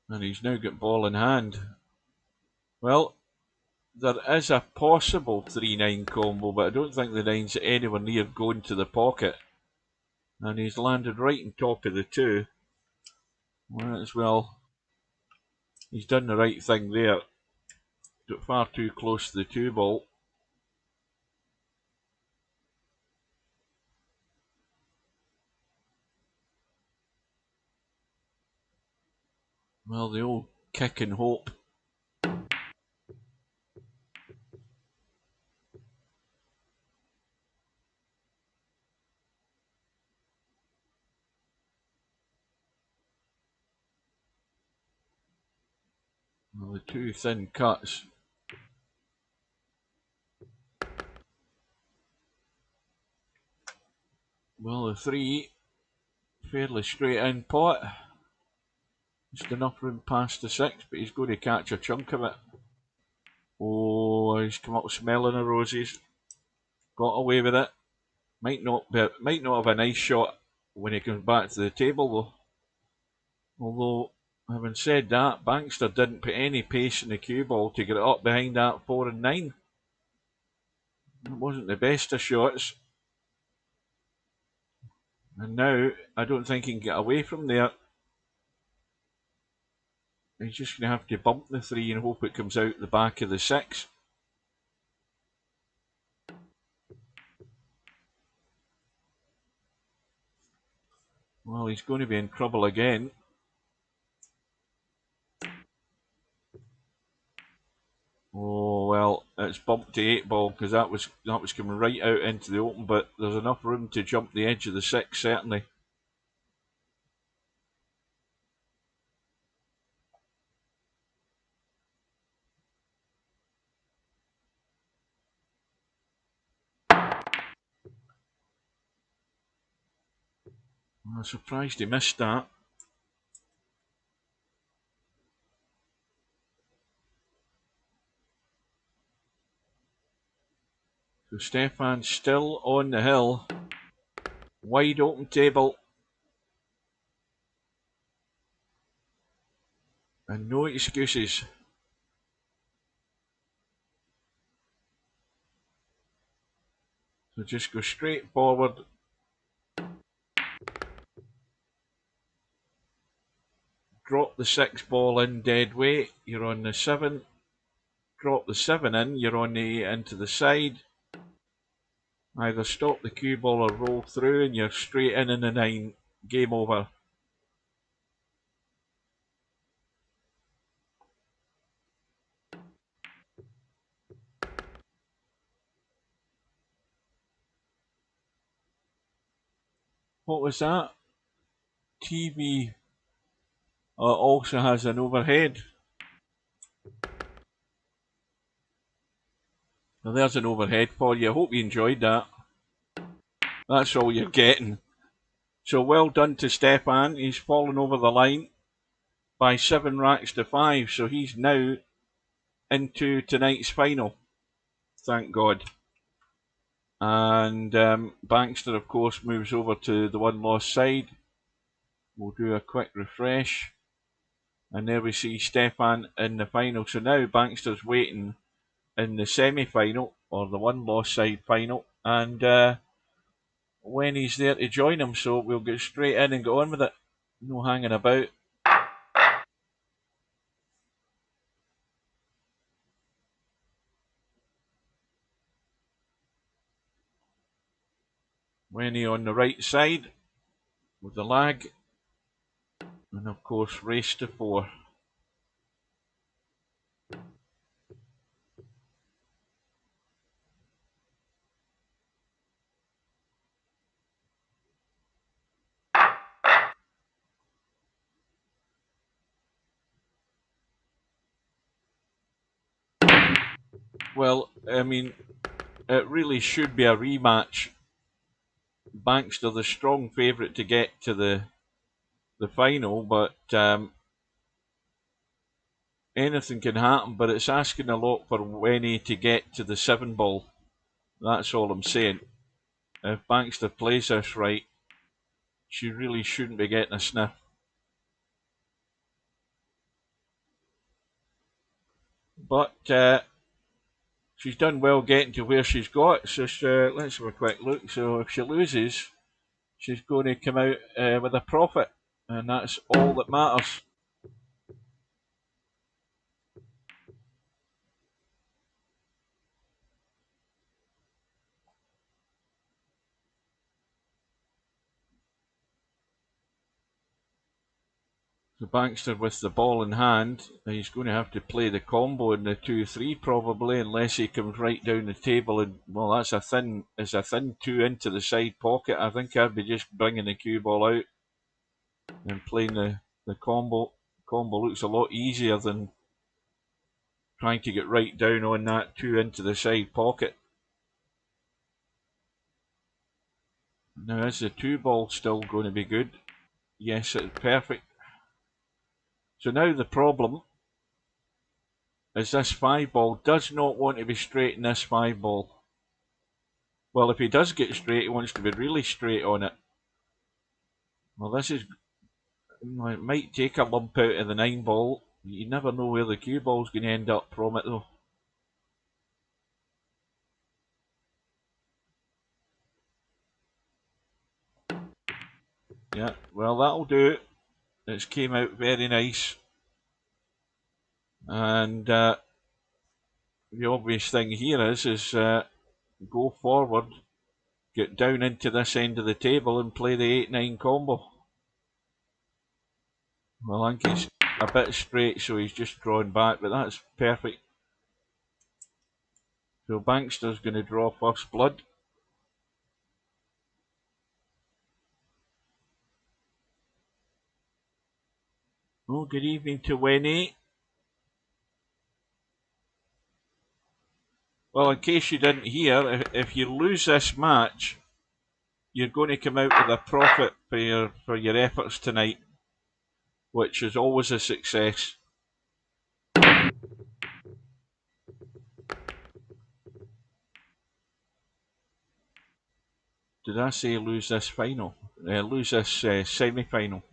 And he's now got ball in hand. Well, there is a possible 3-9 combo, but I don't think the 9's anywhere near going to the pocket. And he's landed right on top of the 2. Well, as well, he's done the right thing there. Got far too close to the 2 ball. Well, the old kick and hope. Well, the 2 thin cuts. Well, the 3, fairly straight in pot. Just enough room past the 6, but he's going to catch a chunk of it. Oh, he's come up smelling of roses. Got away with it. Might not have a nice shot when he comes back to the table though. Although, having said that, Bankster didn't put any pace in the cue ball to get it up behind that 4 and 9. It wasn't the best of shots. And now, I don't think he can get away from there. He's just going to have to bump the 3 and hope it comes out the back of the 6. Well, he's going to be in trouble again. Oh well, it's bumped to 8 ball because that was coming right out into the open, but there's enough room to jump the edge of the 6 certainly. I'm surprised he missed that. So Stefan's still on the hill. Wide open table. And no excuses. So just go straight forward. Drop the 6 ball in dead weight, you're on the 7. Drop the 7 in, you're on the into the side. Either stop the cue ball or roll through and you're straight in the 9. Game over. What was that? TV also has an overhead. Well, there's an overhead for you. I hope you enjoyed that. That's all you're getting. So well done to Stefan. He's fallen over the line by 7 racks to 5. So he's now into tonight's final. Thank God. And Bankster, of course, moves over to the one loss side. We'll do a quick refresh. And there we see Stefan in the final. So now Bankster's waiting in the semi-final, or the one loss side final. And when he's there to join him, so we'll get straight in and go on with it. No hanging about. Wenny on the right side with the lag. And of course, race to 4. Well, I mean, it really should be a rematch. Bankster, the strong favourite to get to the final, but anything can happen. But it's asking a lot for Wenny to get to the 7 ball. That's all I'm saying. If Bankster plays this right, she really shouldn't be getting a sniff. But she's done well getting to where she's got. So let's have a quick look. So if she loses, she's going to come out with a profit, and that's all that matters. So Bankster with the ball in hand, he's going to have to play the combo in the 2-3 probably, unless he comes right down the table. And well, that's a thin 2 into the side pocket. I think I'd be just bringing the cue ball out and playing the combo. Combo looks a lot easier than trying to get right down on that 2 into the side pocket. Now is the 2 ball still going to be good? Yes, it's perfect. So now the problem is this 5 ball does not want to be straight in this 5 ball. Well, if he does get straight, he wants to be really straight on it. Well, this is, it might take a lump out of the 9 ball. You never know where the cue ball's going to end up from it though. Yeah, well that'll do. It's came out very nice. And the obvious thing here is go forward, get down into this end of the table and play the 8-9 combo. Well, I think he's a bit straight, so he's just drawn back, but that's perfect. So Bankster's going to draw first blood. Oh, good evening to Wenny. Well, in case you didn't hear, if you lose this match, you're going to come out with a profit for your efforts tonight, which is always a success. Did I say lose this final? Lose this semi-final.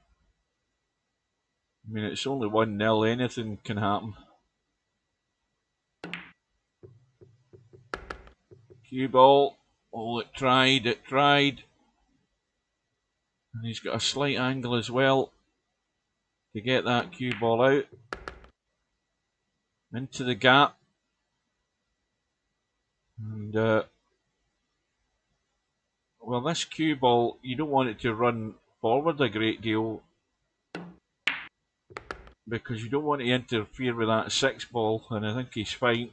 I mean, it's only 1-0, anything can happen. Cue ball, Oh, it tried, it tried. And he's got a slight angle as well to get that cue ball out. Into the gap. And, well, this cue ball, you don't want it to run forward a great deal because you don't want to interfere with that 6 ball, and I think he's fine.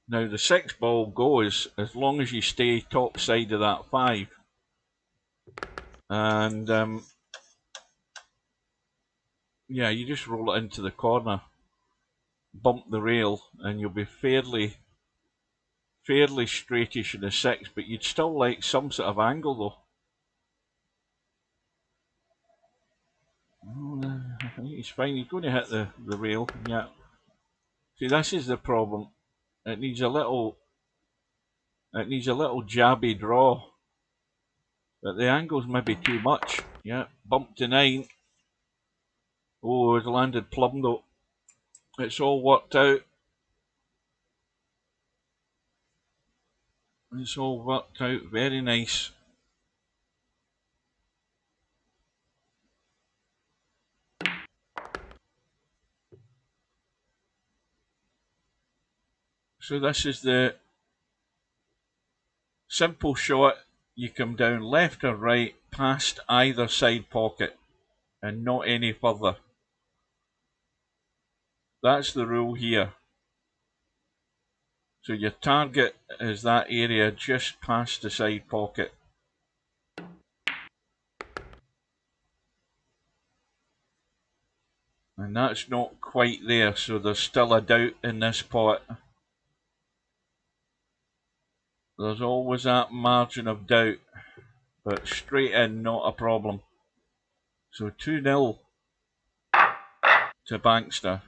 Now, the 6 ball goes as long as you stay top side of that 5. And, yeah, you just roll it into the corner, bump the rail, and you'll be fairly straightish in the 6, but you'd still like some sort of angle though. Oh, I think he's fine. He's going to hit the rail. Yeah. See, this is the problem. It needs a little jabby draw. But the angle's maybe too much. Yeah. Bump to 9. Oh, it's landed plumb though. It's all worked out. It's all worked out. Very nice. So this is the simple shot. You come down left or right past either side pocket and not any further. That's the rule here. So your target is that area just past the side pocket. And that's not quite there, so there's still a doubt in this pot. There's always that margin of doubt, but straight in, not a problem. So 2-0 to Bankster.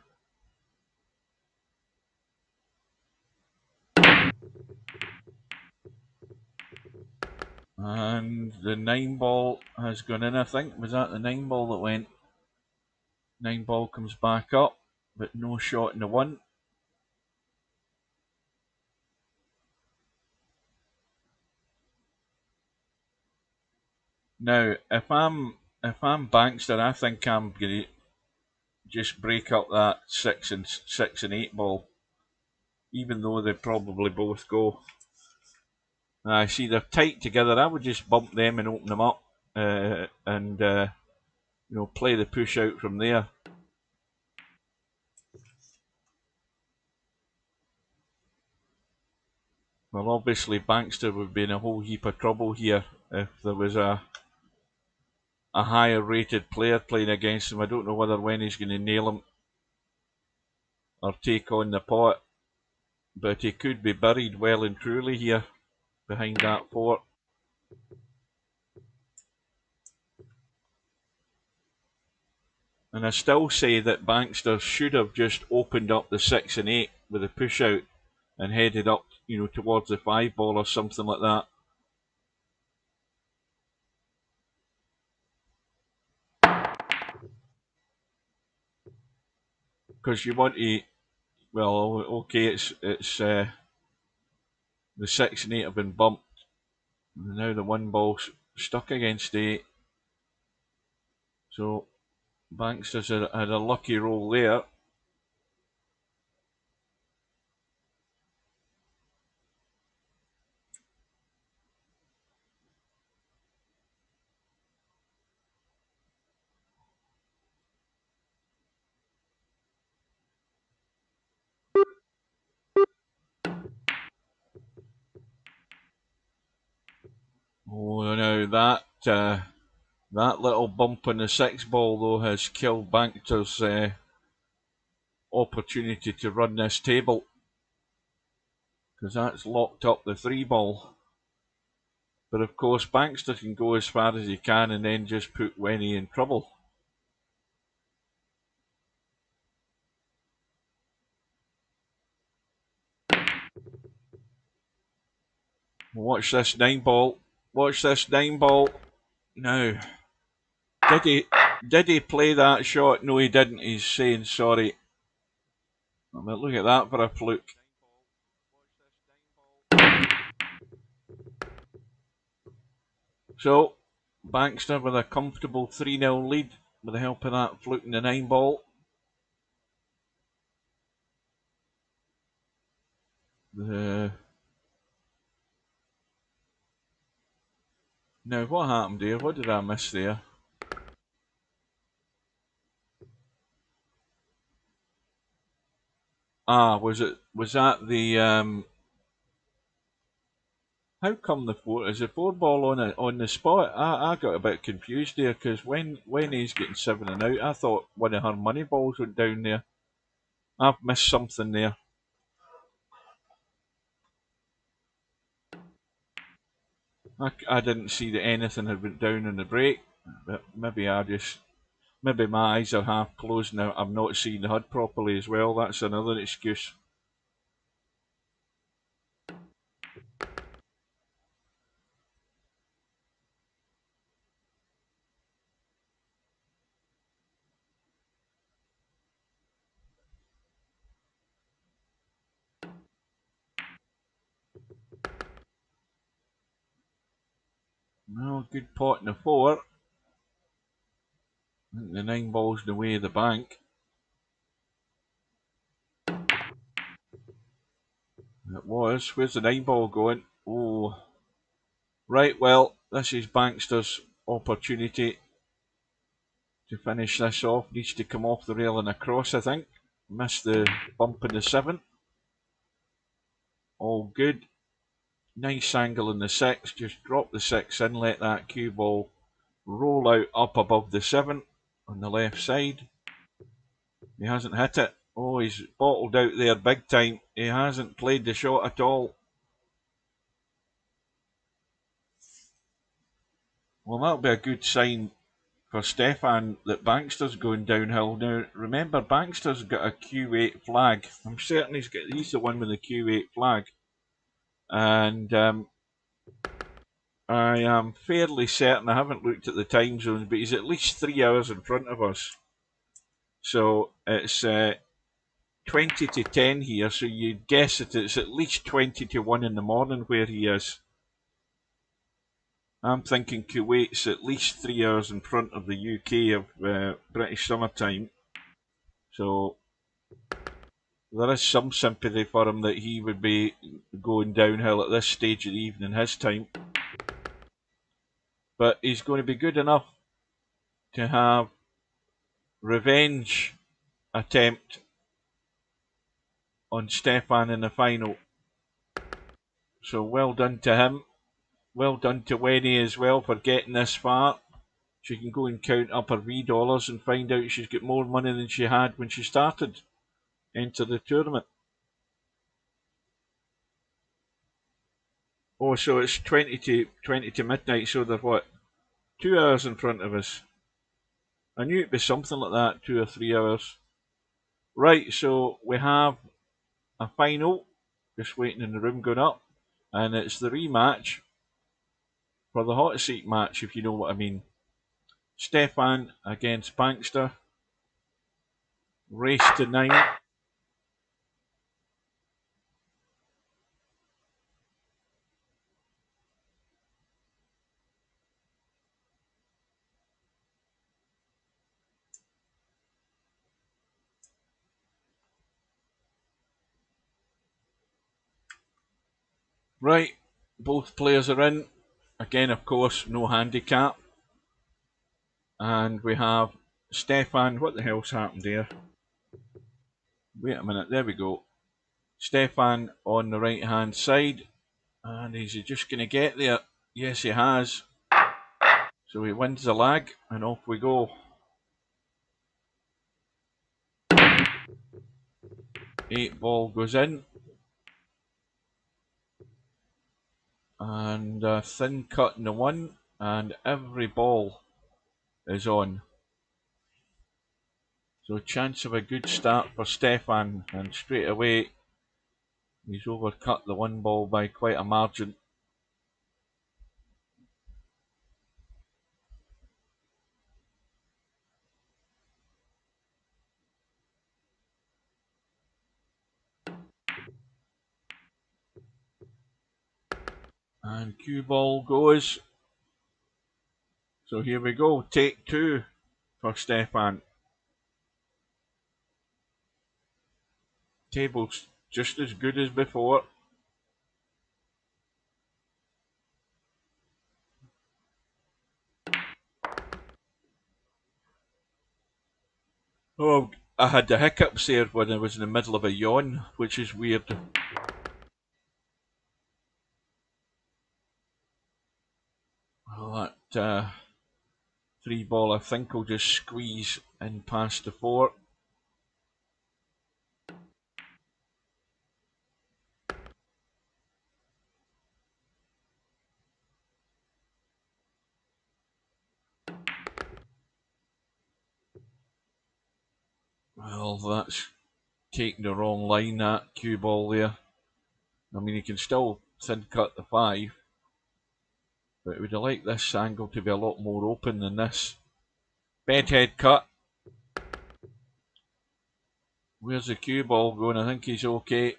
And the 9 ball has gone in, I think. Was that the 9 ball that went? 9 ball comes back up, but no shot in the 1. Now, if I'm Bankster, I think I'm gonna just break up that 6 and 8 ball, even though they probably both go. I see they're tight together. I would just bump them and open them up, and you know, play the push out from there. Well, obviously Bankster would be in a whole heap of trouble here if there was a higher rated player playing against him. I don't know whether when he's going to nail him or take on the pot, but he could be buried well and truly here behind that 4. And I still say that Bankster should have just opened up the 6 and 8 with a push out and headed up, you know, towards the 5 ball or something like that. Because you want to, well, okay, it's the 6 and 8 have been bumped. And now the 1 ball's stuck against 8. So Bankster's had a lucky roll there. Oh, now that little bump on the 6 ball though has killed Bankster's opportunity to run this table, because that's locked up the 3 ball. But of course Bankster can go as far as he can and then just put Wenny in trouble. Watch this 9 ball. Watch this 9 ball. Now, did he play that shot? No, he didn't. He's saying sorry. I mean, look at that for a fluke. So, Bankster with a comfortable 3-0 lead with the help of that fluke in the 9 ball. Now, what happened here? What did I miss there? Was that the how come is the 4 ball on the spot? I got a bit confused there because when he's getting 7 and out, I thought one of her money balls went down there. I've missed something there. I didn't see that anything had went down in the break, but maybe my eyes are half closed now. I'm not seeing the HUD properly as well. That's another excuse. Well, good pot in the 4. I think the 9 ball's the way of the bank. It was. Where's the 9 ball going? Oh. Right, well, this is Bankster's opportunity to finish this off. Needs to come off the rail and across, I think. Missed the bump in the 7. All good. Nice angle in the 6. Just drop the 6 in, let that cue ball roll out up above the 7 on the left side. He hasn't hit it. Oh, he's bottled out there big time. He hasn't played the shot at all. Well, that'll be a good sign for Stefan that Bankster's going downhill. Now, remember, Bankster's got a Q8 flag. I'm certain he's the one with the Q8 flag. And I am fairly certain, I haven't looked at the time zones, but he's at least 3 hours in front of us. So it's 20 to 10 here, so you'd guess that it's at least 20 to 1 in the morning where he is. I'm thinking Kuwait's at least 3 hours in front of the UK of British summertime. So there is some sympathy for him that he would be going downhill at this stage of the evening his time. But he's going to be good enough to have revenge attempt on Stefan in the final. So well done to him. Well done to Wenny as well for getting this far. She can go and count up her $V and find out she's got more money than she had when she started. Enter the tournament. Oh, so it's 20 to midnight, so they're what? 2 hours in front of us. I knew it'd be something like that, 2 or 3 hours. Right, so we have a final, just waiting in the room going up, and it's the rematch for the hot seat match, if you know what I mean. Stefan against Bankster. Race to 9. Right, both players are in. Again, of course, no handicap. And we have Stefan. What the hell's happened here? Wait a minute, there we go. Stefan on the right hand side. And is he just going to get there? Yes, he has. So he wins the lag, and off we go. 8 ball goes in. And a thin cut in the 1, and every ball is on. So chance of a good start for Stefan, and straight away he's overcut the 1 ball by quite a margin. And cue ball goes. So here we go, take 2 for Stefan. Table's just as good as before. Oh, I had the hiccups there when I was in the middle of a yawn, which is weird. Well, that 3 ball I think will just squeeze in past the 4. Well, that's taking the wrong line, that cue ball there. I mean, you can still thin cut the 5, but would have liked this angle to be a lot more open than this. Bedhead cut. Where's the cue ball going? I think he's okay.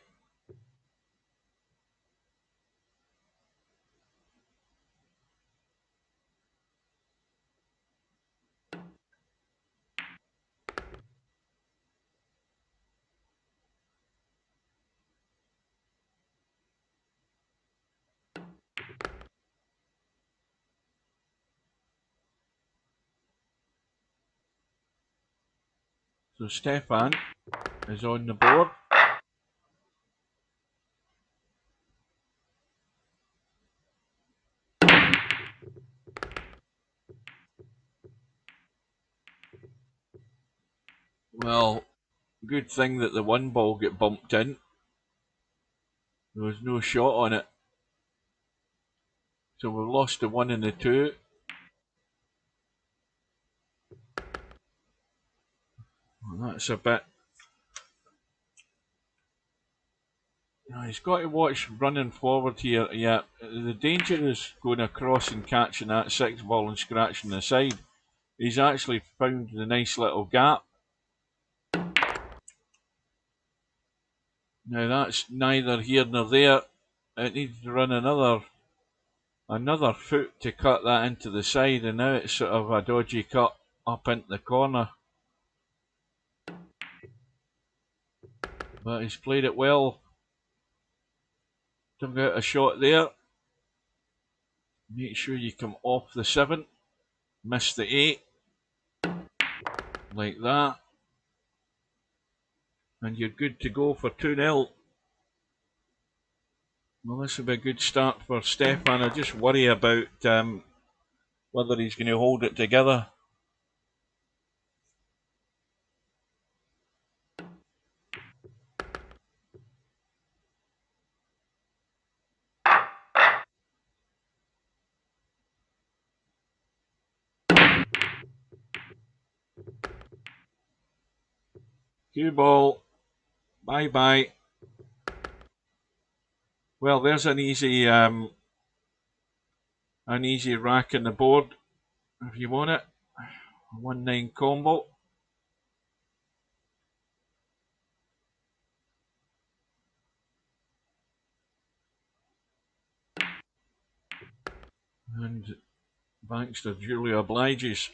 So Stefan is on the board. Well, good thing that the 1 ball got bumped in. There was no shot on it. So we've lost the 1 and the 2. Well, that's a bit. He's got to watch running forward here. Yeah, the danger is going across and catching that 6 ball and scratching the side. He's actually found the nice little gap. Now that's neither here nor there. It needs to run another foot to cut that into the side, and now it's sort of a dodgy cut up into the corner. But he's played it well. Took out a shot there. Make sure you come off the 7. Miss the 8. Like that. And you're good to go for 2-0. Well, this will be a good start for Stefan. I just worry about whether he's going to hold it together. Cue ball. Bye bye. Well, there's an easy rack in the board if you want it. 1-9 combo. And Bankster duly obliges.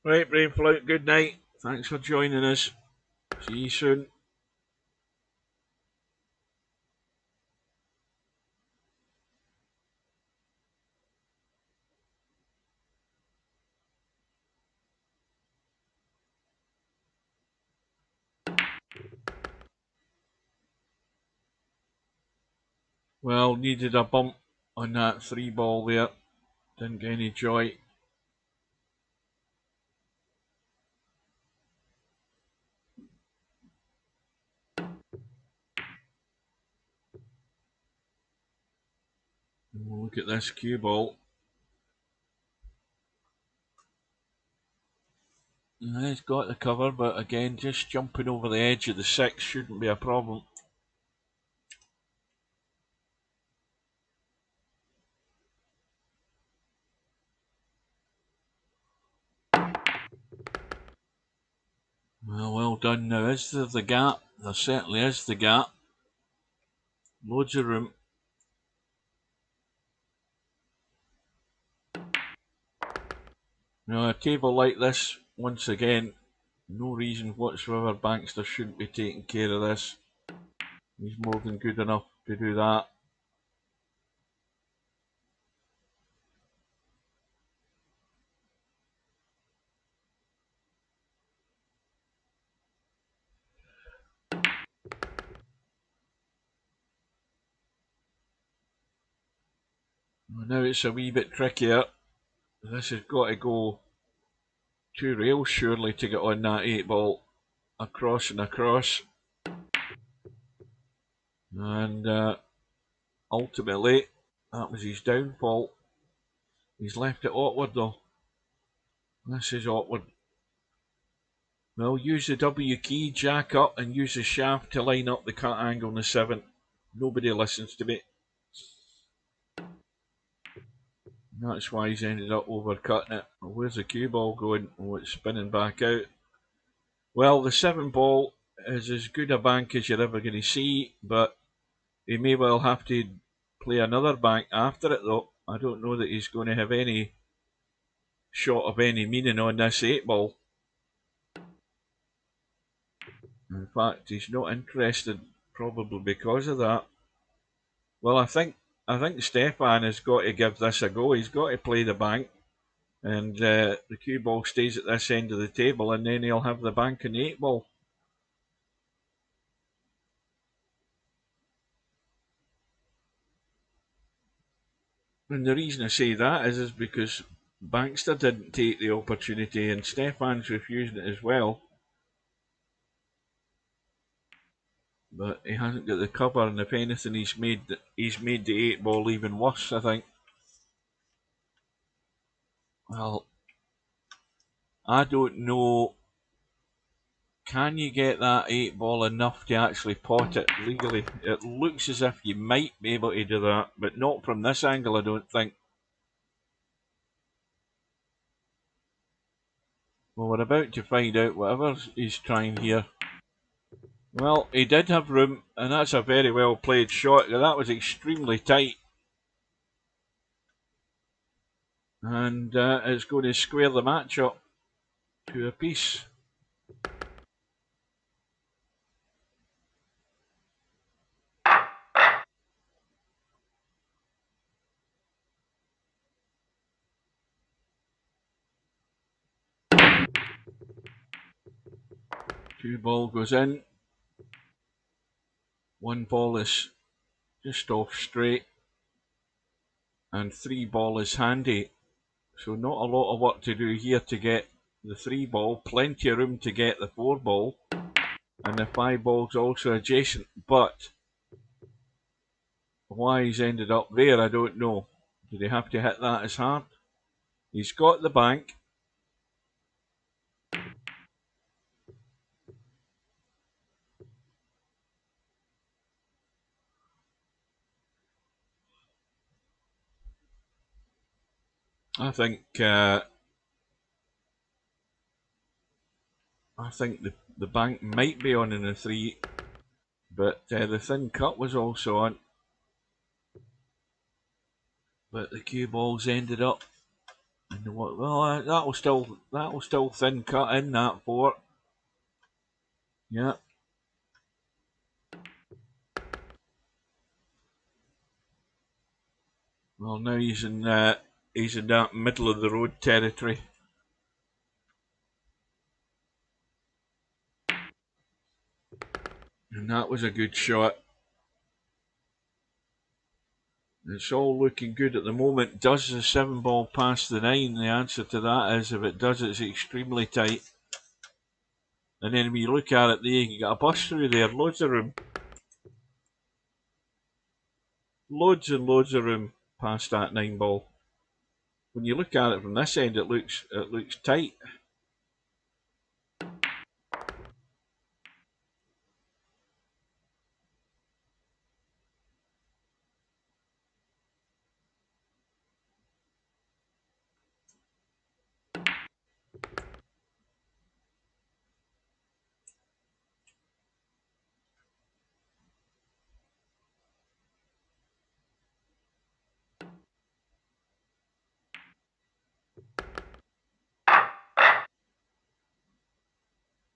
Right, Brain Flout, good night. Thanks for joining us. See you soon. Well, needed a bump on that 3 ball there. Didn't get any joy. We'll look at this cue ball. He's got the cover, but again, just jumping over the edge of the 6 shouldn't be a problem. Well done. Now, is there the gap? There certainly is the gap. Loads of room. Now, a table like this, once again, no reason whatsoever Bankster shouldn't be taking care of this. He's more than good enough to do that. Now it's a wee bit trickier. This has got to go 2 rails surely to get on that 8 ball. Across and across. And ultimately, that was his downfall. He's left it awkward though. This is awkward. Well, use the W key, jack up, and use the shaft to line up the cut angle in the 7. Nobody listens to me. That's why he's ended up overcutting it. Where's the cue ball going? Oh, it's spinning back out. Well, the 7 ball is as good a bank as you're ever going to see, but he may well have to play another bank after it though. I don't know that he's going to have any shot of any meaning on this 8 ball. In fact, he's not interested, probably because of that. Well, I think Stefan has got to give this a go. He's got to play the bank, and the cue ball stays at this end of the table, and then he'll have the bank in the 8 ball. And the reason I say that is because Bankster didn't take the opportunity, and Stefan's refusing it as well. But he hasn't got the cover, and if anything, he's made the 8 ball even worse, I think. Well, I don't know. Can you get that 8 ball enough to actually pot it legally? It looks as if you might be able to do that, but not from this angle, I don't think. Well, we're about to find out whatever he's trying here. Well, he did have room, and that's a very well played shot. That was extremely tight. And it's going to square the match up to a piece. Two ball goes in. 1 ball is just off straight. And 3 ball is handy. So not a lot of work to do here to get the 3 ball. Plenty of room to get the 4 ball. And the 5 ball's also adjacent. But why he's ended up there, I don't know. Did he have to hit that as hard? He's got the bank. I think the bank might be on in the 3, but the thin cut was also on. But the cue balls ended up in the what? Well, that was still thin cut in that 4. Yeah. Well, now he's in that middle of the road territory. And that was a good shot. It's all looking good at the moment. Does the 7 ball pass the 9? The answer to that is if it does, it's extremely tight. And then when you look at it there, you got a bus through there, loads of room. Loads and loads of room past that 9 ball. When you look at it from this end, it looks tight.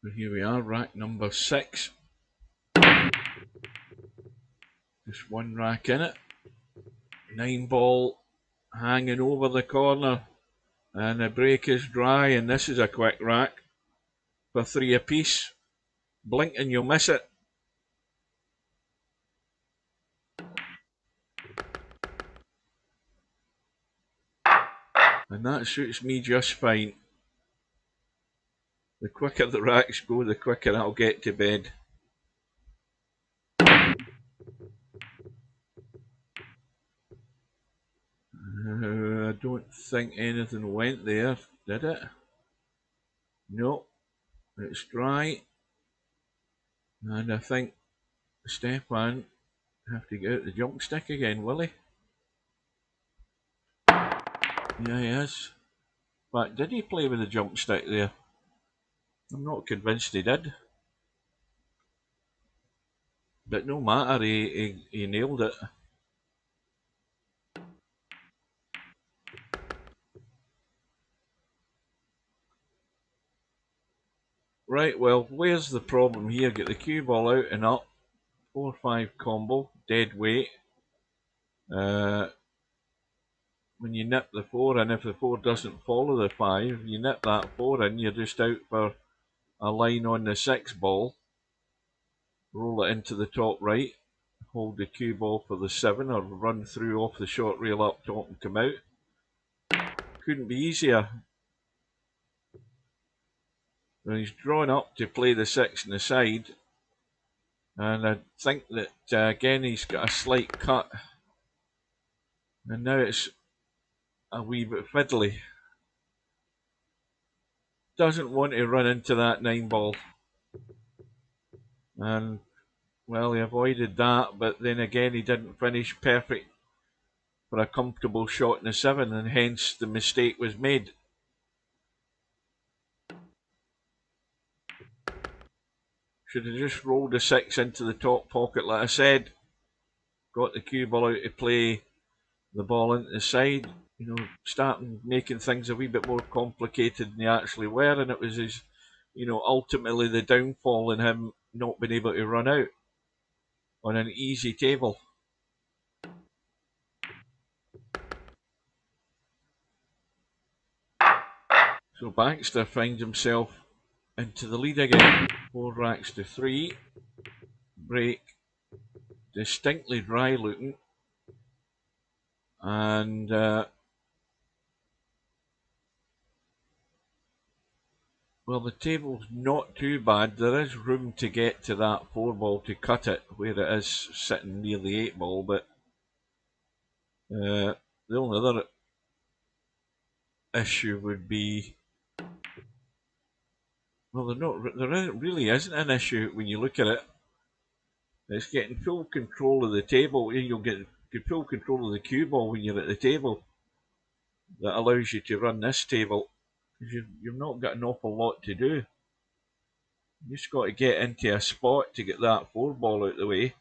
So here we are, rack number 6. Just one rack in it. 9 ball hanging over the corner. And the break is dry, and this is a quick rack for 3 apiece. Blink and you'll miss it. And that suits me just fine. The quicker the racks go, the quicker I'll get to bed. I don't think anything went there, did it? No, it's dry. And I think Stefan have to get out the jump stick again, will he? Yeah, he is. But did he play with the jump stick there? I'm not convinced he did. But no matter, he nailed it. Right, well, where's the problem here? Get the cue ball out and up. 4-5 combo, dead weight. When you nip the 4 in, if the 4 doesn't follow the 5, you nip that 4 in, you're just out for a line on the 6 ball. Roll it into the top right. Hold the cue ball for the 7 or run through off the short rail up top and come out. Couldn't be easier. And he's drawn up to play the 6 on the side. And I think that again he's got a slight cut. And now it's a wee bit fiddly. Doesn't want to run into that 9 ball. And well, he avoided that, but then again he didn't finish perfect for a comfortable shot in the 7, and hence the mistake was made. Should have just rolled the 6 into the top pocket like I said. Got the cue ball out to play the ball into the side. You know, starting making things a wee bit more complicated than they actually were, and it was his, you know, ultimately the downfall in him not being able to run out on an easy table. So Baxter finds himself into the lead again. 4 racks to 3. Break. Distinctly dry looking. And well, the table's not too bad. There is room to get to that 4 ball to cut it where it is sitting near the 8 ball, but the only other issue would be, well, there really isn't an issue when you look at it. It's getting full control of the table. You'll get full control of the cue ball when you're at the table. That allows you to run this table. You've not got an awful lot to do. You just got to get into a spot to get that 4 ball out the way.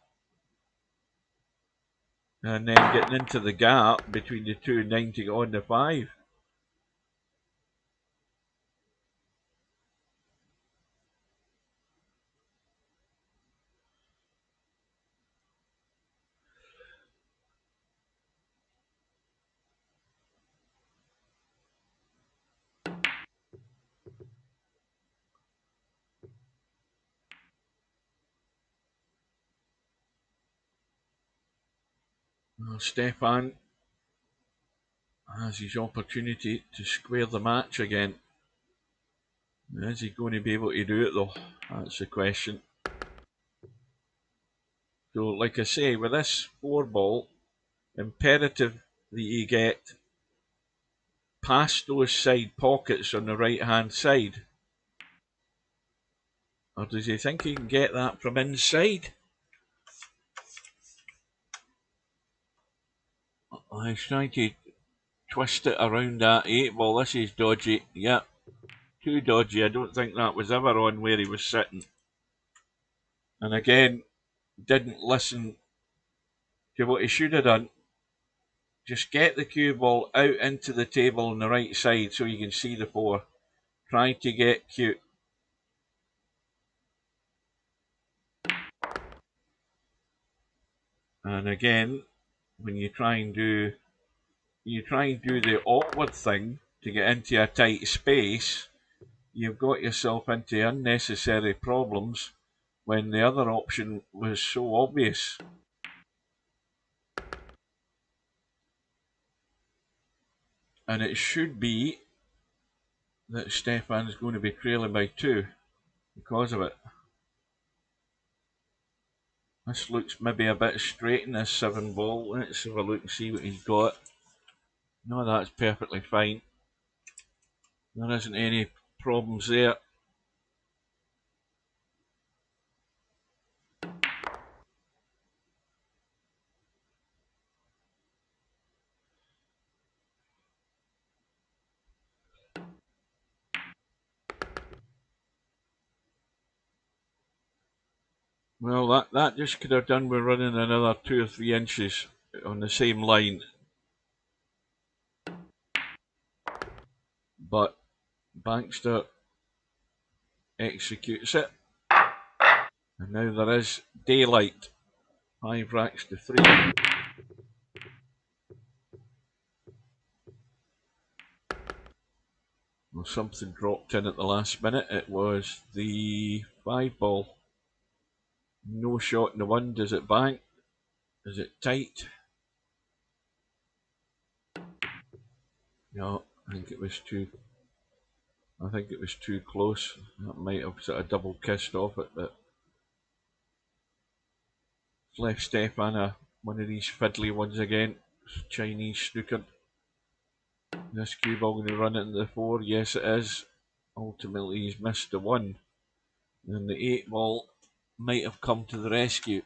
And then getting into the gap between the 2 and 9 to get on the 5. Well, Stefan has his opportunity to square the match again. Is he going to be able to do it though? That's the question. So like I say, with this 4 ball, imperative that you get past those side pockets on the right hand side. Or does he think he can get that from inside? He's trying to twist it around that 8 ball. This is dodgy. Yep. Too dodgy. I don't think that was ever on where he was sitting. And again, didn't listen to what he should have done. Just get the cue ball out into the table on the right side so you can see the 4. Try to get cute. And again, when you try and do the awkward thing to get into a tight space, you've got yourself into unnecessary problems when the other option was so obvious. And it should be that Stefan's going to be trailing by 2 because of it. This looks maybe a bit straight in this 7 ball. Let's have a look and see what he's got. No, that's perfectly fine. There isn't any problems there. Well, that just could have done with running another 2 or 3 inches on the same line. But Bankster executes it. And now there is daylight. 5 racks to 3. Well, something dropped in at the last minute. It was the 5 ball. No shot in the 1. Does it bank? Is it tight? No, I think it was too close. That might have sort of double kissed off it, but it's left Stefan one of these fiddly ones again. Chinese snooker. This cue ball going to run it into the 4. Yes, it is. Ultimately, he's missed the 1. And the 8 ball might have come to the rescue.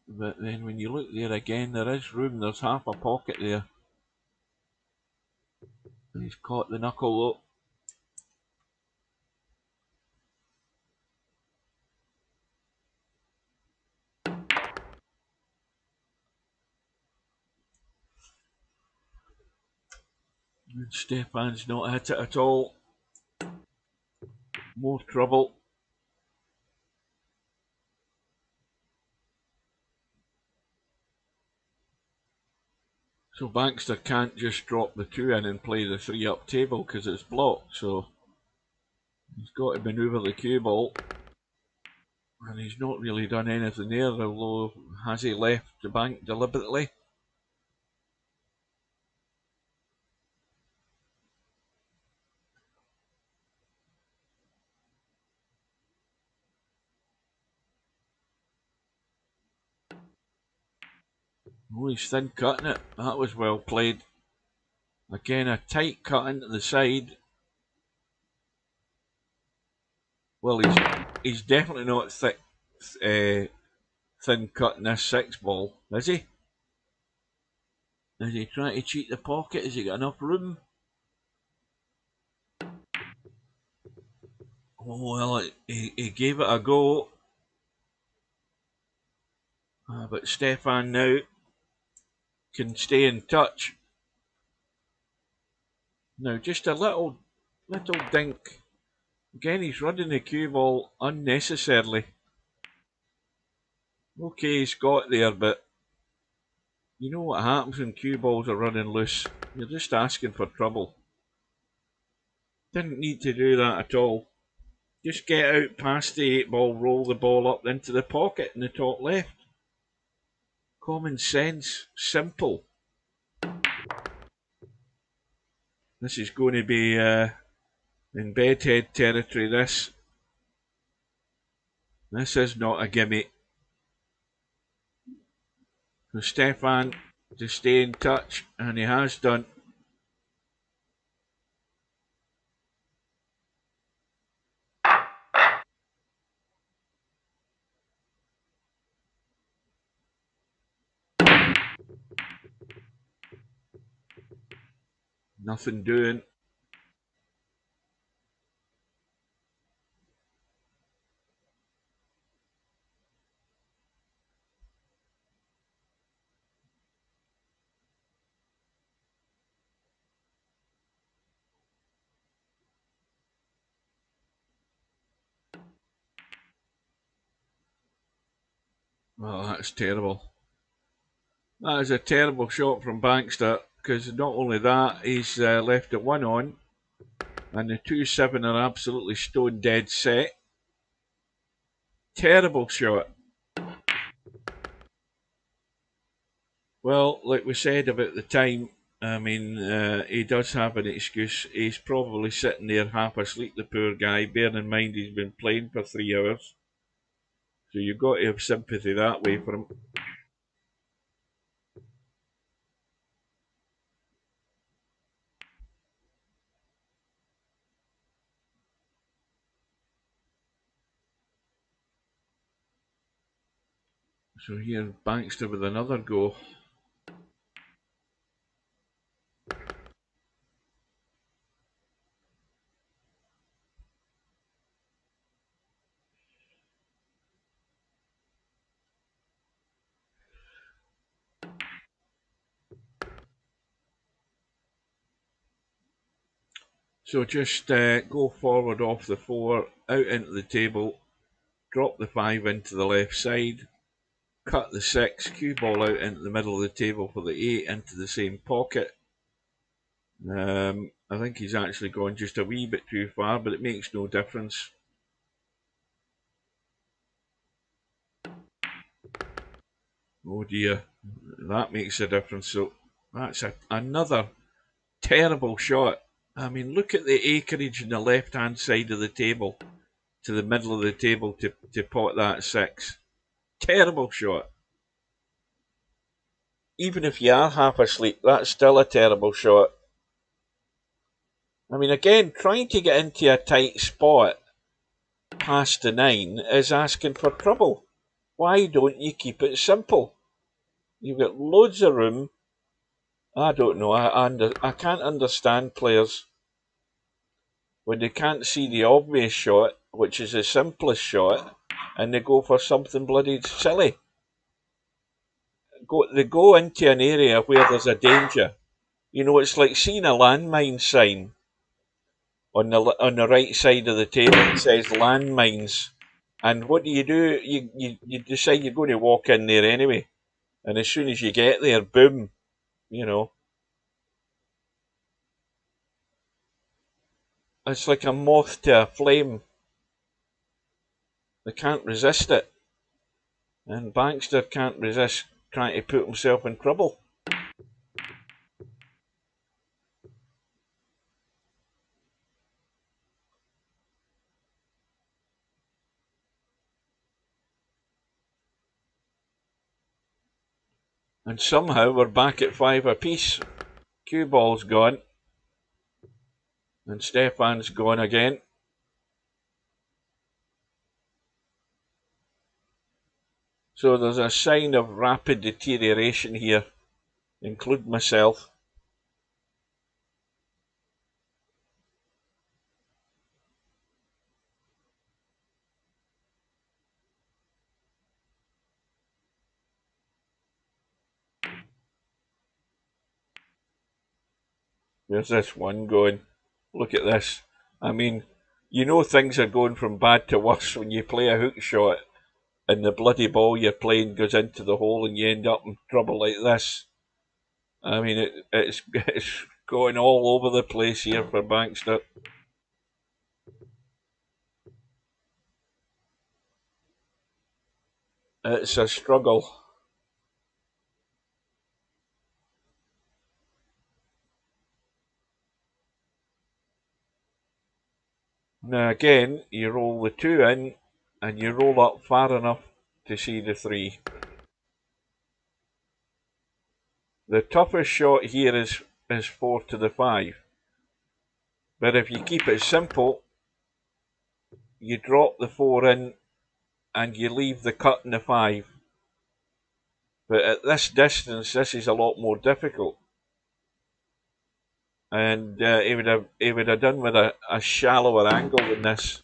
But then when you look there again, there is room. There's half a pocket there. And he's caught the knuckle though. And Stefan's not hit it at all. More trouble. So Bankster can't just drop the 2 in and play the 3 up table because it's blocked. So he's got to manoeuvre the cue ball. And he's not really done anything there, although has he left the bank deliberately? Oh, he's thin cutting it. That was well played. Again, a tight cut into the side. Well, he's definitely not thin cutting this 6 ball, is he? Is he trying to cheat the pocket? Has he got enough room? Oh, well, he gave it a go. But Stefan now can stay in touch. Now, just a little dink. Again, he's running the cue ball unnecessarily. Okay, he's got there, but you know what happens when cue balls are running loose? You're just asking for trouble. Didn't need to do that at all. Just get out past the 8 ball, roll the ball up into the pocket in the top left. Common sense, simple. This is going to be in bedhead territory, this. This is not a gimme. So Stefan to stay in touch, and he has done. Nothing doing. Well, that's terrible. That is a terrible shot from Baxter, because not only that, he's left it 1 on, and the 2-7 are absolutely stone dead set. Terrible shot. Well, like we said about the time, I mean, he does have an excuse. He's probably sitting there half asleep, the poor guy, bearing in mind he's been playing for 3 hours. So you've got to have sympathy that way for him. So here, Baxter with another go. So just go forward off the 4, out into the table, drop the 5 into the left side, cut the 6, cue ball out into the middle of the table for the 8 into the same pocket. I think he's actually gone just a wee bit too far, but it makes no difference. Oh dear, that makes a difference. So that's another terrible shot. I mean, look at the acreage in the left-hand side of the table to the middle of the table to pot that 6. Terrible shot. Even if you are half asleep, that's still a terrible shot. I mean, again, trying to get into a tight spot past the 9 is asking for trouble. Why don't you keep it simple? You've got loads of room. I don't know. I can't understand players when they can't see the obvious shot, which is the simplest shot, and they go for something bloody silly. They go into an area where there's a danger. You know, it's like seeing a landmine sign on the right side of the table. It says landmines, and what do? You decide you're going to walk in there anyway, and as soon as you get there, boom, you know. It's like a moth to a flame. They can't resist it. And Baxter can't resist trying to put himself in trouble. And somehow we're back at 5 apiece. Cue ball's gone. And Stefan's gone again. So there's a sign of rapid deterioration here, including myself. There's this one going. Look at this. I mean, you know things are going from bad to worse when you play a hook shot and the bloody ball you're playing goes into the hole and you end up in trouble like this. I mean, it's going all over the place here for Baxter. It's a struggle. Now again, you roll the 2 in and you roll up far enough to see the 3. The toughest shot here is 4 to the 5. But if you keep it simple, you drop the 4 in and you leave the cut in the 5. But at this distance, this is a lot more difficult. And he would have done with a shallower angle than this.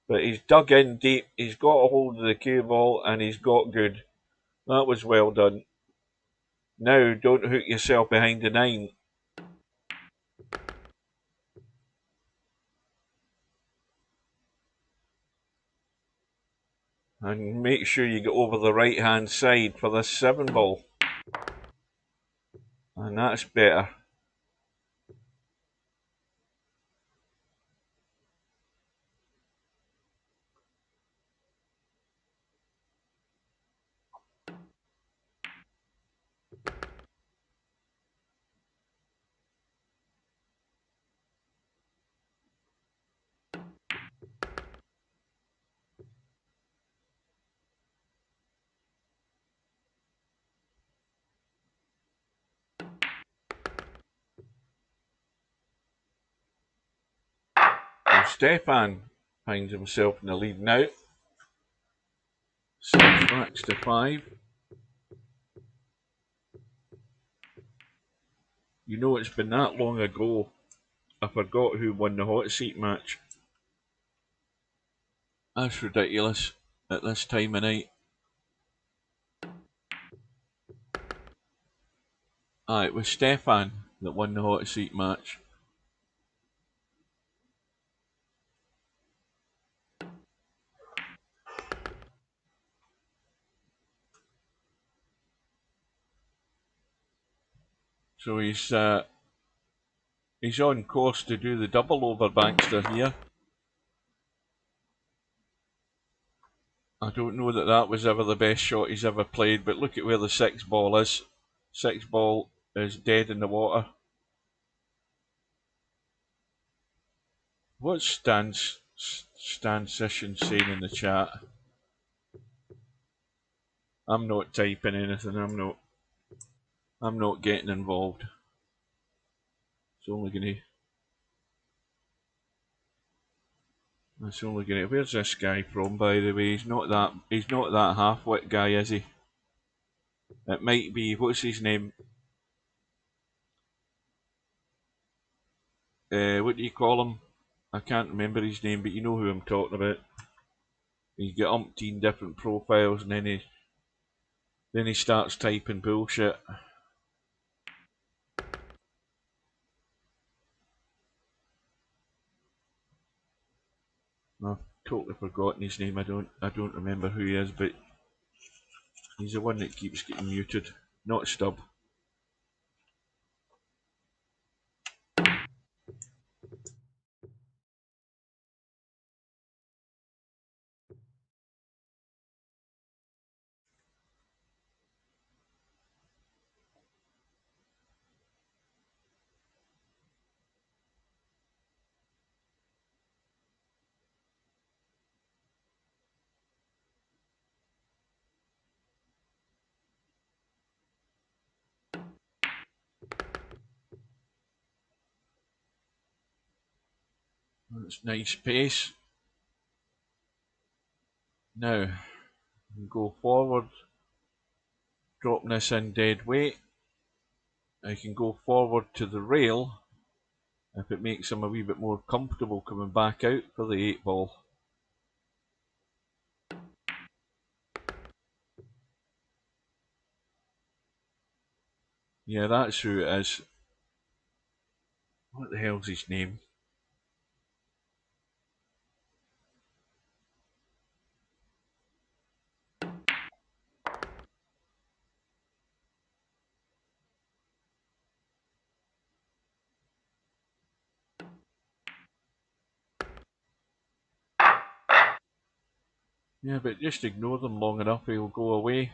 But he's dug in deep, he's got a hold of the cue ball, and he's got good. That was well done. Now, don't hook yourself behind the 9. And make sure you get over the right hand side for this 7 ball. And that's better. So Stefan finds himself in the lead now. 6 racks to 5. You know, it's been that long ago, I forgot who won the hot seat match. That's ridiculous at this time of night. It was Stefan that won the hot seat match. So he's on course to do the double over bankster here. I don't know that was ever the best shot he's ever played, but look at where the 6 ball is. 6 ball is dead in the water. What's Stan Session saying in the chat? I'm not typing anything. I'm not getting involved. It's only gonna. Where's this guy from, by the way? He's not that half-wit guy, is he? It might be. What's his name? What do you call him? I can't remember his name, but you know who I'm talking about. He's got umpteen different profiles, and then he starts typing bullshit. I've totally forgotten his name. I don't remember who he is, but he's the one that keeps getting muted. Not Stubb. That's nice pace. Now, go forward, dropping this in dead weight. I can go forward to the rail if it makes him a wee bit more comfortable coming back out for the 8 ball. Yeah, that's who it is. What the hell's his name? Yeah, but just ignore them long enough, he'll go away.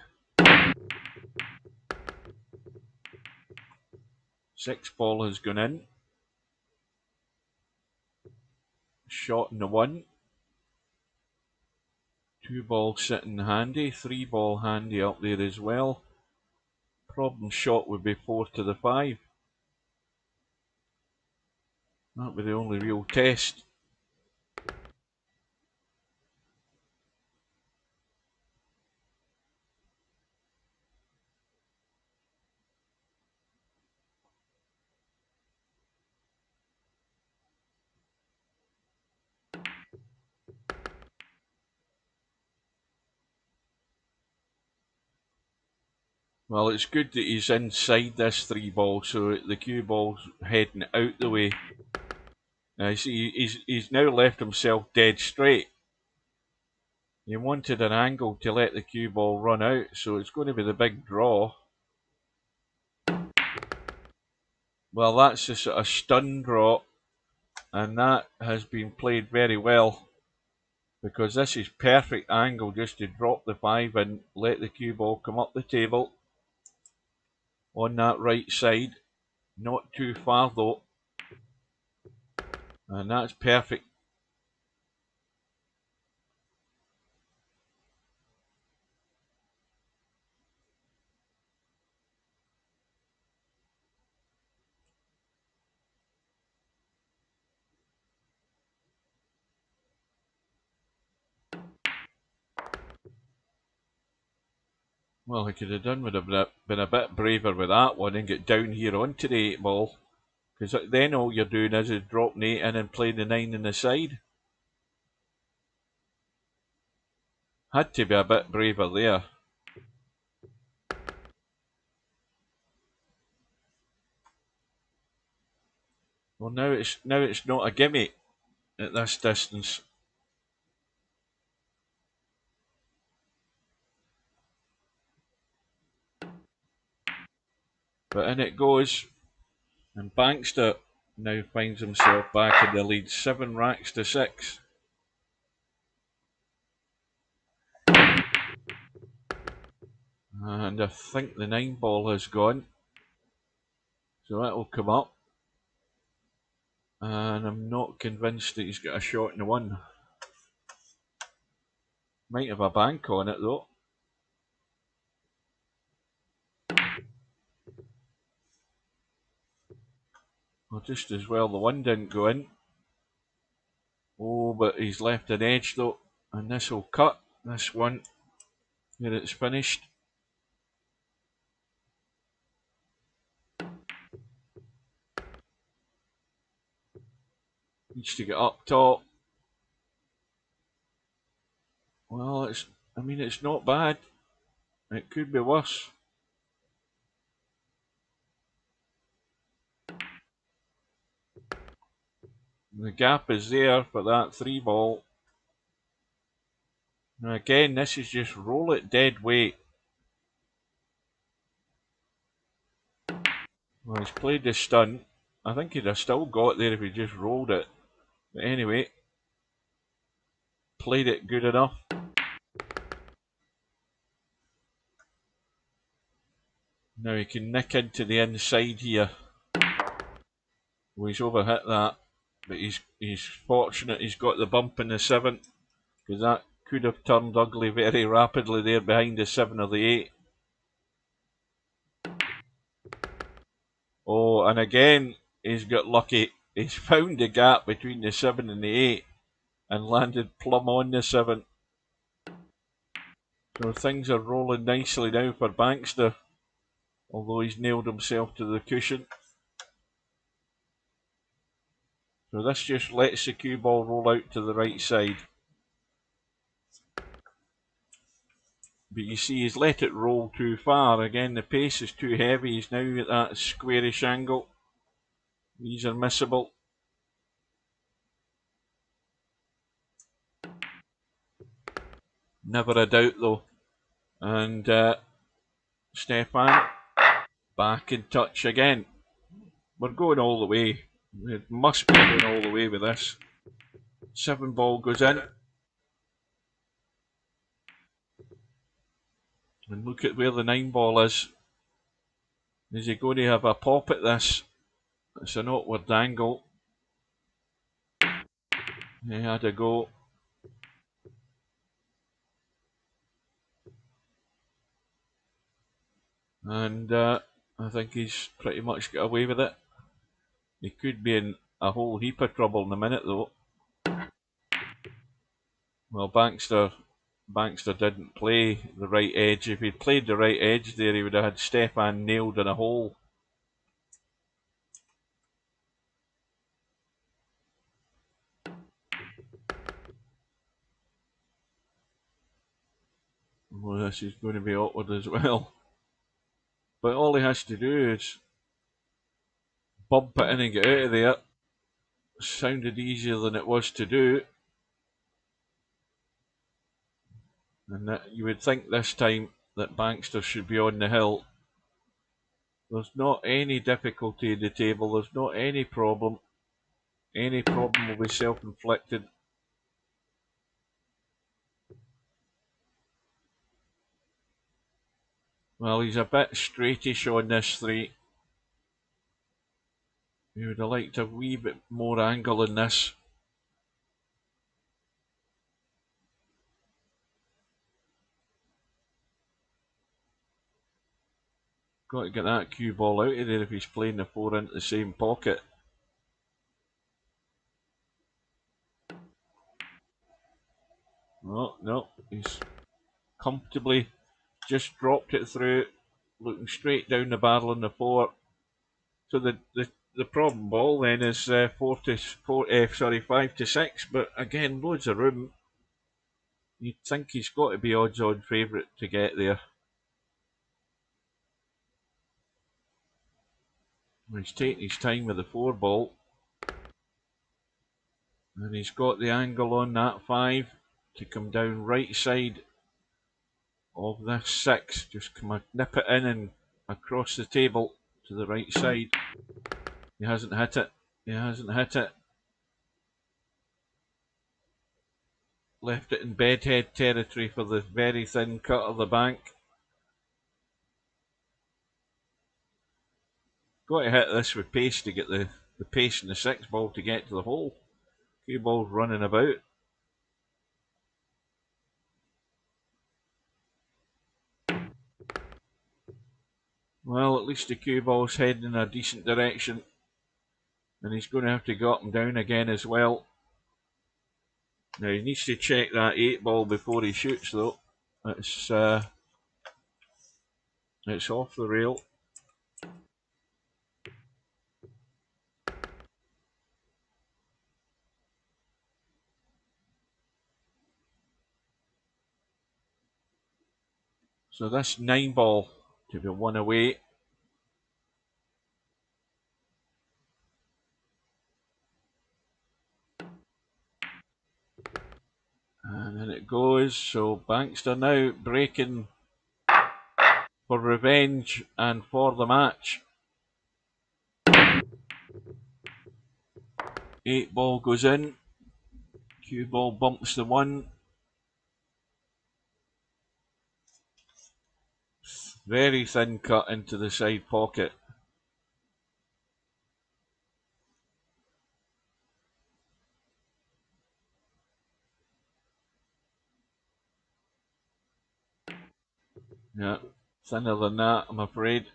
6 ball has gone in. Shot in the 1. 2 ball sitting handy. 3 ball handy up there as well. Problem shot would be 4 to the 5. That would be the only real test. Well, it's good that he's inside this 3 ball, so the cue ball's heading out the way. See, he's now left himself dead straight. He wanted an angle to let the cue ball run out, so it's going to be the big draw. Well, that's a sort of stun draw, and that has been played very well, because this is perfect angle just to drop the 5 and let the cue ball come up the table on that right side. Not too far though, and that's perfect. Well, he could have done would have been a bit braver with that one and get down here onto the 8 ball, because then all you're doing is dropping 8 in and playing the 9 in the side. Had to be a bit braver there. Well, now it's not a gimme at this distance. But in it goes, and Bankster now finds himself back in the lead, 7 racks to 6. And I think the 9 ball has gone, so that will come up. And I'm not convinced that he's got a shot in the 1. Might have a bank on it though. Well, just as well the 1 didn't go in. Oh, but he's left an edge though, and this will cut this one where it's finished. Needs to get up top. Well, it's not bad. It could be worse. The gap is there for that 3 ball. Now again, this is just roll it dead weight. Well, he's played the stun. I think he'd have still got there if he just rolled it. But anyway, played it good enough. Now he can nick into the inside here. Well, he's overhit that, but he's fortunate he's got the bump in the 7, because that could have turned ugly very rapidly there behind the 7 or the 8. Oh, and again he's got lucky. He's found the gap between the 7 and the 8 and landed plumb on the 7. So things are rolling nicely now for Bankster, although he's nailed himself to the cushion. So this just lets the cue ball roll out to the right side. But you see he's let it roll too far. Again, the pace is too heavy. He's now at that squarish angle. These are missable. Never a doubt though. And Stefan back in touch again. We're going all the way. It must be going all the way with this. 7 ball goes in. And look at where the 9 ball is. Is he going to have a pop at this? It's an awkward angle. He had a go. And I think he's pretty much got away with it. He could be in a whole heap of trouble in a minute though. Well, Bankster didn't play the right edge. If he'd played the right edge there, he would have had Stefan nailed in a hole. Well, this is going to be awkward as well. But all he has to do is bump it in and get out of there. Sounded easier than it was to do. And that you would think this time that Bankster should be on the hill. There's not any difficulty in the table, there's not any problem. Any problem will be self-inflicted. Well, he's a bit straightish on this 3. He would have liked a wee bit more angle in this. Got to get that cue ball out of there if he's playing the 4 into the same pocket. Oh, no, he's comfortably just dropped it through, looking straight down the barrel on the 4. So the problem ball then is 5 to 6, but again, loads of room. You'd think he's got to be odds-on favourite to get there. He's taking his time with the 4 ball. And he's got the angle on that 5 to come down right side of this 6. Just nip it in and across the table to the right side. He hasn't hit it. He hasn't hit it. Left it in bedhead territory for the very thin cut of the bank. Got to hit this with pace to get the pace in the 6 ball to get to the hole. Cue ball's running about. Well, at least the cue ball's heading in a decent direction. And he's going to have to go up and down again as well. Now he needs to check that 8 ball before he shoots though. It's off the rail. So this 9 ball to be 1 away. And then it goes. So Bankster now breaking for revenge and for the match. 8 ball goes in. Cue ball bumps the 1. Very thin cut into the side pocket. Yeah, thinner than that, I'm afraid.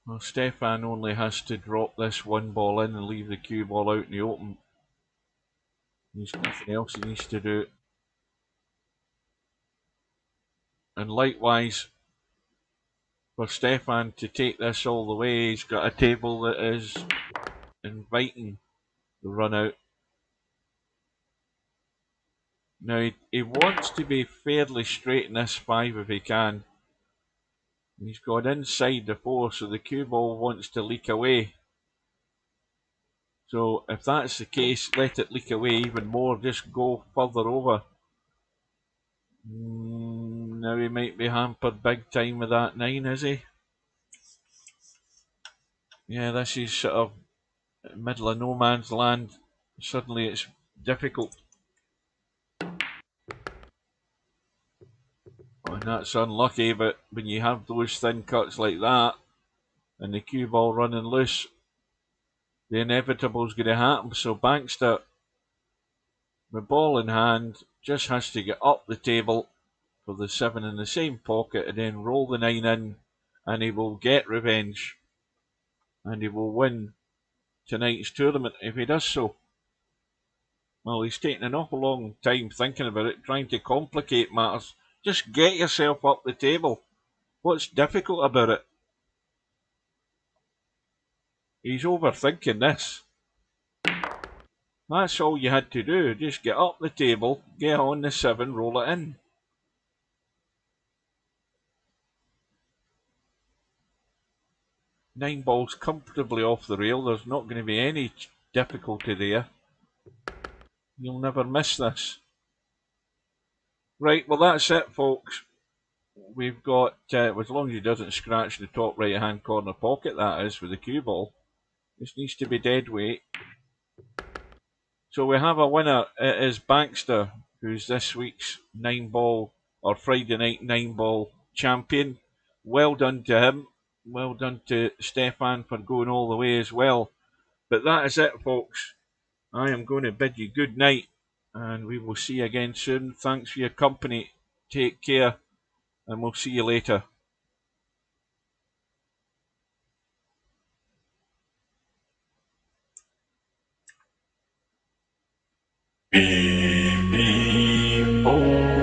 Well, Stefan only has to drop this 1 ball in and leave the cue ball out in the open. There's nothing else he needs to do. And likewise, for Stefan to take this all the way, he's got a table that is inviting the run out. Now, he wants to be fairly straight in this 5 if he can. He's gone inside the 4, so the cue ball wants to leak away. So if that's the case, let it leak away even more, just go further over. Now he might be hampered big time with that 9, is he? Yeah, this is sort of middle of no man's land. Suddenly it's difficult. And that's unlucky, but when you have those thin cuts like that, and the cue ball running loose, the inevitable is going to happen. So Bankster, with ball in hand, just has to get up the table for the 7 in the same pocket and then roll the 9 in, and he will get revenge. And he will win tonight's tournament if he does so. Well, he's taking an awful long time thinking about it, trying to complicate matters. Just get yourself up the table. What's difficult about it? He's overthinking this. That's all you had to do. Just get up the table, get on the 7, roll it in. Nine balls comfortably off the rail. There's not going to be any difficulty there. You'll never miss this. Right, well that's it, folks. We've got, as long as he doesn't scratch the top right hand corner pocket, that is, with the cue ball. This needs to be dead weight. So we have a winner. It is Bankster, who's this week's 9-ball or Friday night 9-ball champion. Well done to him. Well done to Stefan for going all the way as well. But that is it, folks. I am going to bid you good night, and we will see you again soon. Thanks for your company. Take care, and we'll see you later. VP4